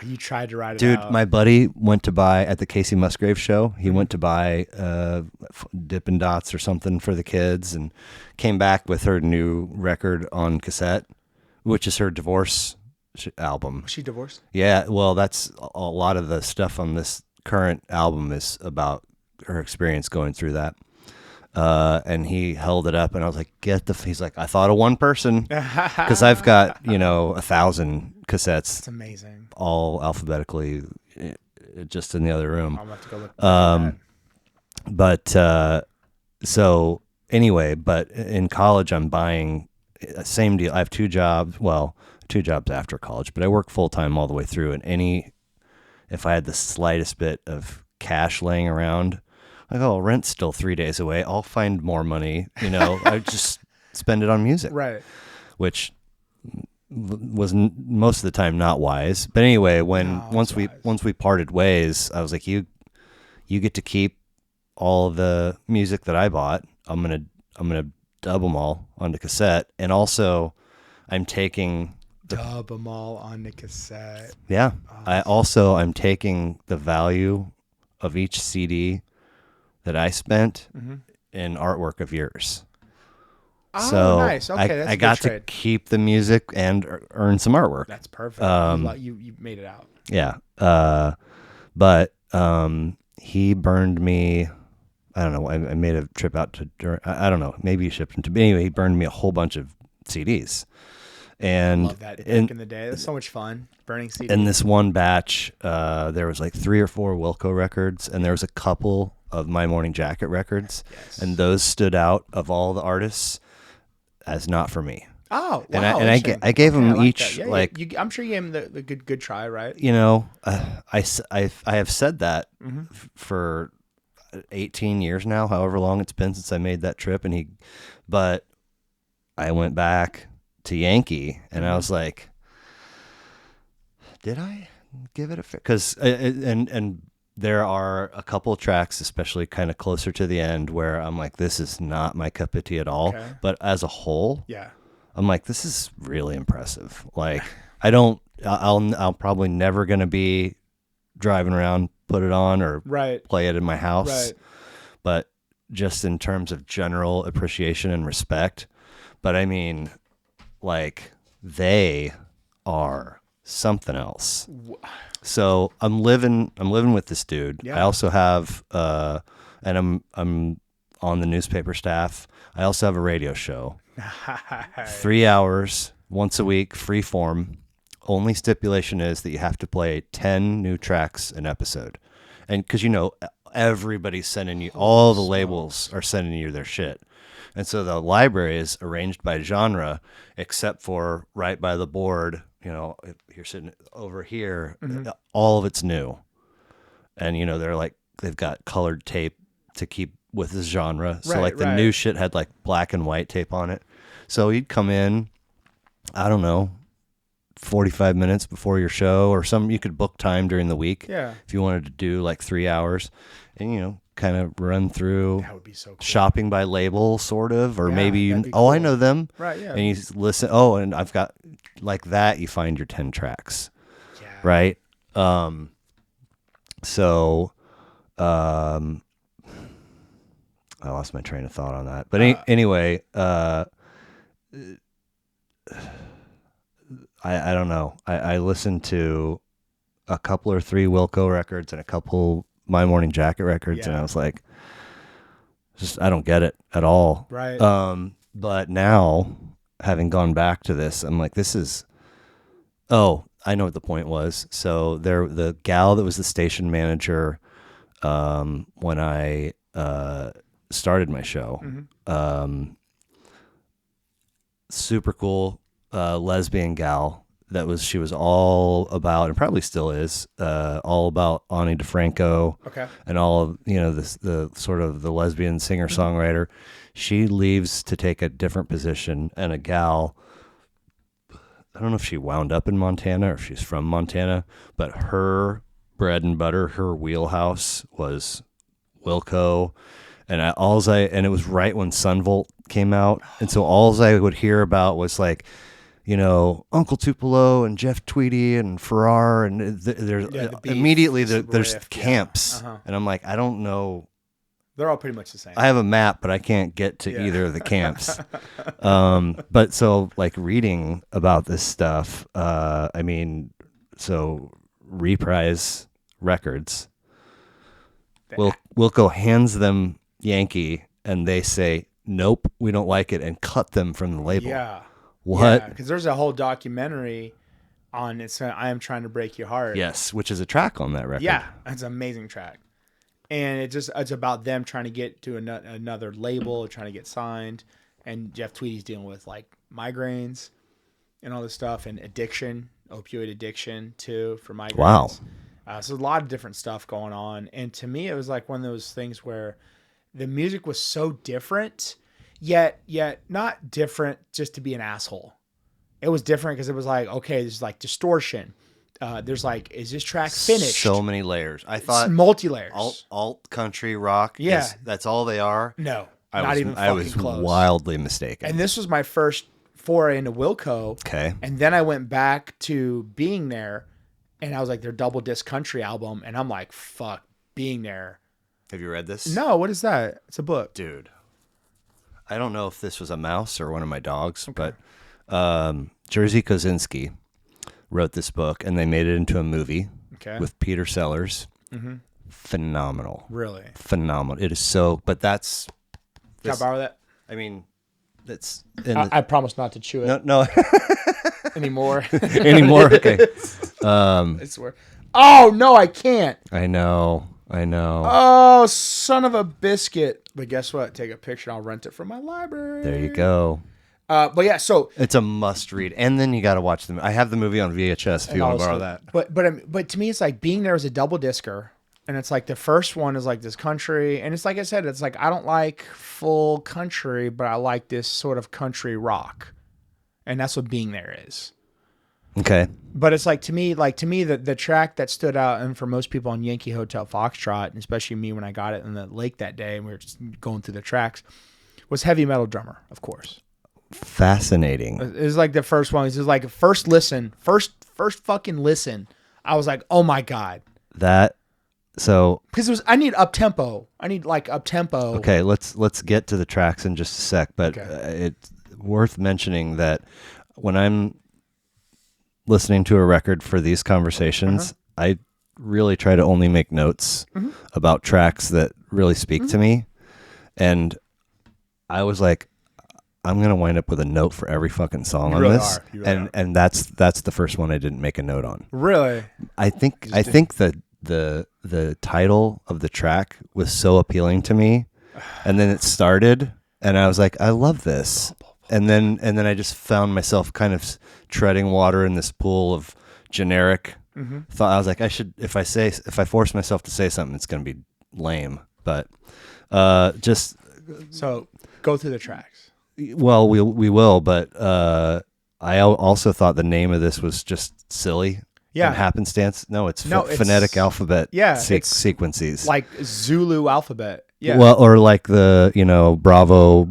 You tried to write it Dude, out. my buddy went to buy at the Casey Musgrave show. He went to buy Dippin' Dots or something for the kids, and came back with her new record on cassette, which is her divorce album. Was she divorced? Yeah. Well, that's a lot of the stuff on this current album is about her experience going through that. And he held it up, and I was like, he's like, I thought of one person, because I've got 1,000 cassettes. It's amazing. All alphabetically, just in the other room. I'm about to go look at that. But so anyway, but in college I'm buying same deal. I have two jobs after college, but I work full time all the way through, and if I had the slightest bit of cash laying around, like, oh, rent's still 3 days away, I'll find more money, I just spend it on music. Right. Which was most of the time not wise. But anyway, once we parted ways, I was like, you get to keep all the music that I bought. I'm gonna dub them all onto cassette, and also I'm taking dub them all onto cassette. Yeah. I'm taking the value of each CD that I spent in artwork of yours. Oh, so nice. Okay, that's I got to keep the music and earn some artwork. That's perfect. You made it out. Yeah. But he burned me. I don't know. I made a trip out to. I don't know. Maybe he shipped him to me. Anyway, he burned me a whole bunch of CDs. And Love that back in the day. It was so much fun burning CDs. in this one batch, there was like 3 or 4 Wilco records, and there was a couple of My Morning Jacket records, and those stood out of all the artists as not for me. Oh, wow. And I gave them each that. like I'm sure you gave them the good try, right? You know, I have said that for 18 years now, however long it's been since I made that trip, but I went back to Yankee, and I was like, did I give it a fair? Because and there are a couple of tracks, especially kind of closer to the end, where I'm like, this is not my cup of tea at all. Okay. But as a whole, Yeah. I'm like, this is really impressive. Like, I'll probably never gonna be driving around, put it on, or play it in my house. Right. But just in terms of general appreciation and respect. But I mean, like, they are something else. So I'm living with this dude. Yeah. I also have and I'm on the newspaper staff. I also have a radio show. 3 hours once a week, free form. Only stipulation is that you have to play 10 new tracks an episode. And because, everybody's sending you, all the labels are sending you their shit. And so the library is arranged by genre, except for right by the board, if you're sitting over here, all of it's new. And, they're like, they've got colored tape to keep with this genre. So the new shit had like black and white tape on it. So you'd come in, I don't know, 45 minutes before your show, or you could book time during the week. Yeah. If you wanted to do like 3 hours, and kind of run through. That would be so cool. Shopping by label, sort of, or maybe cool. I know them. Right. Yeah. And you listen. Oh, and I've got like that. You find your 10 tracks. Yeah. Right. So, I lost my train of thought on that. But anyway, I don't know. I listened to a couple or 3 Wilco records and a couple My Morning Jacket records, and I was like, I don't get it at all. Right. But now, having gone back to this, I'm like, I know what the point was. So the gal that was the station manager when I started my show, super cool lesbian gal. She was all about, and probably still is, all about Ani DeFranco. Okay. And all of, the sort of the lesbian singer-songwriter. She leaves to take a different position, and a gal, I don't know if she wound up in Montana or if she's from Montana, but her bread and butter, her wheelhouse was Wilco. And and it was right when Sunvolt came out. And so all I would hear about was like, Uncle Tupelo and Jeff Tweedy and Farrar, and there's immediately there's camps, and I'm like, I don't know. They're all pretty much the same. I have a map, but I can't get to either of the camps. But so like reading about this stuff, so Reprise Records, Wilco hands them Yankee, and they say, nope, we don't like it, and cut them from the label. Yeah. What? Because there's a whole documentary on it. I Am Trying to Break Your Heart. Yes, which is a track on that record. Yeah, it's an amazing track. And it's about them trying to get to another label, trying to get signed. And Jeff Tweedy's dealing with like migraines and all this stuff, and opioid addiction too, for migraines. Wow. So a lot of different stuff going on. And to me, it was like one of those things where the music was so different, yet not different just to be an asshole. It was different because it was like, okay, there's like distortion. There's like, is this track finished? So many layers. I thought it's multi-layers. Alt country rock. Yeah. That's all they are. No, I was close. Wildly mistaken. And this was my first foray into Wilco. Okay. And then I went back to Being There, and I was like, their double disc country album, and I'm like, fuck, Being There. Have you read this? No, what is that? It's a book. Dude. I don't know if this was a mouse or one of my dogs, but Jerzy Kosinski wrote this book, and they made it into a movie with Peter Sellers. Mm-hmm. Phenomenal. Really? Phenomenal. It is so, but that's... Can I borrow that? I mean, That's I promise not to chew it no anymore. anymore. Okay. I swear. Oh no, I can't. I know. Oh, son of a biscuit. But guess what? Take a picture. I'll rent it from my library. There you go. But yeah, so It's a must read, and then you got to watch them. I have the movie on VHS if you want to borrow that. But to me, it's like being there as a double discer, and it's like the first one is like this country, and it's like I said, it's like I don't like full country, but I like this sort of country rock, and that's what being there is. Okay. But it's like to me, the track that stood out, and for most people on Yankee Hotel Foxtrot, and especially me when I got it in the lake that day, and we were just going through the tracks, was Heavy Metal Drummer, of course. Fascinating. It was like the first one. It was like first fucking listen. I was like, oh my God. Because I need up tempo. I need like up tempo. Okay, let's get to the tracks in just a sec, but it's worth mentioning that when I'm listening to a record for these conversations, I really try to only make notes about tracks that really speak to me. And I was like, I'm going to wind up with a note for every fucking song on this. And that's the first one I didn't make a note on. Really? I think that the title of the track was so appealing to me, and then it started and I was like, I love this. And then I just found myself kind of treading water in this pool of generic thought. I was like, if I force myself to say something, it's going to be lame, but so go through the tracks. Well, we will, but I also thought the name of this was just silly. Yeah. And happenstance. No, it's phonetic alphabet sequences. Like Zulu alphabet. Yeah. Well, or like the, Bravo,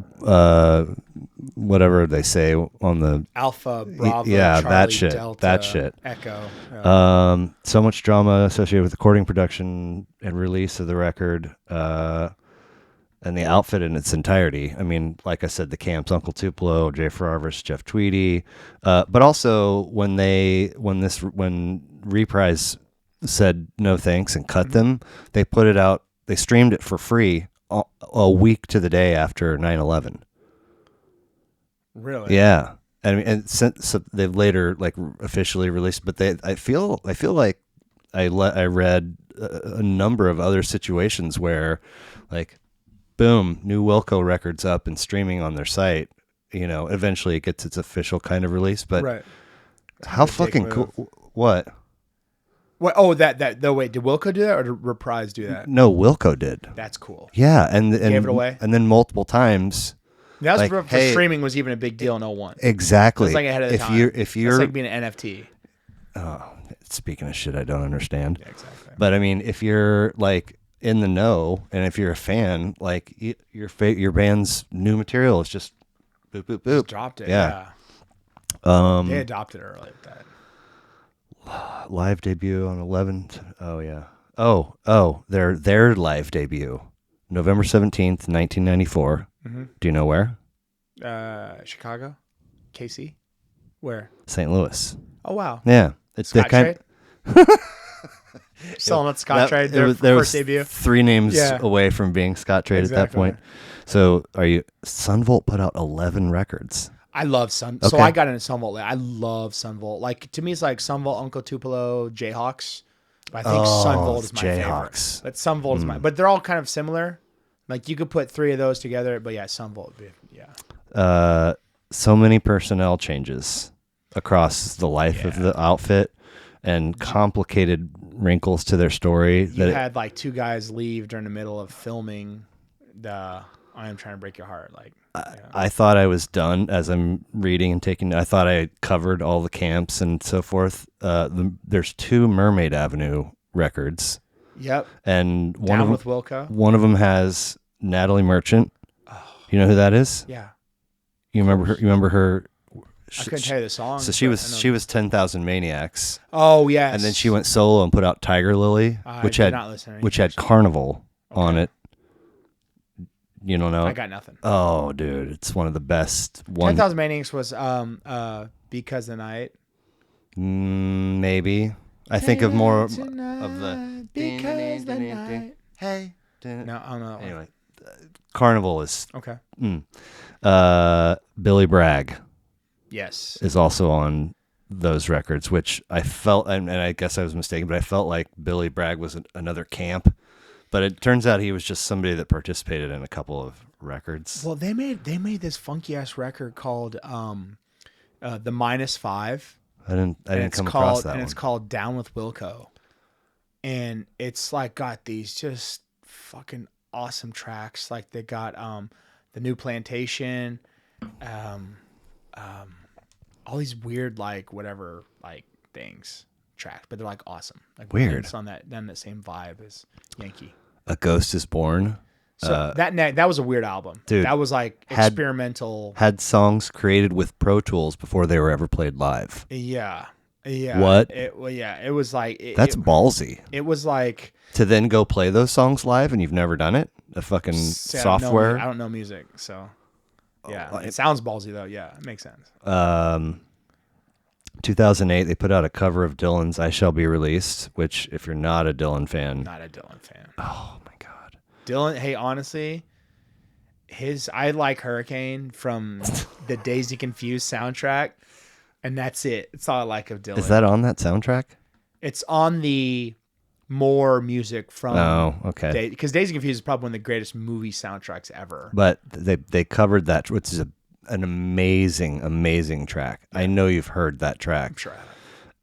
whatever they say on the Alpha, Bravo, yeah, Charlie, that shit. Delta, That shit. Echo. Yeah. So much drama associated with recording, production, and release of the record. And the outfit in its entirety. I mean, like I said, the camps, Uncle Tupelo, Jay Farrar versus Jeff Tweedy. But also when Reprise said no thanks and cut them, they put it out, they streamed it for free a week to the day after 9/11. Really? Yeah. And since they've later like officially released, but I feel like I read a number of other situations where like, boom, new Wilco records up and streaming on their site. Eventually it gets its official kind of release, but how fucking cool. What? What? Oh, wait, did Wilco do that or did Reprise do that? No, Wilco did. That's cool. Yeah. And gave it away. And then multiple times. That was before streaming was even a big deal in 01. Exactly. It's like ahead of the time. If you're it's like being an NFT. Oh, speaking of shit I don't understand. Yeah, exactly. But I mean, if you're like in the know, and if you're a fan, like your band's new material is just boop boop boop. Just dropped it. Yeah. They adopted early with that. Live debut on 11th. Oh yeah. Oh, their live debut, November 17th, 1994. Do you know where? Chicago, KC, where? St. Louis. Oh wow. Yeah, it's Scotch the Trade. Selling at Scotch Trade. There was debut. 3 names away from being Scotch Trade at that point. So Sunvolt put out 11 records. I love Sun. So I got into Sunvolt. I love Sunvolt. Like to me, it's like Sunvolt, Uncle Tupelo, Jayhawks. But I think Sunvolt is my favorite. But Sunvolt is but they're all kind of similar. Like you could put 3 of those together, but yeah, Sunvolt. Yeah. So many personnel changes across the life of the outfit, and complicated wrinkles to their story. You had like 2 guys leave during the middle of filming the I Am Trying to Break Your Heart. Like I thought I was done as I'm reading and taking. I thought I had covered all the camps and so forth. There's 2 Mermaid Avenue records. Yep. And Down with Wilco. One of them has Natalie Merchant. Oh. You know who that is? Yeah. You remember her? You remember her? I couldn't tell you the song. So she was 10,000 Maniacs. Oh yes. And then she went solo and put out Tiger Lily, which had Carnival on it. You don't know? I got nothing. Oh, dude, it's one of the best. 10,000 Maniacs was Because the Night. Maybe. I think of more of the Because the Night. Hey. No, I don't know. Anyway, Carnival is Okay. Billy Bragg Yes. is also on those records, which I felt, and I guess I was mistaken, but I felt like Billy Bragg was another camp. But it turns out he was just somebody that participated in a couple of records. Well, they made this funky ass record called the -5. I didn't come called, across that and one. it's called Down with Wilco, and it's like got these just fucking awesome tracks. Like they got the New Plantation, all these weird like whatever like things tracks, but they're like awesome. Like Weird. It's on that same vibe as Yankee. A Ghost is Born. So that was a weird album, dude. That was like experimental. Had songs created with Pro Tools before they were ever played live. Yeah. What? It was like that's ballsy. It was like to then go play those songs live and you've never done it. A fucking software. I don't know music, so yeah. It sounds ballsy though. Yeah, it makes sense. 2008, they put out a cover of Dylan's "I Shall Be Released," which, if you're not a Dylan fan, oh my god, Dylan. Hey, honestly, I like Hurricane from the Dazed and Confused soundtrack, and that's it. It's all I like of Dylan. Is that on that soundtrack? It's on the more music from. Oh, okay. Because Dazed and Confused is probably one of the greatest movie soundtracks ever. But they covered that, which is an amazing track. I know you've heard that track. I'm sure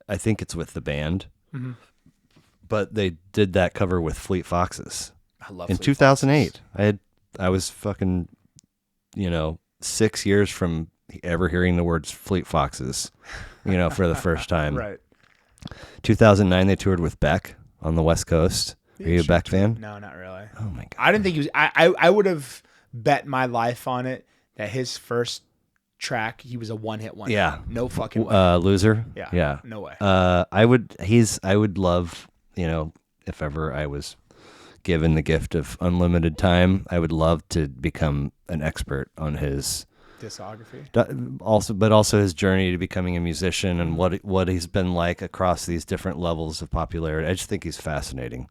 I think it's with the band. Mm-hmm. But they did that cover with Fleet Foxes. I love in Fleet 2008. Foxes. I was fucking 6 years from ever hearing the words Fleet Foxes, for the first time. Right. 2009 they toured with Beck on the West Coast. Are you a Beck fan? No, not really. Oh my god. I didn't think he was. I would have bet my life on it that his first track he was a one-hit wonder. Yeah. No fucking way. Loser. Yeah. No way. I would love, if ever I was given the gift of unlimited time, I would love to become an expert on his discography. But also his journey to becoming a musician and what he's been like across these different levels of popularity. I just think he's fascinating.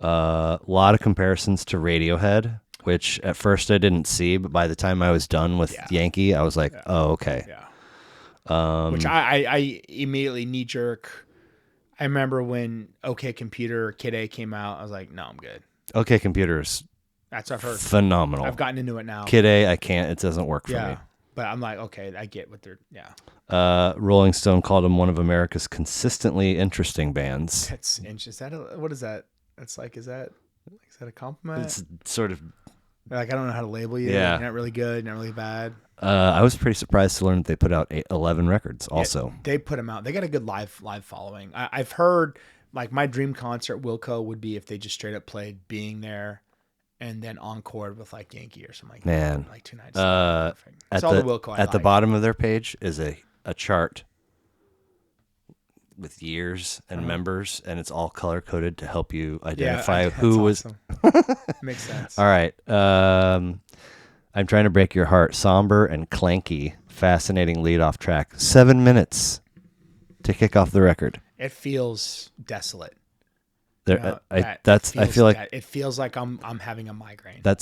A lot of comparisons to Radiohead, which at first I didn't see, but by the time I was done with Yankee, I was like, oh, okay. Yeah. Which I immediately knee jerk. I remember when OK Computer K.I.V.A came out, I was like, no, I'm good. OK Computer's that's what I've heard. Phenomenal. I've gotten into it now. K.I.V.A, I can't. It doesn't work for me. But I'm like, okay, I get what they're. Rolling Stone called him one of America's consistently interesting bands. That's interesting. What is that? It's like, is that a compliment? It's sort of like I don't know how to label you. Yeah. You're not really good. Not really bad. I was pretty surprised to learn that they put out 11 records. Also, yeah, they put them out. They got a good live following. I've heard like my dream concert Wilco would be if they just straight up played Being There. And then encored with like Yankee or something like that. Like 2 nights. At the bottom of their page is a chart with years and members, and it's all color coded to help you identify who was. Makes sense. All right. I'm Trying to Break Your Heart. Somber and clanky, fascinating lead off track. 7 minutes to kick off the record. It feels desolate. I feel like it feels like I'm having a migraine. I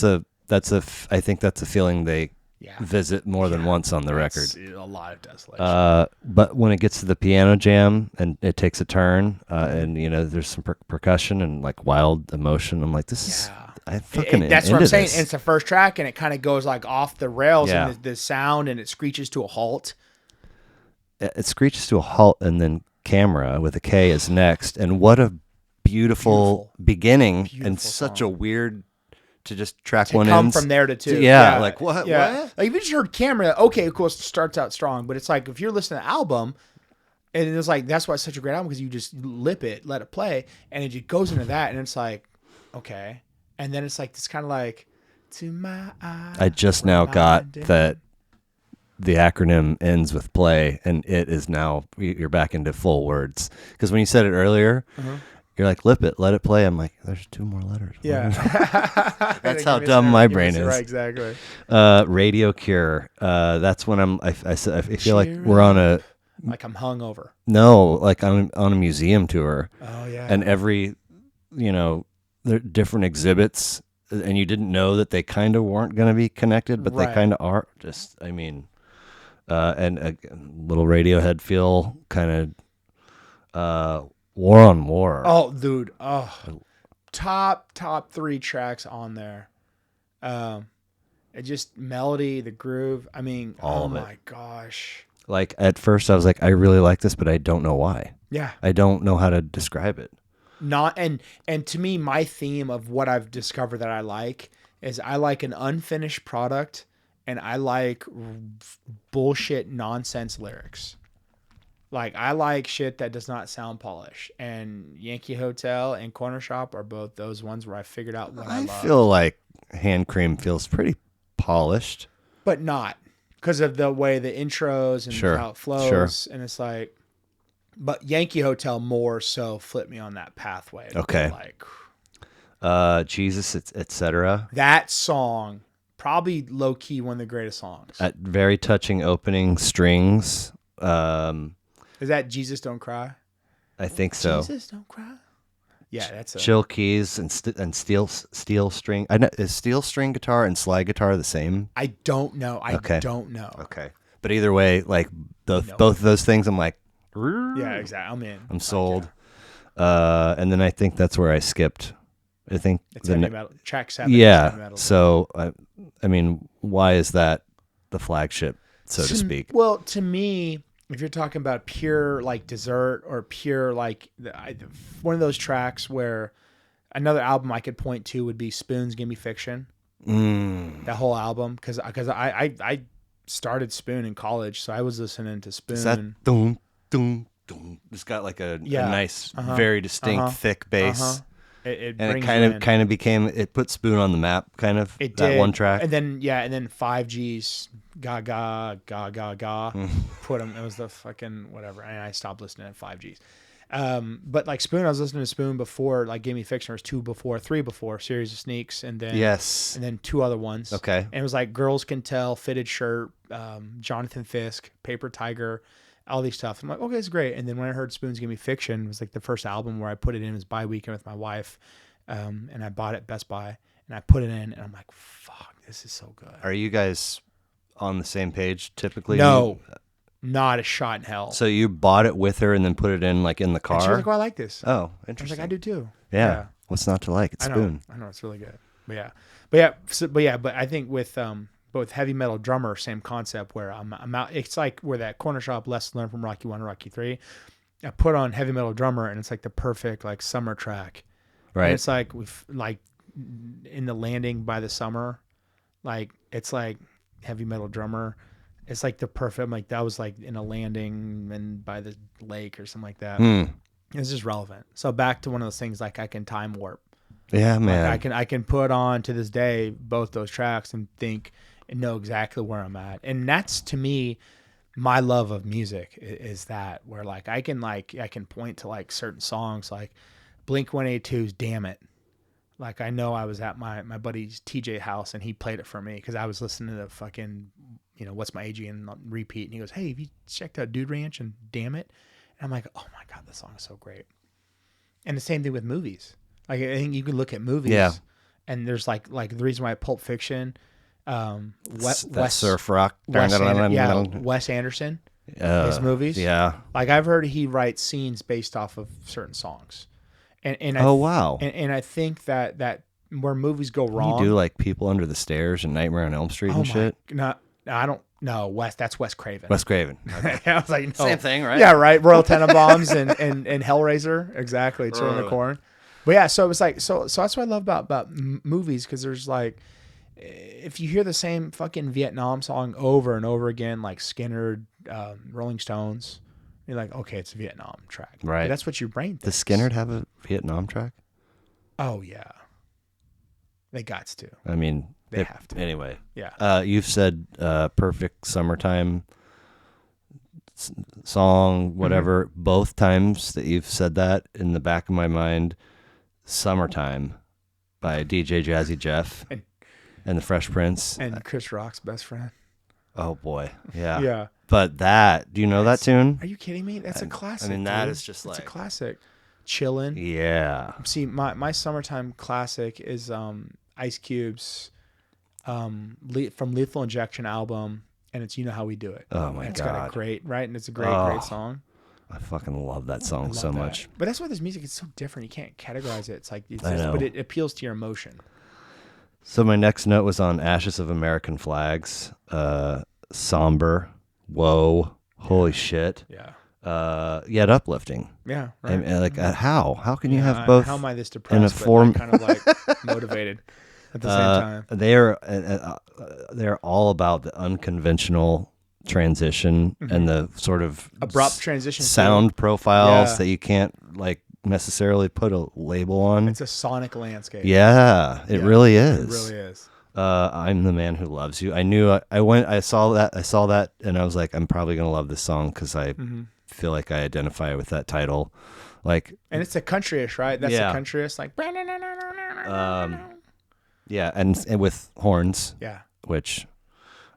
think that's a feeling they visit more than once on the record. A lot of desolation. But when it gets to the piano jam and it takes a turn, and there's some percussion and like wild emotion, I'm like, this is that's what I'm saying. And it's the first track, and it kind of goes like off the rails, and the sound, and it screeches to a halt. It screeches to a halt, and then Camera with a K is next, and what a beautiful beginning and such a weird to just track one come ends from there to two. like what? Like if you just heard Camera, okay, cool, it starts out strong, but it's like if you're listening to the album and it's like that's why it's such a great album because you just let it play and it just goes into that and it's like okay, and then it's like this kind of like to my eyes. I just now got that the acronym ends with play and it is now you're back into full words because when you said it earlier. You're like, let it play. I'm like, there's 2 more letters. Yeah. That's how dumb my brain is. Right, exactly. Radio Cure. That's when I feel like we're on a... Like I'm hungover. No, like I'm on a museum tour. Oh, yeah. And every, there are different exhibits and you didn't know that they kind of weren't going to be connected, but they kind of are. Just, I mean, and a little Radiohead feel, kind of War on War. Oh, dude. Oh, top 3 tracks on there. It just melody, the groove. I mean, All of my gosh. Like at first I was like, I really like this, but I don't know why. Yeah. I don't know how to describe it. And to me, my theme of what I've discovered that I like is I like an unfinished product, and I like bullshit nonsense lyrics. Like, I like shit that does not sound polished. And Yankee Hotel and Cornershop are both those ones where I figured out what I love. I feel like Handcream feels pretty polished. But not. Because of the way the intros and how it flows. And it's like... But Yankee Hotel more so flipped me on that pathway. Okay. Like... Jesus, etc. That song, probably low-key one of the greatest songs. At very touching opening strings. Is that Jesus Don't Cry? I think so. Jesus Don't Cry? Yeah, that's a... Chill keys and steel string. I know, is steel string guitar and slide guitar the same? I don't know. I don't know. Okay. But either way, like both of those things, I'm like... Yeah, exactly. I'm in. I'm sold. Yeah. And then I think that's where I skipped. I think it's heavy metal. Track 7. Yeah. Heavy metal. So, I mean, why is that the flagship, so to speak? Well, to me... If you're talking about pure like dessert or pure like one of those tracks where another album I could point to would be Spoon's Gimme Fiction. That whole album, because I started Spoon in college, so I was listening to Spoon. Is that dum dum dum? It's got like a nice, very distinct, thick bass. It kind of became, it put Spoon on the map, kind of. It that did. One track. And then 5G's ga ga ga ga ga put them. It was the fucking whatever. And I stopped listening to 5G's. But like Spoon, I was listening to Spoon before like Gimme Fiction. Was 3 before Series of Sneaks, and then and then 2 other ones. Okay. And it was like Girls Can Tell, Fitted Shirt, Jonathan Fisk, Paper Tiger, all these stuff. I'm like, okay, it's great. And then when I heard Spoon's Gimme Fiction, it was like the first album where I put it in. It was by weekend with my wife, and I bought it at Best Buy, and I put it in, and I'm like, fuck, this is so good. Are you guys on the same page typically? No, not a shot in hell. So you bought it with her and then put it in like in the car? And she was like, oh, I like this. Oh, interesting. I was like, I do too. Yeah. What's not to like? It's Spoon. I know, it's really good. But I think with both Heavy Metal Drummer, same concept where I'm out. It's like where that Cornershop Lesson Learned from Rocky 1 and Rocky 3. I put on Heavy Metal Drummer, and it's like the perfect like summer track. Right. And it's like we've like in the landing by the summer, like it's like Heavy Metal Drummer. It's like the perfect, like that was like in a landing and by the lake or something like that. It's just relevant. So back to one of those things, like I can time warp. Yeah, man. Like I can put on to this day both those tracks and think and know exactly where I'm at. And that's to me my love of music is that where like I can point to like certain songs like Blink-182's Damn It. Like I know I was at my buddy's TJ house and he played it for me because I was listening to the fucking, What's My AG and repeat, and he goes, hey, have you checked out Dude Ranch and Damn It? And I'm like, oh my God, this song is so great. And the same thing with movies. Like I think you can look at movies and there's like the reason why Pulp Fiction, Wes surf rock, Wes Anderson, his movies. Yeah. Like I've heard he writes scenes based off of certain songs. And wow. And I think that where movies go wrong. You do like People Under the Stairs and Nightmare on Elm Street and shit? No, I don't know. That's Wes Craven. Wes Craven. Okay. I was like, no. Same thing, right? Yeah, right. Royal Tenenbaums and Hellraiser. Exactly. Children of the Corn. But yeah, so it was like, so that's what I love about movies, because there's like, if you hear the same fucking Vietnam song over and over again, like Skinner, Rolling Stones, you're like, okay, it's a Vietnam track. Right. But that's what your brain thinks. Does Skinner have a Vietnam track? Oh, yeah. They gots to. I mean, they have to. Anyway. Yeah. You've said perfect summertime song, whatever. Mm-hmm. Both times that you've said that, in the back of my mind, Summertime by DJ Jazzy Jeff and the Fresh Prince. And Chris Rock's best friend. Oh, boy. Yeah. Yeah. But do you know that tune? Are you kidding me? That's a classic. I mean, that dude. is just it's like... a classic. Chillin'. Yeah. See, my summertime classic is Ice Cube's from Lethal Injection album, and it's You Know How We Do It. Oh my It's God. got a great, right? And it's a great song. I fucking love that song so much. But that's why this music is so different. You can't categorize it. It's like, I know. but it appeals to your emotion. So my next note was on Ashes of American Flags. Somber. Whoa. Holy shit. Yeah. Yet uplifting. Yeah. Right. And like, how can you have both? How am I this in a depressed, form, but like, kind of like motivated at the same time? They're all about the unconventional transition and the sort of Abrupt transition sound profiles Yeah. that you can't like necessarily put a label on. It's a sonic landscape. Yeah, it really is. It really is. I'm the Man Who Loves You. I knew I saw that and I was like, I'm probably going to love this song because I feel like I identify with that title. Like, and it's a countryish, right? That's Yeah. a countryish, like, yeah. And with horns, yeah. which,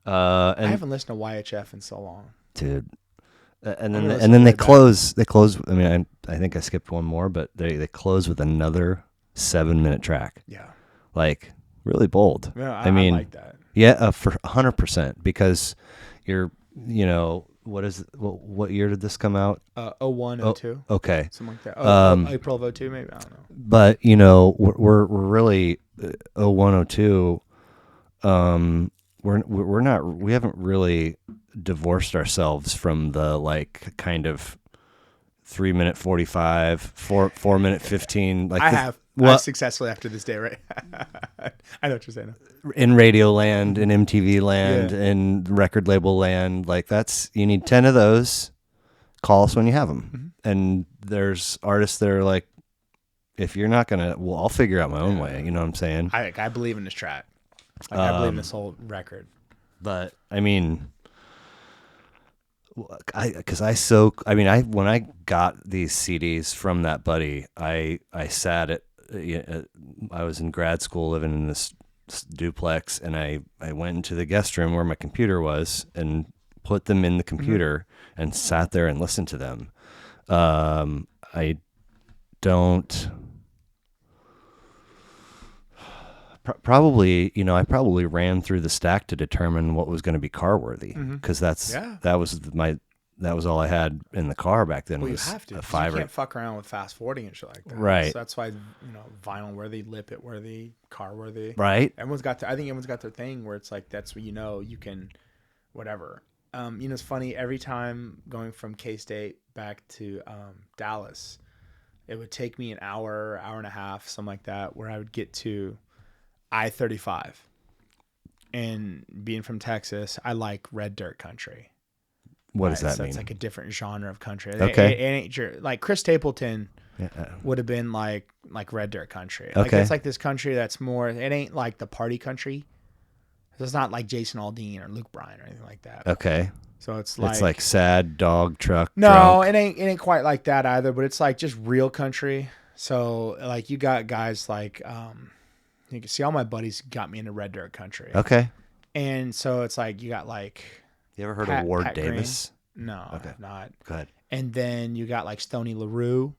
I and haven't listened to YHF in so long. dude, and I'm then gonna and then listen they to it close. They close. I mean, I think I skipped one more, but they close with another 7-minute track. Yeah. Like, really bold. Yeah, I mean, I like that. yeah, for 100%, because what year did this come out? 01, 02. Okay, Something like that. April of 02, maybe. I don't know. but we're really 0102. We haven't really divorced ourselves from the like kind of 3-minute 45, 4-minute 15. Like I've successfully after this day, right? I know what you're saying. In radio land, in MTV land, in record label land, like you need 10 of those. Call us when you have them. And there's artists that are like, if you're not gonna, well, I'll figure out my own way. You know what I'm saying? I believe in this track. Like, I believe in this whole record. But I mean, when I got these CDs from that buddy, I sat at, I was in grad school living in this duplex, and I went into the guest room where my computer was and put them in the computer and sat there and listened to them. I probably ran through the stack to determine what was going to be car worthy, because that was all I had in the car back then. Well, was you have to. a 'Cause you or can't fuck around with fast forwarding and shit like that. Right. So that's why, vinyl worthy, lip it worthy, car worthy. right. I think everyone's got their thing where it's like, that's what you can, whatever. It's funny, every time going from K-State back to Dallas, it would take me an hour and a half, something like that, where I would get to I-35. And being from Texas, I like red dirt country. What does that so mean? It's like a different genre of country. Okay. It ain't like Chris Stapleton would have been like red dirt country. Like, Okay. it's like this country that's more, it ain't like the party country. It's not like Jason Aldean or Luke Bryan or anything like that. Okay. So it's like sad dog truck. no, drunk. it ain't quite like that either, but it's like just real country. So like you got guys like you can see all my buddies got me into red dirt country. Okay. And so it's like you got like, You ever heard of Ward Pat Davis? no, Okay. I've not. Go ahead. And then you got like Stoney LaRue,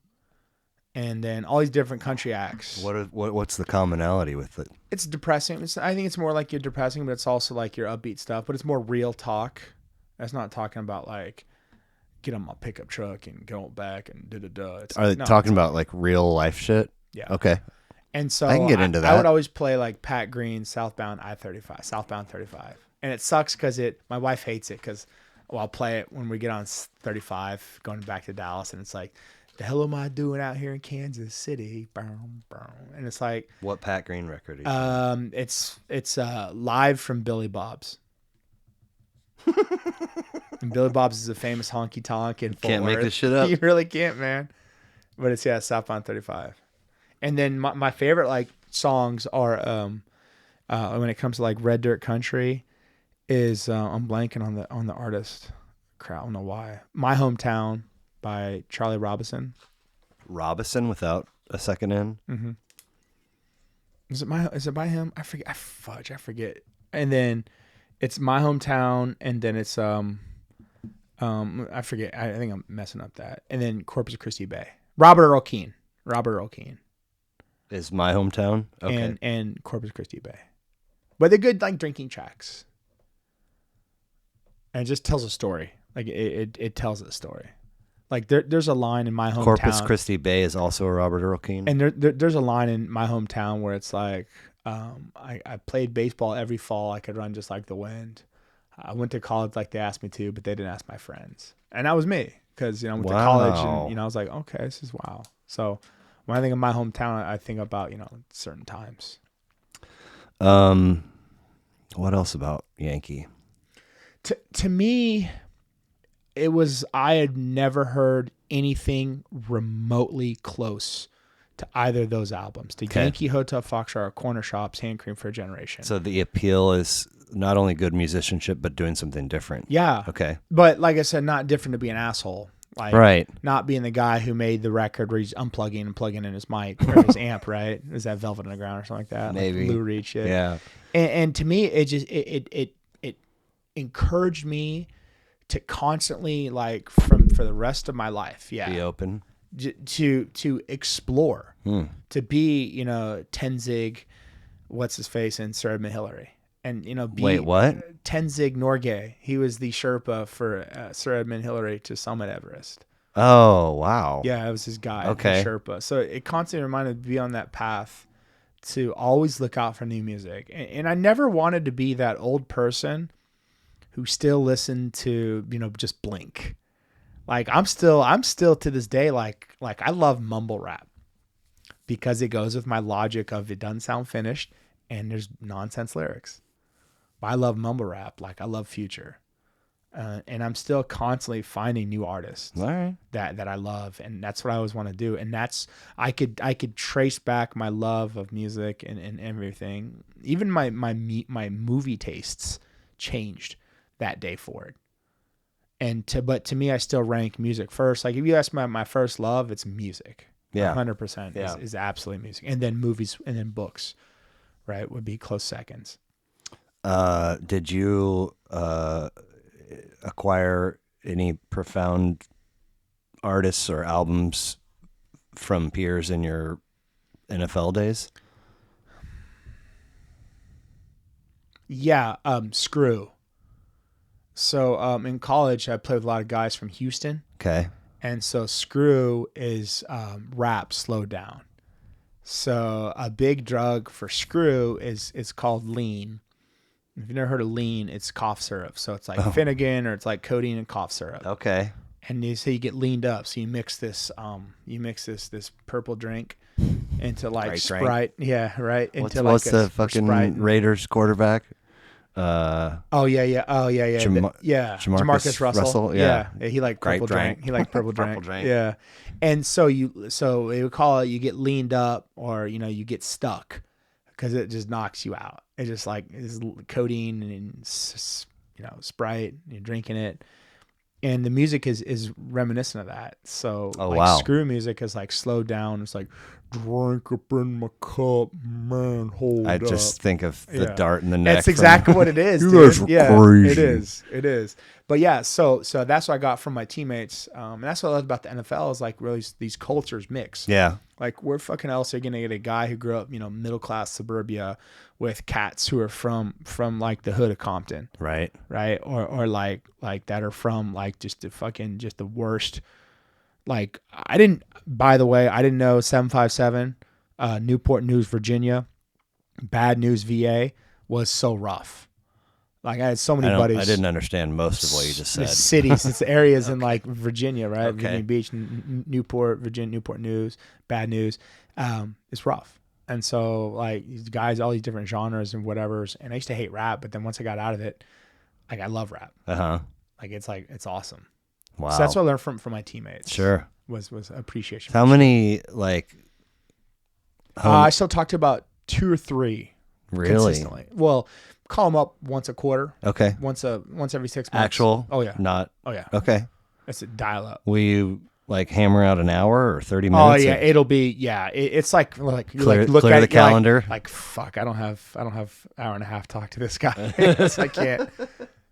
and then all these different country acts. What's the commonality with it? It's depressing. I think it's more like you're depressing, but it's also like your upbeat stuff. But it's more real talk. It's not talking about like get on my pickup truck and go back and da. Are they talking about like real life shit? Yeah. Okay. And so I can get into I that. would always play like Pat Green, Southbound 35, and it sucks because my wife hates it because I'll play it when we get on 35 going back to Dallas, and it's like, the hell am I doing out here in Kansas City? And it's like, What Pat Green record? Are you it's live from Billy Bob's. And Billy Bob's is a famous honky tonk in Fort Can't make Worth. this shit up. You really can't, man. But it's Southbound 35. And then my favorite like songs are when it comes to like red dirt country is I'm blanking on the artist. Crap, I don't know why. My Hometown by Charlie Robison. Robison without a second N? Mm-hmm. Is it by him? I forget. I forget. And then it's My Hometown, and then it's I forget. I think I'm messing up that. And then Corpus Christi Bay. Robert Earl Keen. Is my hometown. Okay. and Corpus Christi Bay, but they're good like drinking tracks, and it just tells a story. Like it tells a story. Like there's a line in my hometown. Corpus Christi Bay is also a Robert Earl Keen. And there's a line in my hometown where it's like, I played baseball every fall. I could run just like the wind. I went to college like they asked me to, but they didn't ask my friends. And that was me because, I went to college and, I was like, okay, this is wow. So when I think of my hometown, I think about, certain times. What else about Yankee? To me, I had never heard anything remotely close to either of those albums. To Yankee, Hotel, Foxtrot, or Cornershop's Handcream for a Generation. So the appeal is not only good musicianship, but doing something different. Yeah. Okay. But like I said, not different to be an asshole. Like, right. Not being the guy who made the record where he's unplugging and plugging in his mic or his amp, right? Is that Velvet Underground or something like that? Maybe. Like Lou Reed shit. Yeah. And to me, it encouraged me to constantly, like, for the rest of my life, be open, to explore, to be, Tenzing, what's his face, and Sir Edmund Hillary, and wait, what? Tenzing Norgay. He was the Sherpa for Sir Edmund Hillary to summit Everest. Oh wow! Yeah, it was his guy, okay, the Sherpa. So it constantly reminded me to be on that path, to always look out for new music, and I never wanted to be that old person who still listened to, just Blink. Like I'm still to this day, like I love mumble rap because it goes with my logic of it doesn't sound finished and there's nonsense lyrics. But I love mumble rap. Like I love Future. And I'm still constantly finding new artists that I love. And that's what I always want to do. And that's, I could trace back my love of music and everything. Even my movie tastes changed that day forward. But to me, I still rank music first. Like if you ask my first love, it's music. Yeah. 100% is absolutely music. And then movies and then books, right, would be close seconds. Did you acquire any profound artists or albums from peers in your NFL days? Yeah, Screw. So in college, I played with a lot of guys from Houston. Okay. And so Screw is rap slowed down. So a big drug for Screw is called lean. If you've never heard of lean, it's cough syrup. So it's like Finnegan or it's like codeine and cough syrup. Okay. And you say you get leaned up. So you mix this purple drink into like Sprite. Yeah, right. What's the fucking Sprite. Raiders quarterback? Jamarcus Russell. Yeah. He liked purple drink. He liked purple drink. Yeah. And so they would call it, you get leaned up or, you get stuck because it just knocks you out. It's just like it's codeine and, Sprite, and you're drinking it. And the music is reminiscent of that. So Screw music is like slowed down. It's like, drink up in my cup, man, hold up. I just think of the dart in the neck. That's exactly what it is, dude. You guys were crazy. It is. But yeah, so that's what I got from my teammates. And that's what I love about the NFL is like really these cultures mix. Yeah. Like where fucking else are you going to get a guy who grew up, middle class suburbia with cats who are from like the hood of Compton. Right. Right. Or like that are from like just the worst. Like I didn't know 757, Newport News, Virginia, Bad News, VA was so rough. Like I had so many buddies. I didn't understand most of what you just said. It's cities, it's areas in like Virginia, right? Okay. Virginia Beach, Newport, Virginia, Newport News, Bad News. It's rough. And so like these guys, all these different genres and whatevers. And I used to hate rap, but then once I got out of it, like I love rap. Like it's awesome. Wow. So that's what I learned from my teammates. Sure. Was appreciation. How many like? I still talk to about 2 or 3. Really? Consistently. Well, call them up once a quarter. Okay. Once every 6 months. Actual? Oh yeah. Not. Oh yeah. Okay. That's a dial up. Will you like hammer out an hour or 30 minutes? Oh yeah, it'll be it's like clear look at the calendar. Like fuck, I don't have hour and a half to talk to this guy. It's I can't.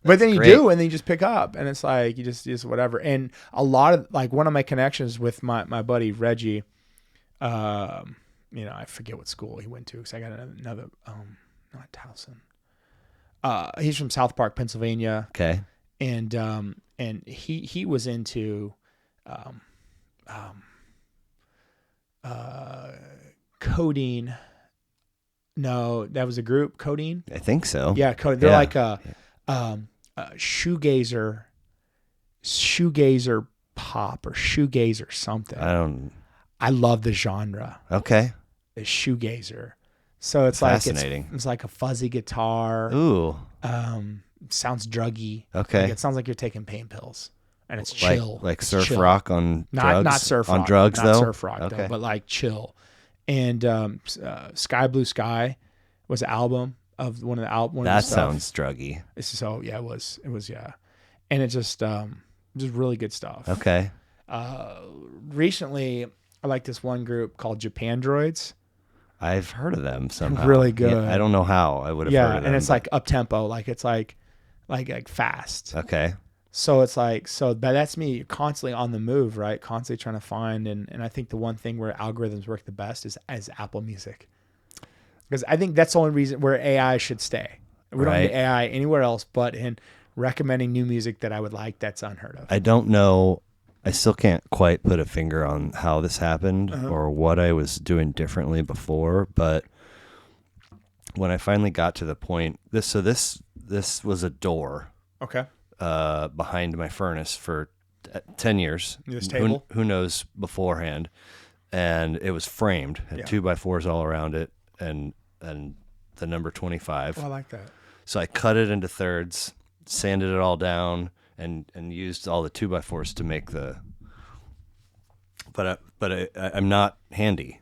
But then you do, and then you just pick up, and it's like you just whatever. And a lot of like one of my connections with my buddy Reggie, I forget what school he went to because I got another, not Towson. He's from South Park, Pennsylvania. Okay. And he was into, codeine. No, that was a group, codeine. I think so. Yeah, codeine. They're like a shoegazer pop or shoegazer something. I love the genre. Okay. Is shoegazer. So it's fascinating. It's like a fuzzy guitar. Ooh. Sounds druggy. Okay. Like it sounds like you're taking pain pills, and it's chill. Like surf rock on drugs. Not surf rock on drugs not though. Surf rock okay. though, but like chill. And Sky Blue Sky was an album of one of the album. That sounds druggy. So yeah, it was yeah, and it just really good stuff. Okay. Recently, I like this one group called Japan Droids. I've heard of them somehow. Really good. Yeah, I don't know how I would have heard of them. And it's like up tempo, like it's like fast. Okay. So it's like, but that's me. You're constantly on the move, right? Constantly trying to find. And I think the one thing where algorithms work the best is Apple Music. Because I think that's the only reason where AI should stay. We don't need AI anywhere else but in recommending new music that I would like that's unheard of. I don't know. I still can't quite put a finger on how this happened or what I was doing differently before. But when I finally got to the point, this was a door. Okay. Behind my furnace for 10 years. This table? Who knows beforehand. And it was framed, had 2x4s all around it, and the number 25. Oh, I like that. So I cut it into thirds, sanded it all down, and used all the 2x4s to make the. But I'm not handy,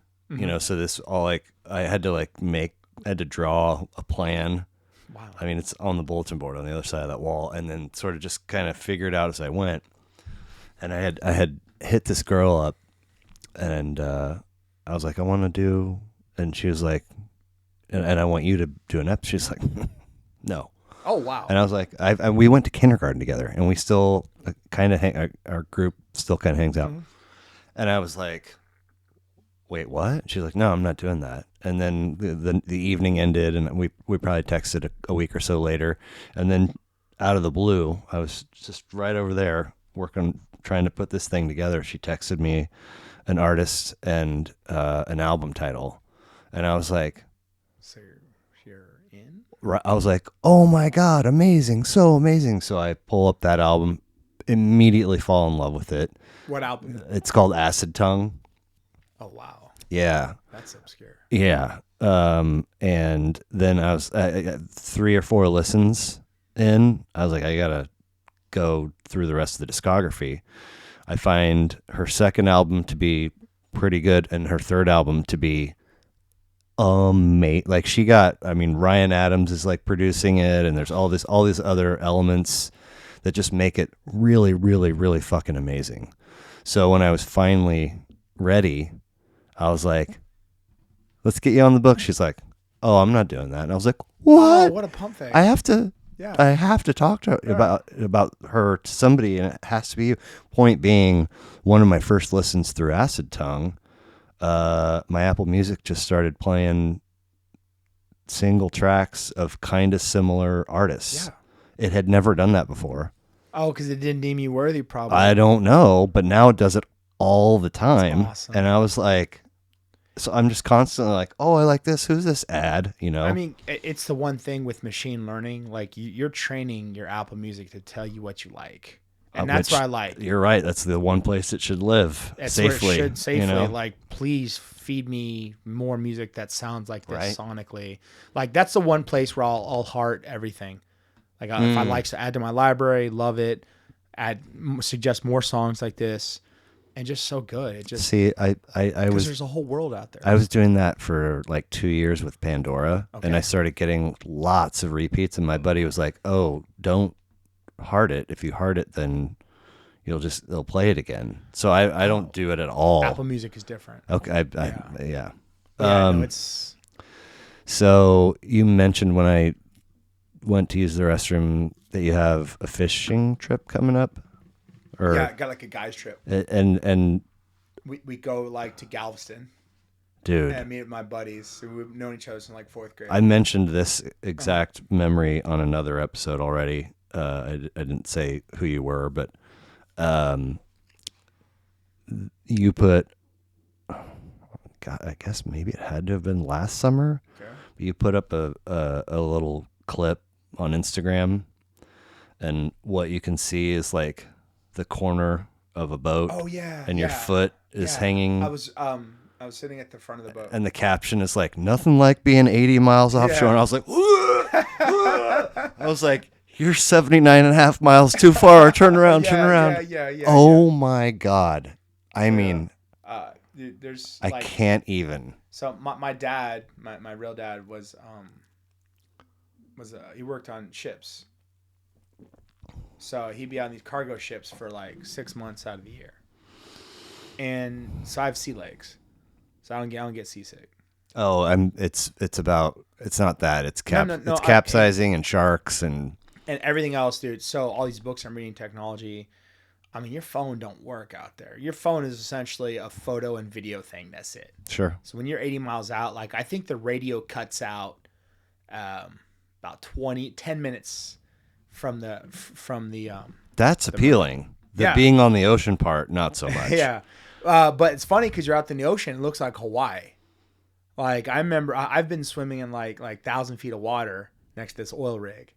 So this all I had to draw a plan. Wow. I mean, it's on the bulletin board on the other side of that wall, and then sort of just kind of figured out as I went. And I had hit this girl up, and I was like, I want to do, and she was like, and I want you to do an episode. She's like, no. Oh wow. And I was like, we went to kindergarten together, and we still kind of our group still kind of hangs out. Mm-hmm. And I was like, wait, what? She's like, no, I'm not doing that. And then the evening ended, and we probably texted a week or so later. And then out of the blue, I was just right over there trying to put this thing together. She texted me an artist and an album title. And I was like, so you're in? I was like, oh my God, amazing, so amazing. So I pull up that album, immediately fall in love with it. What album? It's called Acid Tongue. Oh, wow. Yeah. That's obscure. Yeah. And then I got 3 or 4 listens in. I was like, I got to go through the rest of the discography. I find her second album to be pretty good and her third album to be amazing. Like Ryan Adams is like producing it, and there's all these other elements that just make it really, really, really fucking amazing. So when I was finally ready, I was like, let's get you on the book. She's like, oh, I'm not doing that. And I was like, what? Oh, what a pump fake. I have to talk to her about her to somebody, and it has to be you. Point being, one of my first listens through Acid Tongue, my Apple Music just started playing single tracks of kind of similar artists. Yeah. It had never done that before. Oh, because it didn't deem you worthy, probably. I don't know, but now it does it all the time. That's awesome. And I was like, so I'm just constantly like, oh, I like this. Who's this ad? I mean, it's the one thing with machine learning. Like you're training your Apple Music to tell you what you like. And that's what I like. You're right. That's the one place it should live safely. Where it should safely. Like, please feed me more music that sounds like this sonically. Like, that's the one place where I'll heart everything. Like, if I like to add to my library, love it. Suggest more songs like this, and just so good. It just I was. There's a whole world out there. I was doing that for like 2 years with Pandora, and I started getting lots of repeats. And my buddy was like, "Oh, don't heart it. If you heart it, then they'll play it again." So I don't do it at all. Apple Music is different. Okay, Yeah, it's. So you mentioned when I went to use the restroom that you have a fishing trip coming up, I got like a guys trip, and we go like to Galveston. Dude. And me and my buddies, we've known each other since like 4th grade. I mentioned this exact memory on another episode already. I didn't say who you were, but you put, God, I guess maybe it had to have been last summer. Okay. But you put up a little clip on Instagram, and what you can see is like the corner of a boat. Oh yeah. And your foot is hanging. I was sitting at the front of the boat. And the caption is like, nothing like being 80 miles offshore. Yeah. And I was like, I was like, you're 79 and a half miles too far. Turn around, turn around. Yeah. Oh my God. I mean, dude, there's I can't even. So my dad, my real dad was he worked on ships. So he'd be on these cargo ships for like 6 months out of the year. And so I have sea legs. So I don't get seasick. Oh, it's not that. It's No, it's capsizing and sharks and everything else, dude. So all these books I'm reading, technology. I mean, your phone don't work out there. Your phone is essentially a photo and video thing. That's it. Sure. So when you're 80 miles out, like I think the radio cuts out about 10 minutes from the That's appealing. The being on the ocean part, not so much. Yeah. But it's funny because you're out in the ocean. It looks like Hawaii. Like I remember I've been swimming in like 1,000 feet of water next to this oil rig,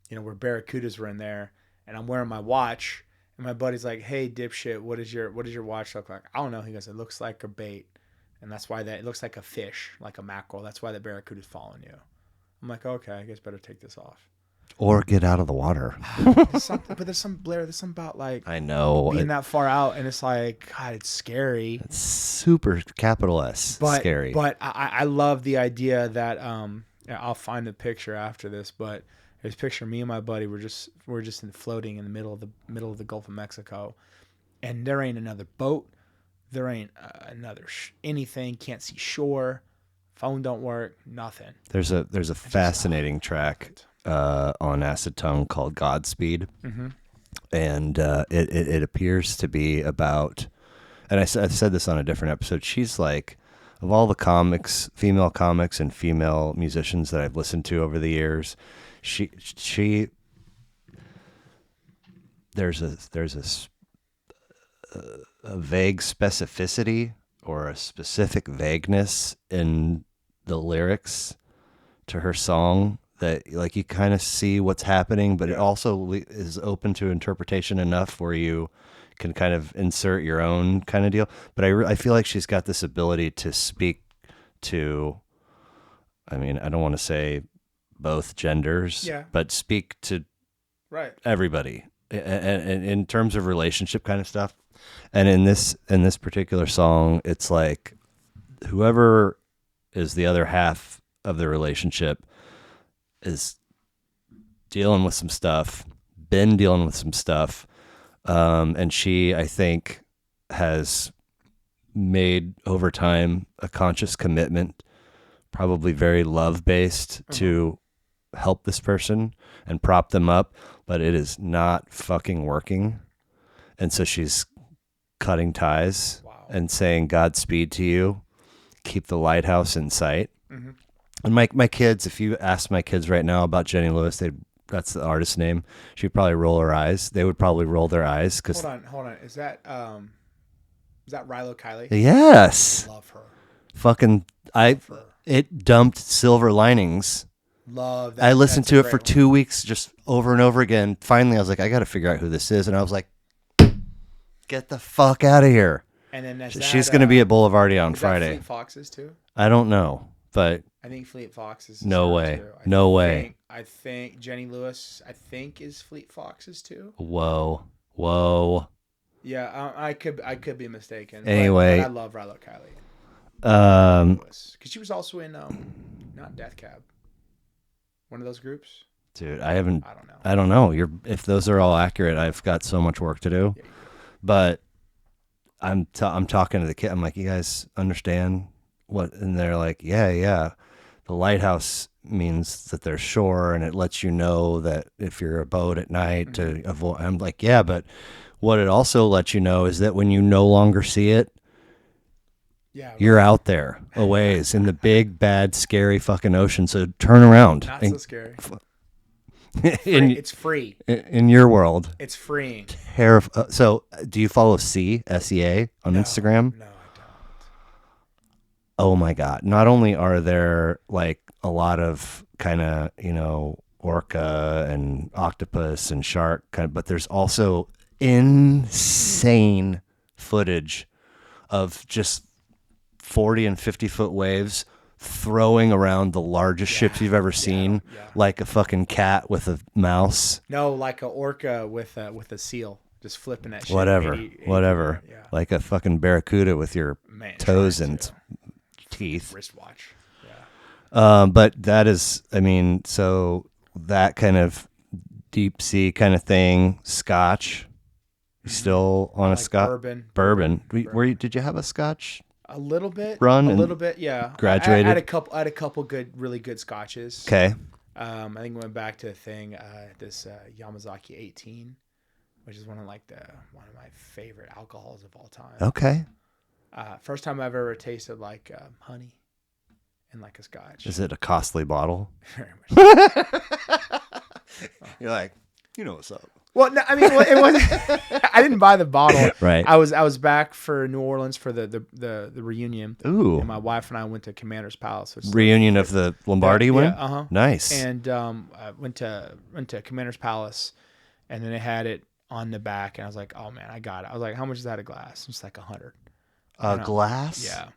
where barracudas were in there, and I'm wearing my watch. And my buddy's like, "Hey, dipshit, what does your watch look like?" I don't know. He goes, "It looks like a bait, and that's why it looks like a fish, like a mackerel. That's why the barracuda's following you." I'm like, "Okay, I guess better take this off." Or get out of the water. There's something about like I know being that far out, and it's like, God, it's scary. It's super capital S scary. But I love the idea that I'll find a picture after this, but. There's a picture of me and my buddy. We're just floating in the middle of the Gulf of Mexico, and there ain't another boat, there ain't another anything. Can't see shore, phone don't work, nothing. There's a fascinating track on Acid Tongue called Godspeed, and it appears to be about. And I've said this on a different episode. She's like, of all the female comics and female musicians that I've listened to over the years. She there's a vague specificity or a specific vagueness in the lyrics to her song that like you kind of see what's happening, but it also is open to interpretation enough where you can kind of insert your own kind of deal. But I feel like she's got this ability to speak to, I mean, I don't want to say both genders, but speak to everybody and in terms of relationship kind of stuff. And in this particular song, it's like whoever is the other half of the relationship is dealing with some stuff, been dealing with some stuff. And she, I think, has made over time a conscious commitment, probably very love-based, to help this person and prop them up, but it is not fucking working. And so she's cutting ties and saying Godspeed to you. Keep the lighthouse in sight. And my kids, if you ask my kids right now about Jenny Lewis, that's the artist's name. She'd probably roll her eyes. They would probably roll their eyes. Cause hold on. Is that Rilo Kiley? Yes. Love her. Fucking, it dumped Silver Linings. Love that. I listened to it for 2 weeks just over and over again. Finally, I was like, I got to figure out who this is. And I was like, get the fuck out of here. And then she's going to be at Boulevardia on Friday. Fleet Foxes too? I don't know, but I think Fleet Foxes. No way. Too. No way. I think Jenny Lewis, is Fleet Foxes too. Whoa. Yeah, I could be mistaken. Anyway, but I love Rilo Kiley. Because she was also in not Death Cab. One of those groups. Dude, I don't know. If those are all accurate, I've got so much work to do. Yeah, but I'm talking to the kid. I'm like, you guys understand what? And they're like, yeah. The lighthouse means that there's shore, and it lets you know that if you're a boat at night to avoid. I'm like, yeah, but what it also lets you know is that when you no longer see it, Yeah, right. You're out there a ways in the big, bad, scary fucking ocean. So turn around. Not so scary. It's free. In your world. It's freeing. So do you follow SEA on Instagram? No, I don't. Oh my God. Not only are there like a lot of kind of, orca and octopus and shark but there's also insane footage of just 40 and 50-foot waves throwing around the largest ships you've ever seen, like a fucking cat with a mouse. No, like a orca with a seal, just flipping that shit. Whatever. 80, yeah. Like a fucking barracuda with your toes and teeth. Wristwatch. Yeah. But that is, so that kind of deep sea kind of thing, Scotch. You still on a Scotch? Bourbon. Did you have a Scotch? A little bit. Run. A little bit, yeah. Graduated. I had a couple really good Scotches. Okay. I think we went back to a thing, this Yamazaki 18, which is one of my favorite alcohols of all time. Okay. First time I've ever tasted like honey in like a Scotch. Is it a costly bottle? Very much. You're like, you know what's up. Well, no, it wasn't. I didn't buy the bottle. Right. I was back for New Orleans for the reunion. Ooh. And my wife and I went to Commander's Palace. Which Reunion of the Lombardi win? Yeah, uh-huh. Nice. And I went to Commander's Palace, and then they had it on the back, and I was like, oh man, I got it. I was like, how much is that a glass? It's like $100. A glass? Yeah.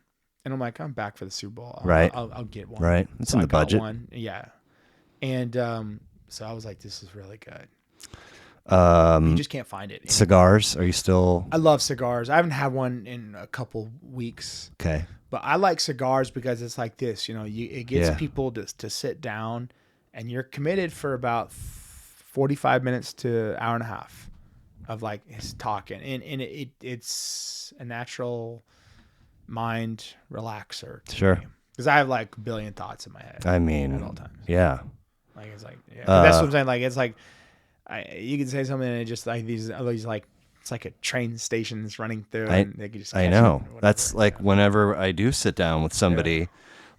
And I'm like, I'm back for the Super Bowl. Right. I'll get one. Right. It's so in I the got budget. one. Yeah. And so I was like, this is really good. You just can't find it. Cigars? Are you still? I love cigars. I haven't had one in a couple weeks. Okay. But I like cigars because it's like this, it gets people to sit down, and you're committed for about 45 minutes to hour and a half of like his talking, and it's a natural mind relaxer. Sure. Because I have like a billion thoughts in my head. At all times. Yeah. Like it's like that's what I'm saying. Like it's like you can say something and it just like these like it's like a train station that's running through. And they can just I know. That's like whenever I do sit down with somebody,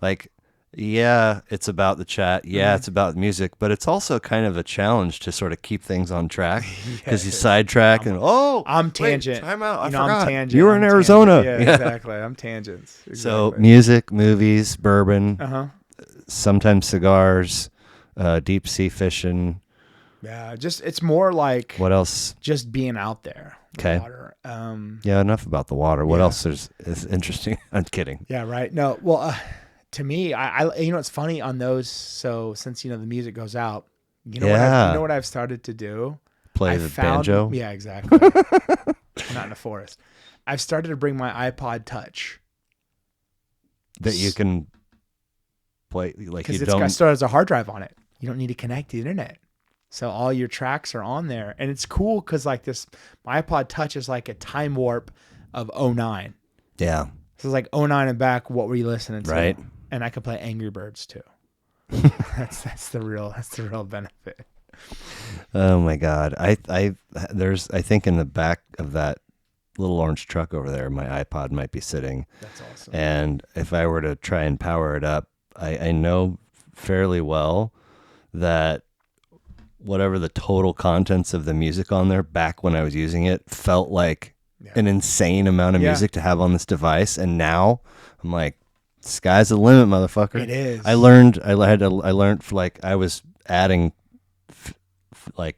like, it's about the chat. Yeah, it's about music, but it's also kind of a challenge to sort of keep things on track because you sidetrack I'm tangent. Wait, time out. I I'm forgot. tangent. You were in Arizona. Yeah, exactly. I'm tangents. Exactly. So music, movies, bourbon, sometimes cigars, deep sea fishing. Yeah, it's more like what else? Just being out there. Okay. Water. Enough about the water. What else is interesting? I'm kidding. Yeah, right. No, well, to me, I it's funny on those. So since the music goes out, what I've started to do? Play the banjo. Yeah, exactly. Not in the forest. I've started to bring my iPod Touch. That you can play like you don't. Because it still has a hard drive on it. You don't need to connect the internet. So all your tracks are on there. And it's cool because like my iPod Touch is like a time warp of 09. Yeah. So it's like 09 and back, what were you listening to? Right. And I can play Angry Birds too. that's the real benefit. Oh my God. I think in the back of that little orange truck over there, my iPod might be sitting. That's awesome. And if I were to try and power it up, I know fairly well that whatever the total contents of the music on there back when I was using it felt like an insane amount of music to have on this device. And now I'm like, sky's the limit, motherfucker. It is. I learned I was adding like,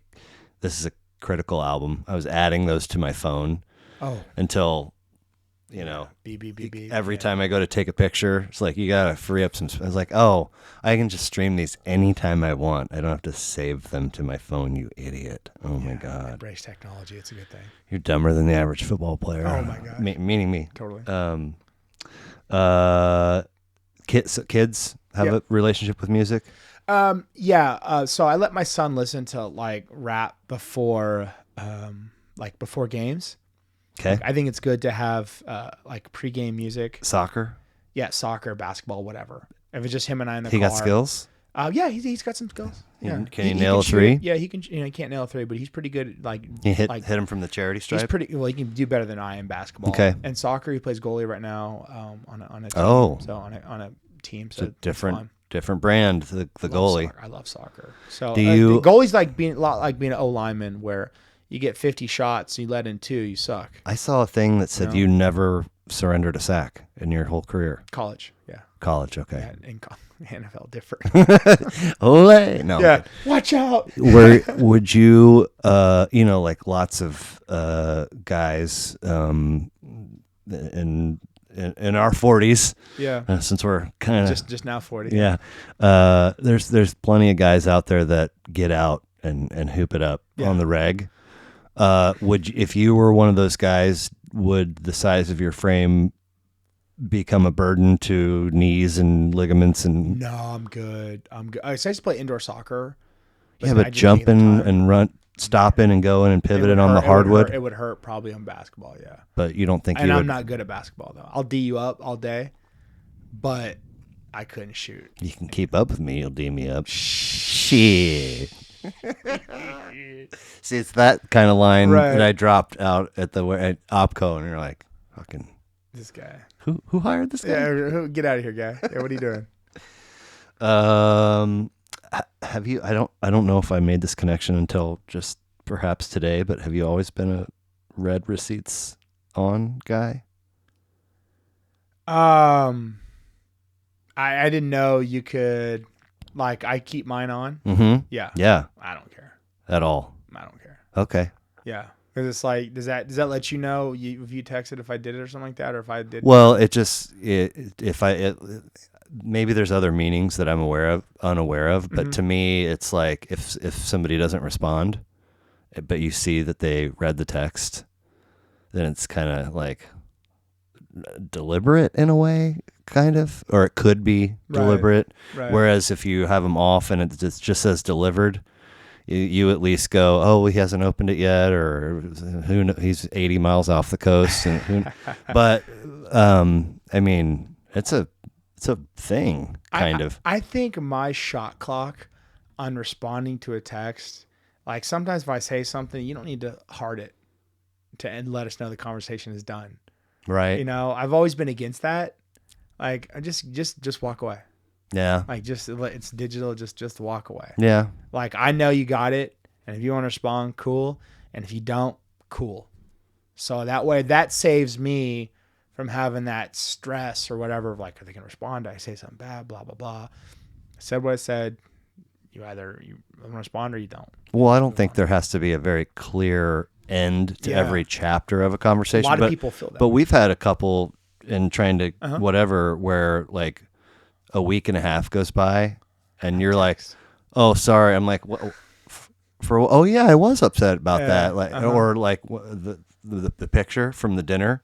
this is a critical album. I was adding those to my phone until, every time I go to take a picture, it's like, you got to free up some. I was like, I can just stream these anytime I want. I don't have to save them to my phone, you idiot. Oh my God. Embrace technology. It's a good thing. You're dumber than the average football player. Oh my God. Meaning me. Totally. Kids have a relationship with music? So I let my son listen to like rap before games. Okay. Like, I think it's good to have like pregame music. Soccer? Yeah, soccer, basketball, whatever. If it's just him and I in the car. He got skills? Yeah, he's got some skills. Yeah. Can he nail a three? Yeah, he can. He can't nail a three, but he's pretty good. Like he hit him from the charity stripe. He's pretty well. He can do better than I in basketball. Okay. And soccer, he plays goalie right now on a team. Oh. So on a team. It's So a different brand. The goalie. I love soccer. So Do you? Goalie's like being a lot like being an O lineman, where you get 50 shots, you let in 2, you suck. I saw a thing that said you never surrendered a sack in your whole career. College, yeah. College, okay. Yeah, in NFL, different. Ole, no. Yeah, watch out. Would you, like lots of guys in our 40s. Yeah. Since we're kind of just now 40. Yeah. There's plenty of guys out there that get out and hoop it up on the reg. If you were one of those guys, would the size of your frame become a burden to knees and ligaments and? No, I'm good. I used to play indoor soccer. But jumping and stopping and going and pivoting on the hardwood. It would hurt probably on basketball, yeah. But you don't think and I'm not good at basketball though. I'll D you up all day, but I couldn't shoot. You can keep up with me. You'll D me up. Shit. See, it's that kind of line that I dropped out at Opco, and you're like, fucking this guy. Who hired this guy? Yeah, get out of here, guy. Yeah, what are you doing? Have you? I don't know if I made this connection until just perhaps today, but have you always been a read receipts on guy? I didn't know you could. Like, I keep mine on. Mm-hmm. Yeah. Yeah. I don't care at all. I don't care. Okay. Yeah. Because it's like, does that let you know if you texted if I did it or something like that, or if I did? Well, maybe there's other meanings that I'm unaware of, but to me, it's like if somebody doesn't respond, but you see that they read the text, then it's kind of like deliberate in a way, kind of, or it could be deliberate. Right. Whereas if you have them off and it just says delivered, you at least go, oh, he hasn't opened it yet, or who knows, he's 80 miles off the coast. But I mean, it's a thing, kind of. I think my shot clock on responding to a text, like sometimes if I say something, you don't need to heart it and let us know the conversation is done. Right. You know, I've always been against that. Like, I just walk away. Yeah. Like, it's digital. Just walk away. Yeah. Like, I know you got it, and if you want to respond, cool. And if you don't, cool. So that way, that saves me from having that stress or whatever. Of like, are they gonna respond? I say something bad, blah blah blah. I said what I said. You want to respond or you don't. Well, I don't think there has to be a very clear end to every chapter of a conversation. A lot of people feel that. But we've had a couple in trying to whatever where like a week and a half goes by and you're like, oh, sorry. I'm like, what? Oh yeah, I was upset about that. Like, or like the picture from the dinner.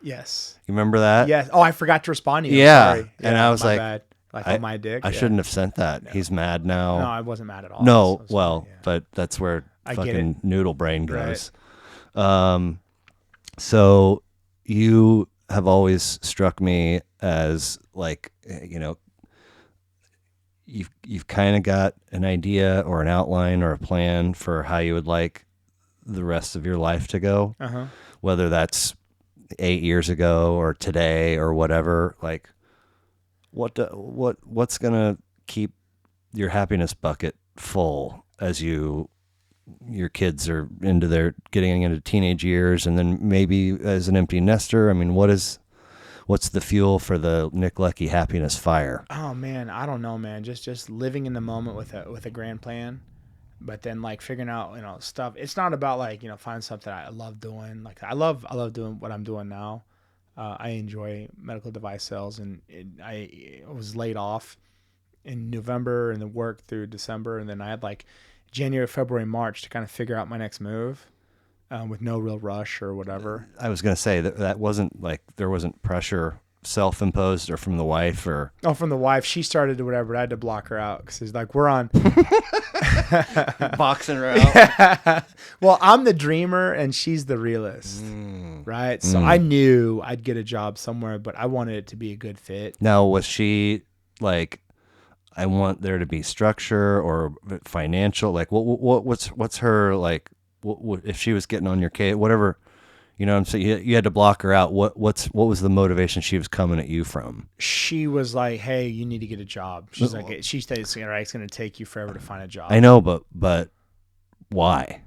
Yes. You remember that? Yes. Oh, I forgot to respond to you. Yeah. Sorry. And I was like, bad. Like on my dick. I shouldn't have sent that. No. He's mad now. No, I wasn't mad at all. No, but that's where fucking noodle brain goes. Right. So you have always struck me as like, you know, you've kind of got an idea or an outline or a plan for how you would like the rest of your life to go, whether that's 8 years ago or today or whatever. Like, what's gonna keep your happiness bucket full as your kids are getting into teenage years, and then maybe as an empty nester? I mean, what's the fuel for the Nick Leckey happiness fire? Oh man, I don't know, man. Just living in the moment with a grand plan, but then like figuring out, you know, stuff. It's not about like, you know, find something I love doing. Like I love doing what I'm doing now. I enjoy medical device sales, and I was laid off in November and then worked through December, and then I had like January, February, March to kind of figure out my next move. With no real rush or whatever. I was going to say that wasn't like, there wasn't pressure self-imposed or from the wife or... Oh, from the wife. She started to whatever, but I had to block her out because it's like, we're on... Boxing her out. Well, I'm the dreamer and she's the realist, right? So I knew I'd get a job somewhere, but I wanted it to be a good fit. Now, was she like, I want there to be structure or financial. Like, what's her like? What if she was getting on your case? Whatever, you know what I'm saying? You had to block her out. What was the motivation she was coming at you from? She was like, "Hey, you need to get a job." She's like, she stated, "Right, it's going to take you forever to find a job." I know, but why?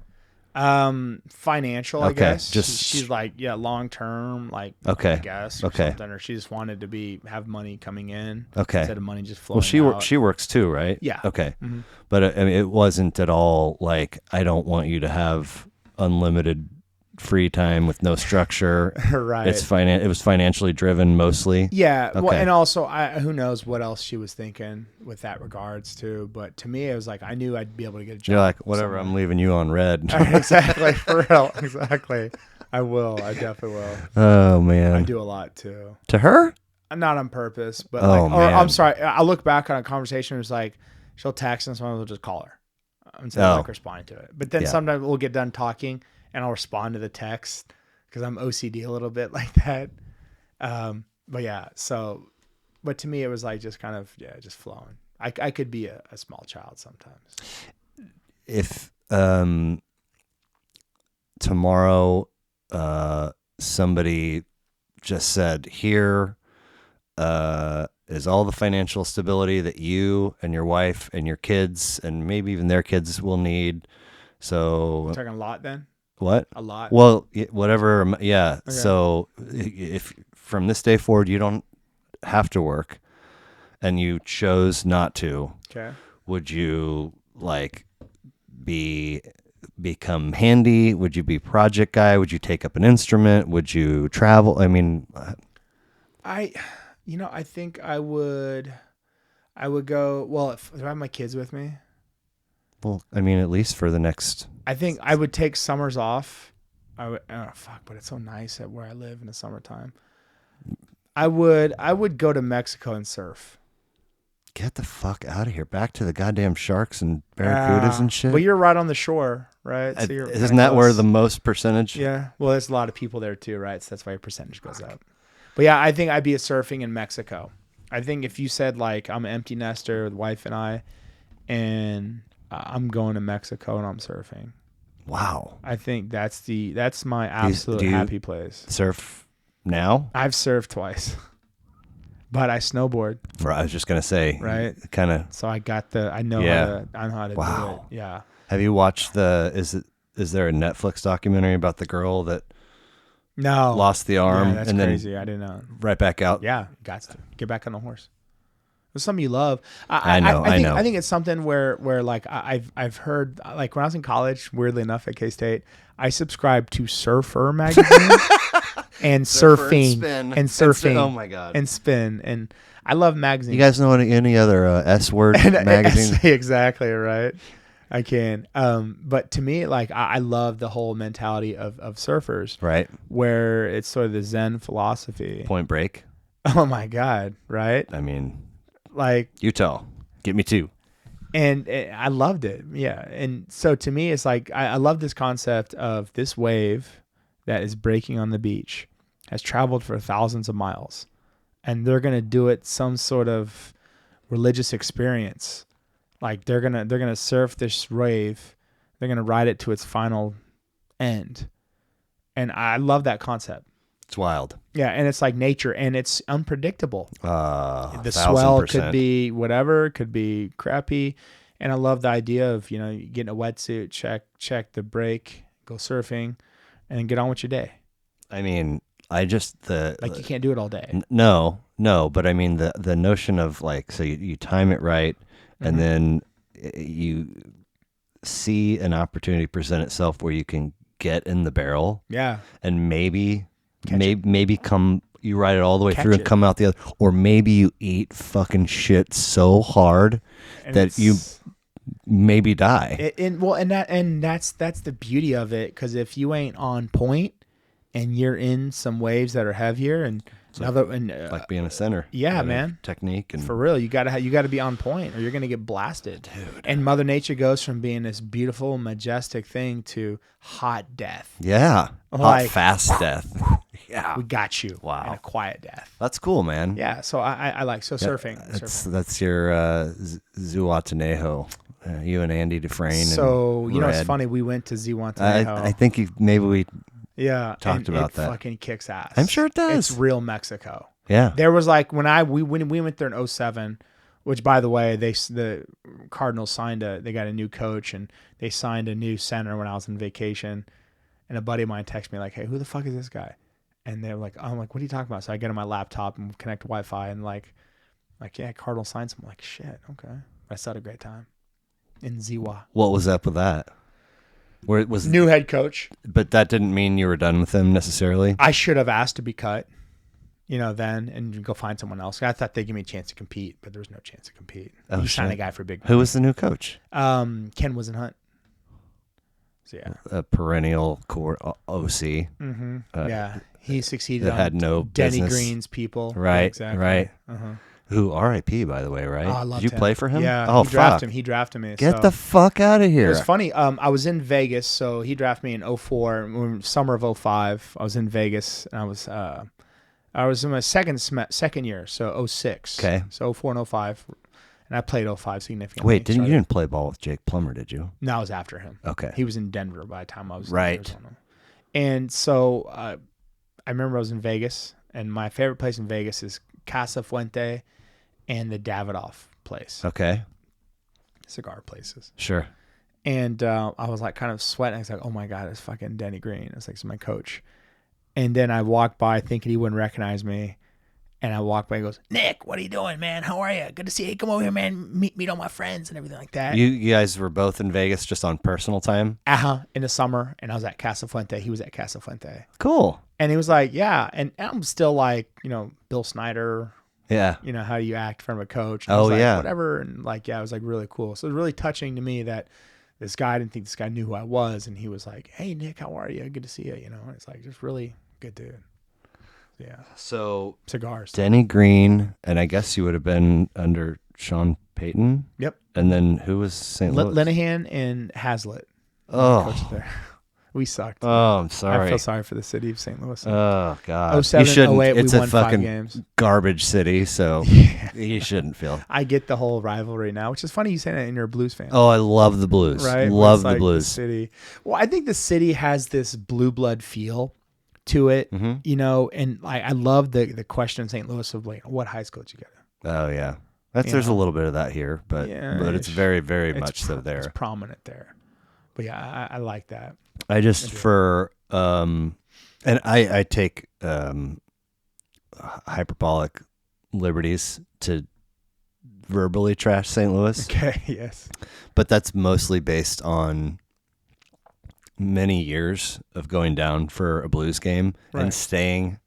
Financial, I Okay, guess. just- She's like, yeah, long term, like, Okay, I guess, or okay. something, or she just wanted to have money coming in, Okay. instead of money just flowing. Well, out. she works too, right? Yeah. Okay. Mhm. But I mean, it wasn't at all like, I don't want you to have unlimited free time with no structure. Right. It was financially driven mostly. Yeah. Well, Okay. and also, who knows what else she was thinking with that regards too. But to me, it was like I knew I'd be able to get a job. You're like, whatever, somewhere. I'm leaving you on red. Exactly, for real. Exactly. I will. I definitely will. Oh man. I do a lot too. To her? Not on purpose, but Oh, or man. I'm sorry. I look back on a conversation. It was like she'll text and someone will just call her instead of like responding to it. But then sometimes we'll get done talking and I'll respond to the text because I'm OCD a little bit like that. But yeah, but to me it was like just kind of just flowing. I could be a small child sometimes. If tomorrow somebody just said, here is all the financial stability that you and your wife and your kids and maybe even their kids will need. So We're talking a lot then? What? A lot? Well, whatever. Yeah. Okay. So if from this day forward you don't have to work and you chose not to, okay, would you like become handy? Would you be project guy? Would you take up an instrument? Would you travel? I mean, I think I would go, well, if I have my kids with me, well, I mean, at least for the next. I think I would take summers off. But it's so nice at where I live in the summertime. I would go to Mexico and surf. Get the fuck out of here! Back to the goddamn sharks and barracudas and shit. But you're right on the shore, right? So you're Isn't that where the most percentage? Yeah. Well, there's a lot of people there too, right? So that's why your percentage goes up. But yeah, I think I'd be surfing in Mexico. I think if you said like I'm an empty nester with wife and I, and I'm going to Mexico and I'm surfing. Wow. I think that's my absolute happy place. Surf now? I've surfed twice, but I snowboard. I was just gonna say, right? Kind of. So I know how to do it. Yeah. Have you watched is there a Netflix documentary about the girl that lost the arm that's and crazy. then I didn't know. Right back out? Yeah, got to get back on the horse. It's something you love. I know. I think it's something where like I've heard, like when I was in college, weirdly enough at K-State, I subscribed to Surfer magazine and surfing and surfing. Oh my god. And spin, and I love magazines. You guys know any other S word magazines? Exactly right. I can. But to me, like I love the whole mentality of surfers, right? Where it's sort of the Zen philosophy. Point Break. Oh my god! Right? I mean, like Utah, get me too. And I loved it. Yeah. And so to me, it's like I love this concept of this wave that is breaking on the beach has traveled for thousands of miles, and they're gonna do it some sort of religious experience. Like they're gonna surf this wave, they're gonna ride it to its final end, and I love that concept. It's wild. Yeah, and it's like nature, and it's unpredictable. The 1,000%. swell could be whatever, could be crappy, and I love the idea of getting a wetsuit, check the break, go surfing, and get on with your day. I mean, you can't do it all day. No, but I mean the notion of like, so you time it right. And then you see an opportunity present itself where you can get in the barrel. Yeah. And maybe you ride it all the way through and it. come out the other. Or maybe you eat fucking shit so hard that you maybe die. That's the beauty of it. Because if you ain't on point and you're in some waves that are heavier and like being a center, man, technique and for real, you gotta be on point or you're gonna get blasted, dude. And Mother Nature goes from being this beautiful, majestic thing to hot death. Yeah, like, hot, fast death. Yeah. We got you. Wow. And a quiet death. That's cool, man. Yeah. So I like surfing. That's your Zihuatanejo. You and Andy Dufresne. So and you know, Red. it's funny. We went to Zihuatanejo. I think maybe we talked and about it that. Fucking kicks ass. I'm sure it does. It's real Mexico. Yeah. There was like when we went there in 2007, which by the way, the Cardinals they got a new coach and they signed a new center when I was on vacation, and a buddy of mine texted me like, "Hey, who the fuck is this guy?" And they're like, I'm like, "What are you talking about?" So I get on my laptop and connect to Wi-Fi and like yeah, Cardinals signed him. I'm like, shit, okay. I still had a great time in Ziwa. What was up with that? Where it was New head coach. But that didn't mean you were done with him necessarily. I should have asked to be cut, then and go find someone else. I thought they'd give me a chance to compete, but there was no chance to compete. Oh, you signed shit. a guy for big. Who was the new coach? Ken Wisenhunt. So yeah, A perennial core OC. mm-hmm. Yeah, he succeeded. That on had no Denny business. Green's people. Right, Yeah, exactly. right. Uh-huh. Who R.I.P. by the way, right? Oh, I loved Did you him. play for him? Yeah. Oh, He fuck. drafted me. Get so. the fuck out of It here. was funny. I was in Vegas, so he drafted me in 2004. Summer of 2005, I was in Vegas, and I was in my second year, so 2006. Okay. So 2004 and 2005, and I played 2005 significantly. Wait, you didn't play ball with Jake Plummer, did you? No, I was after him. Okay. He was in Denver by the time I was Right. in Arizona. And so I remember I was in Vegas, and my favorite place in Vegas is Casa Fuente and the Davidoff place. Okay. Cigar places. Sure. And I was like kind of sweating. I was like, oh my God, it's fucking Denny Green. It's like, it's my coach. And then I walked by thinking he wouldn't recognize me. And I walked by and he goes, Nick, what are you doing, man? How are you? Good to see you. Come over here, man. Meet all my friends and everything like that. You guys were both in Vegas just on personal time? In the summer. And I was at Casa Fuente. He was at Casa Fuente. Cool. And he was like, yeah. And I'm still like, Bill Snyder. Yeah. How do you act in front of a coach? And I Oh, was like, yeah. whatever. And like, yeah, it was like really cool. So it was really touching to me that this guy, I didn't think this guy knew who I was. And he was like, hey, Nick, how are you? Good to see you. And it's like, just really good dude. Yeah. So Cigars. Denny Green, and I guess you would have been under Sean Payton. Yep. And then who was St. Louis? Linehan and Hazlitt. Oh. Coached there. We sucked. Oh, I'm sorry. I feel sorry for the city of St. Louis. Oh God. 07, you shouldn't. 08, It's we a won 5 fucking games. garbage city, so you shouldn't feel. I get the whole rivalry now, which is funny you say that and you're a Blues fan. Oh, I love the Blues. Right? Love It's the like Blues. The city. Well, I think the city has this blue blood feel to it, Mm-hmm. and I love the question in St. Louis of like, what high school did you go to? Oh yeah. There's a little bit of that here, but it's very, very much so there. It's prominent there. But yeah, I like that. I just and I take hyperbolic liberties to verbally trash St. Louis. Okay, yes. But that's mostly based on many years of going down for a Blues game and staying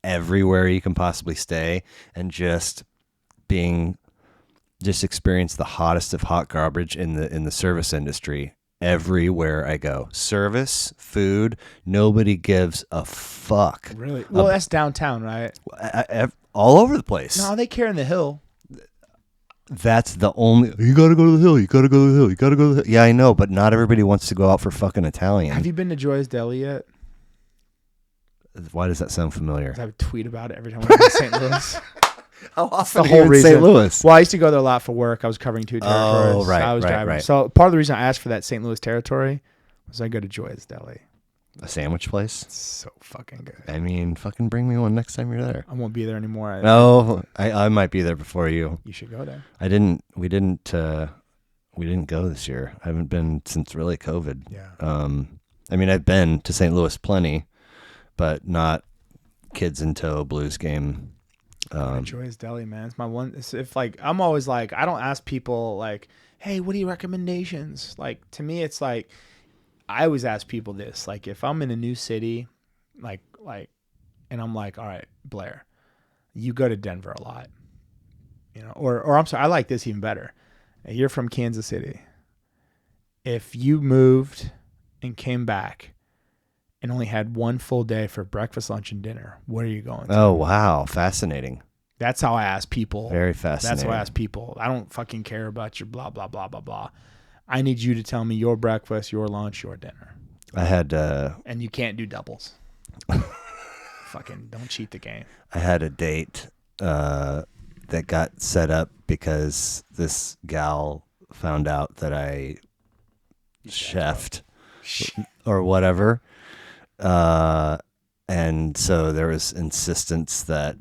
everywhere you can possibly stay and just experience the hottest of hot garbage in the service industry everywhere I go. Service, food, nobody gives a fuck. Really? Well, that's downtown, right? All over the place. No, they care in the Hill. That's the only. You gotta go to the Hill. You gotta go to the Hill. You gotta go to the Hill. Yeah, I know, but not everybody wants to go out for fucking Italian. Have you been to Joy's Deli yet? Why does that sound familiar? I would tweet about it every time I go to St. Louis. How often the whole are you in reason. St. Louis? Well, I used to go there a lot for work. I was covering 2 territories. Oh, right, I was driving. right. So part of the reason I asked for that St. Louis territory was I go to Joy's Deli. A sandwich place? It's so fucking good. I mean, fucking bring me one next time you're there. I won't be there anymore. No, I might be there before you. You should go there. We didn't go this year. I haven't been since really COVID. Yeah. I mean, I've been to St. Louis plenty, but not kids in tow Blues game. Joy's Deli, man. It's my one. If like, I'm always like, I don't ask people like, hey, what are your recommendations? Like, to me, it's like, I always ask people this. Like, if I'm in a new city, like, and I'm like, all right, Blair, you go to Denver a lot, or I'm sorry, I like this even better. You're from Kansas City. If you moved and came back and only had one full day for breakfast, lunch, and dinner, where are you going to? Oh, wow. Fascinating. That's how I ask people. Very fascinating. That's how I ask people. I don't fucking care about your blah, blah, blah, blah, blah. I need you to tell me your breakfast, your lunch, your dinner. I had... and you can't do doubles. Fucking don't cheat the game. I had a date that got set up because this gal found out that I chefed or whatever. And so there was insistence that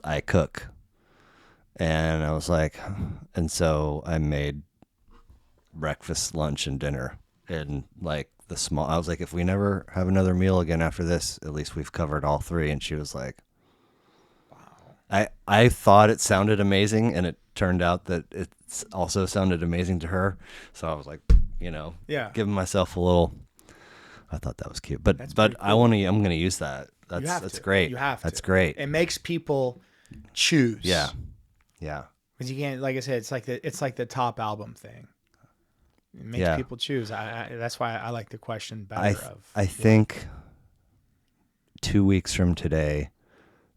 I cook. And I was like, and so I made breakfast, lunch, and dinner. And like I was like, if we never have another meal again after this, at least we've covered all three. And she was like, wow. I thought it sounded amazing, and it turned out that it also sounded amazing to her. So I was like, giving myself a little. I thought that was cute, but cool. I'm going to use that. That's great. You have to. That's great. It makes people choose. Yeah. Because you can't, like I said, it's like the top album thing. It makes people choose. That's why I like the question better. I think 2 weeks from today,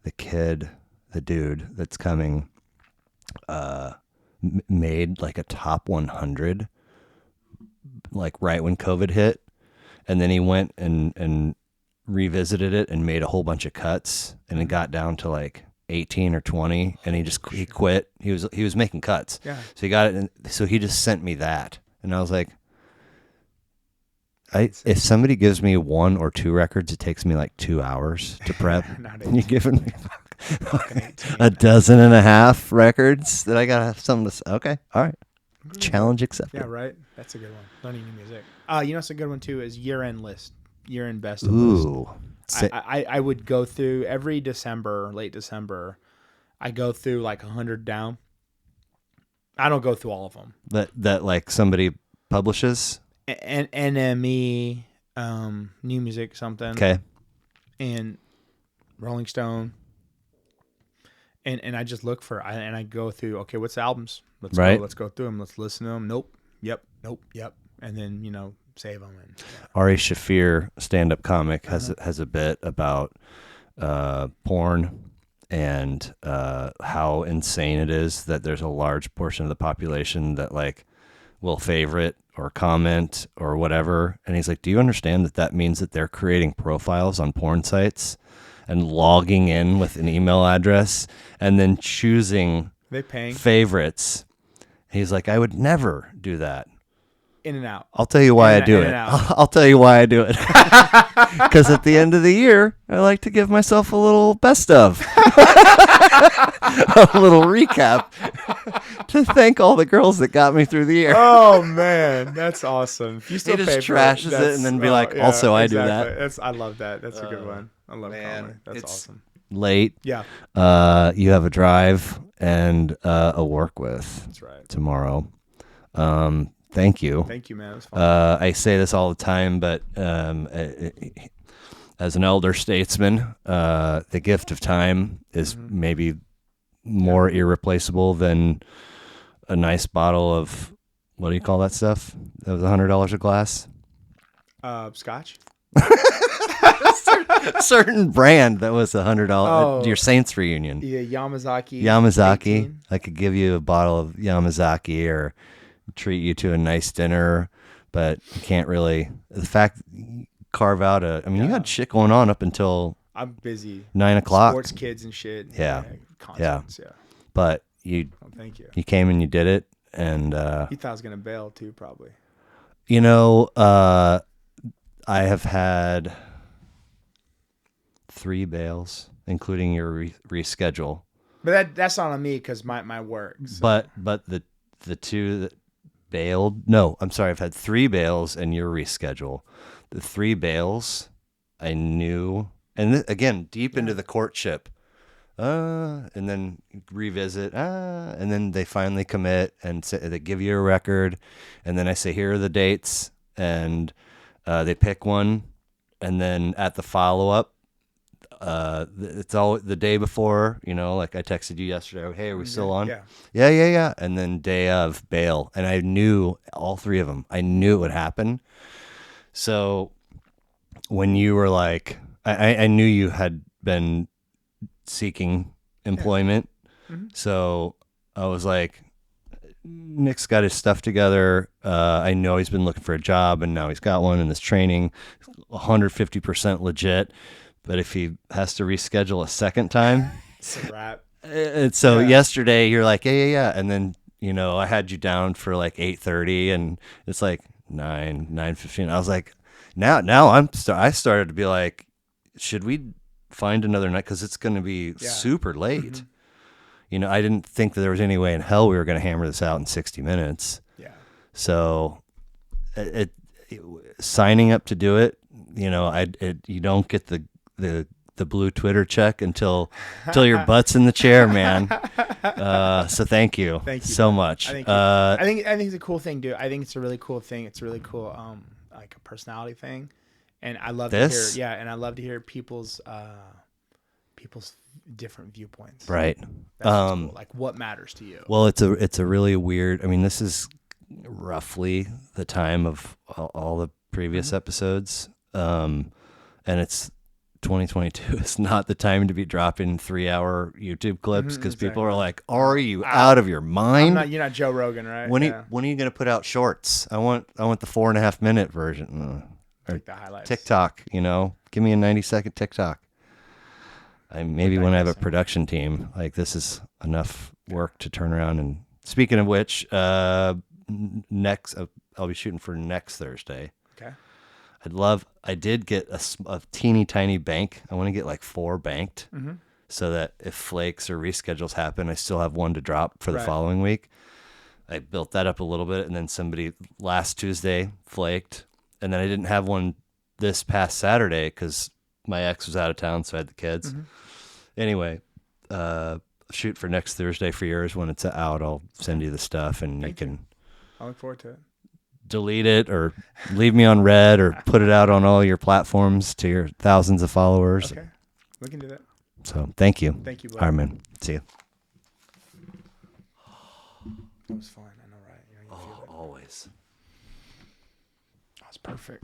the dude that's coming, made like a top 100, like right when COVID hit. And then he went and revisited it and made a whole bunch of cuts, and it got down to like 18 or 20, and he quit. He was making cuts. Yeah. So he got it, and so he just sent me that, and I was like, if somebody gives me 1 or 2 records, it takes me like 2 hours to prep. You're giving me a dozen and a half records that I gotta have something to say. Okay, all right. Challenge accepted. Yeah, right. That's a good one. Learning new music. What's a good one too is year-end list. Year-end best of list. I would go through every December, late December. I go through like 100 down. I don't go through all of them. That like somebody publishes. NME, New Music something. Okay. And Rolling Stone. And I just look for and I go through. Okay, what's the albums? Let's go through them. Let's listen to them. Nope. Yep. And then save them. And Ari Shaffir, stand-up comic, has a bit about porn and how insane it is that there's a large portion of the population that like will favorite or comment or whatever. And he's like, do you understand that means that they're creating profiles on porn sites and logging in with an email address and then choosing favorites? He's like, I would never do that. In and out. I'll tell you why I do it. I'll tell you why I do it. Because at the end of the year, I like to give myself a little best of. A little recap to thank all the girls that got me through the year. Oh, man. That's awesome. If you still he just trashes it and then be like, also I do that. I love that. That's a good one. I love comedy. That's awesome. Late. Yeah. You have a drive and a work with. That's right. Tomorrow. Thank you. Thank you, man. It was fun. I say this all the time, but as an elder statesman, the gift of time is maybe more irreplaceable than a nice bottle of, what do you call that stuff? That was $100 a glass? Scotch? A certain brand that was $100. Your Saints reunion. Yeah, Yamazaki. 18. I could give you a bottle of Yamazaki or treat you to a nice dinner, but you can't really. The fact carve out you had shit going on up until I'm busy 9 o'clock. Sports kids and shit. Concerts, yeah. But thank you. You came and you did it, and he thought I was gonna bail too, probably. I have had 3 bails, including your reschedule. But that's not on me because my work. So. But the 2 that bailed. No, I'm sorry. I've had 3 bails and your reschedule. The 3 bails, I knew, and again, deep into the courtship, and then revisit, and then they finally commit and say, they give you a record, and then I say, here are the dates, and they pick one, and then at the follow-up, it's all the day before, like I texted you yesterday, hey, are we still on? Yeah. And then day of bail. And I knew all 3 of them. I knew it would happen. So when you were like, I knew you had been seeking employment. Mm-hmm. So I was like, Nick's got his stuff together. I know he's been looking for a job and now he's got one in this training, 150% legit. but if he has to reschedule a second time, It's a wrap. so yesterday you're like, yeah, and then I had you down for like 8:30, and it's like 9:15. I was like, now I started to be like, should we find another night, because it's going to be super late. I didn't think that there was any way in hell we were going to hammer this out in 60 minutes. Yeah. So signing up to do it, you don't get the blue Twitter check until your butt's in the chair, man. So thank you so much. I think it's a cool thing, dude. I think it's a really cool thing. It's a really cool, like a personality thing, and I love to hear. And I love to hear people's different viewpoints. Right. That's cool. Like what matters to you. Well, it's a really weird. I mean, this is roughly the time of all the previous episodes, and it's 2022 is not the time to be dropping 3-hour YouTube clips, because people are like, "Are you out of your mind? You're not Joe Rogan, right?" When are you going to put out shorts? I want the 4.5 minute version. Like the highlights. TikTok, give me a 90-second TikTok. Maybe when I have a production team, like this is enough work to turn around. And speaking of which, next I'll be shooting for next Thursday. Okay. I did get a teeny tiny bank. I want to get like 4 banked, so that if flakes or reschedules happen, I still have one to drop for the following week. I built that up a little bit, and then somebody last Tuesday flaked, and then I didn't have one this past Saturday because my ex was out of town, so I had the kids. Anyway, shoot for next Thursday for yours. When it's out, I'll send you the stuff, and you can. I look forward to it. Delete it or leave me on red or put it out on all your platforms to your thousands of followers. Okay, we can do that. So thank you. Thank you, bud. All right, man. See you. That was fun. I know, right? You feel it. Always. That was perfect.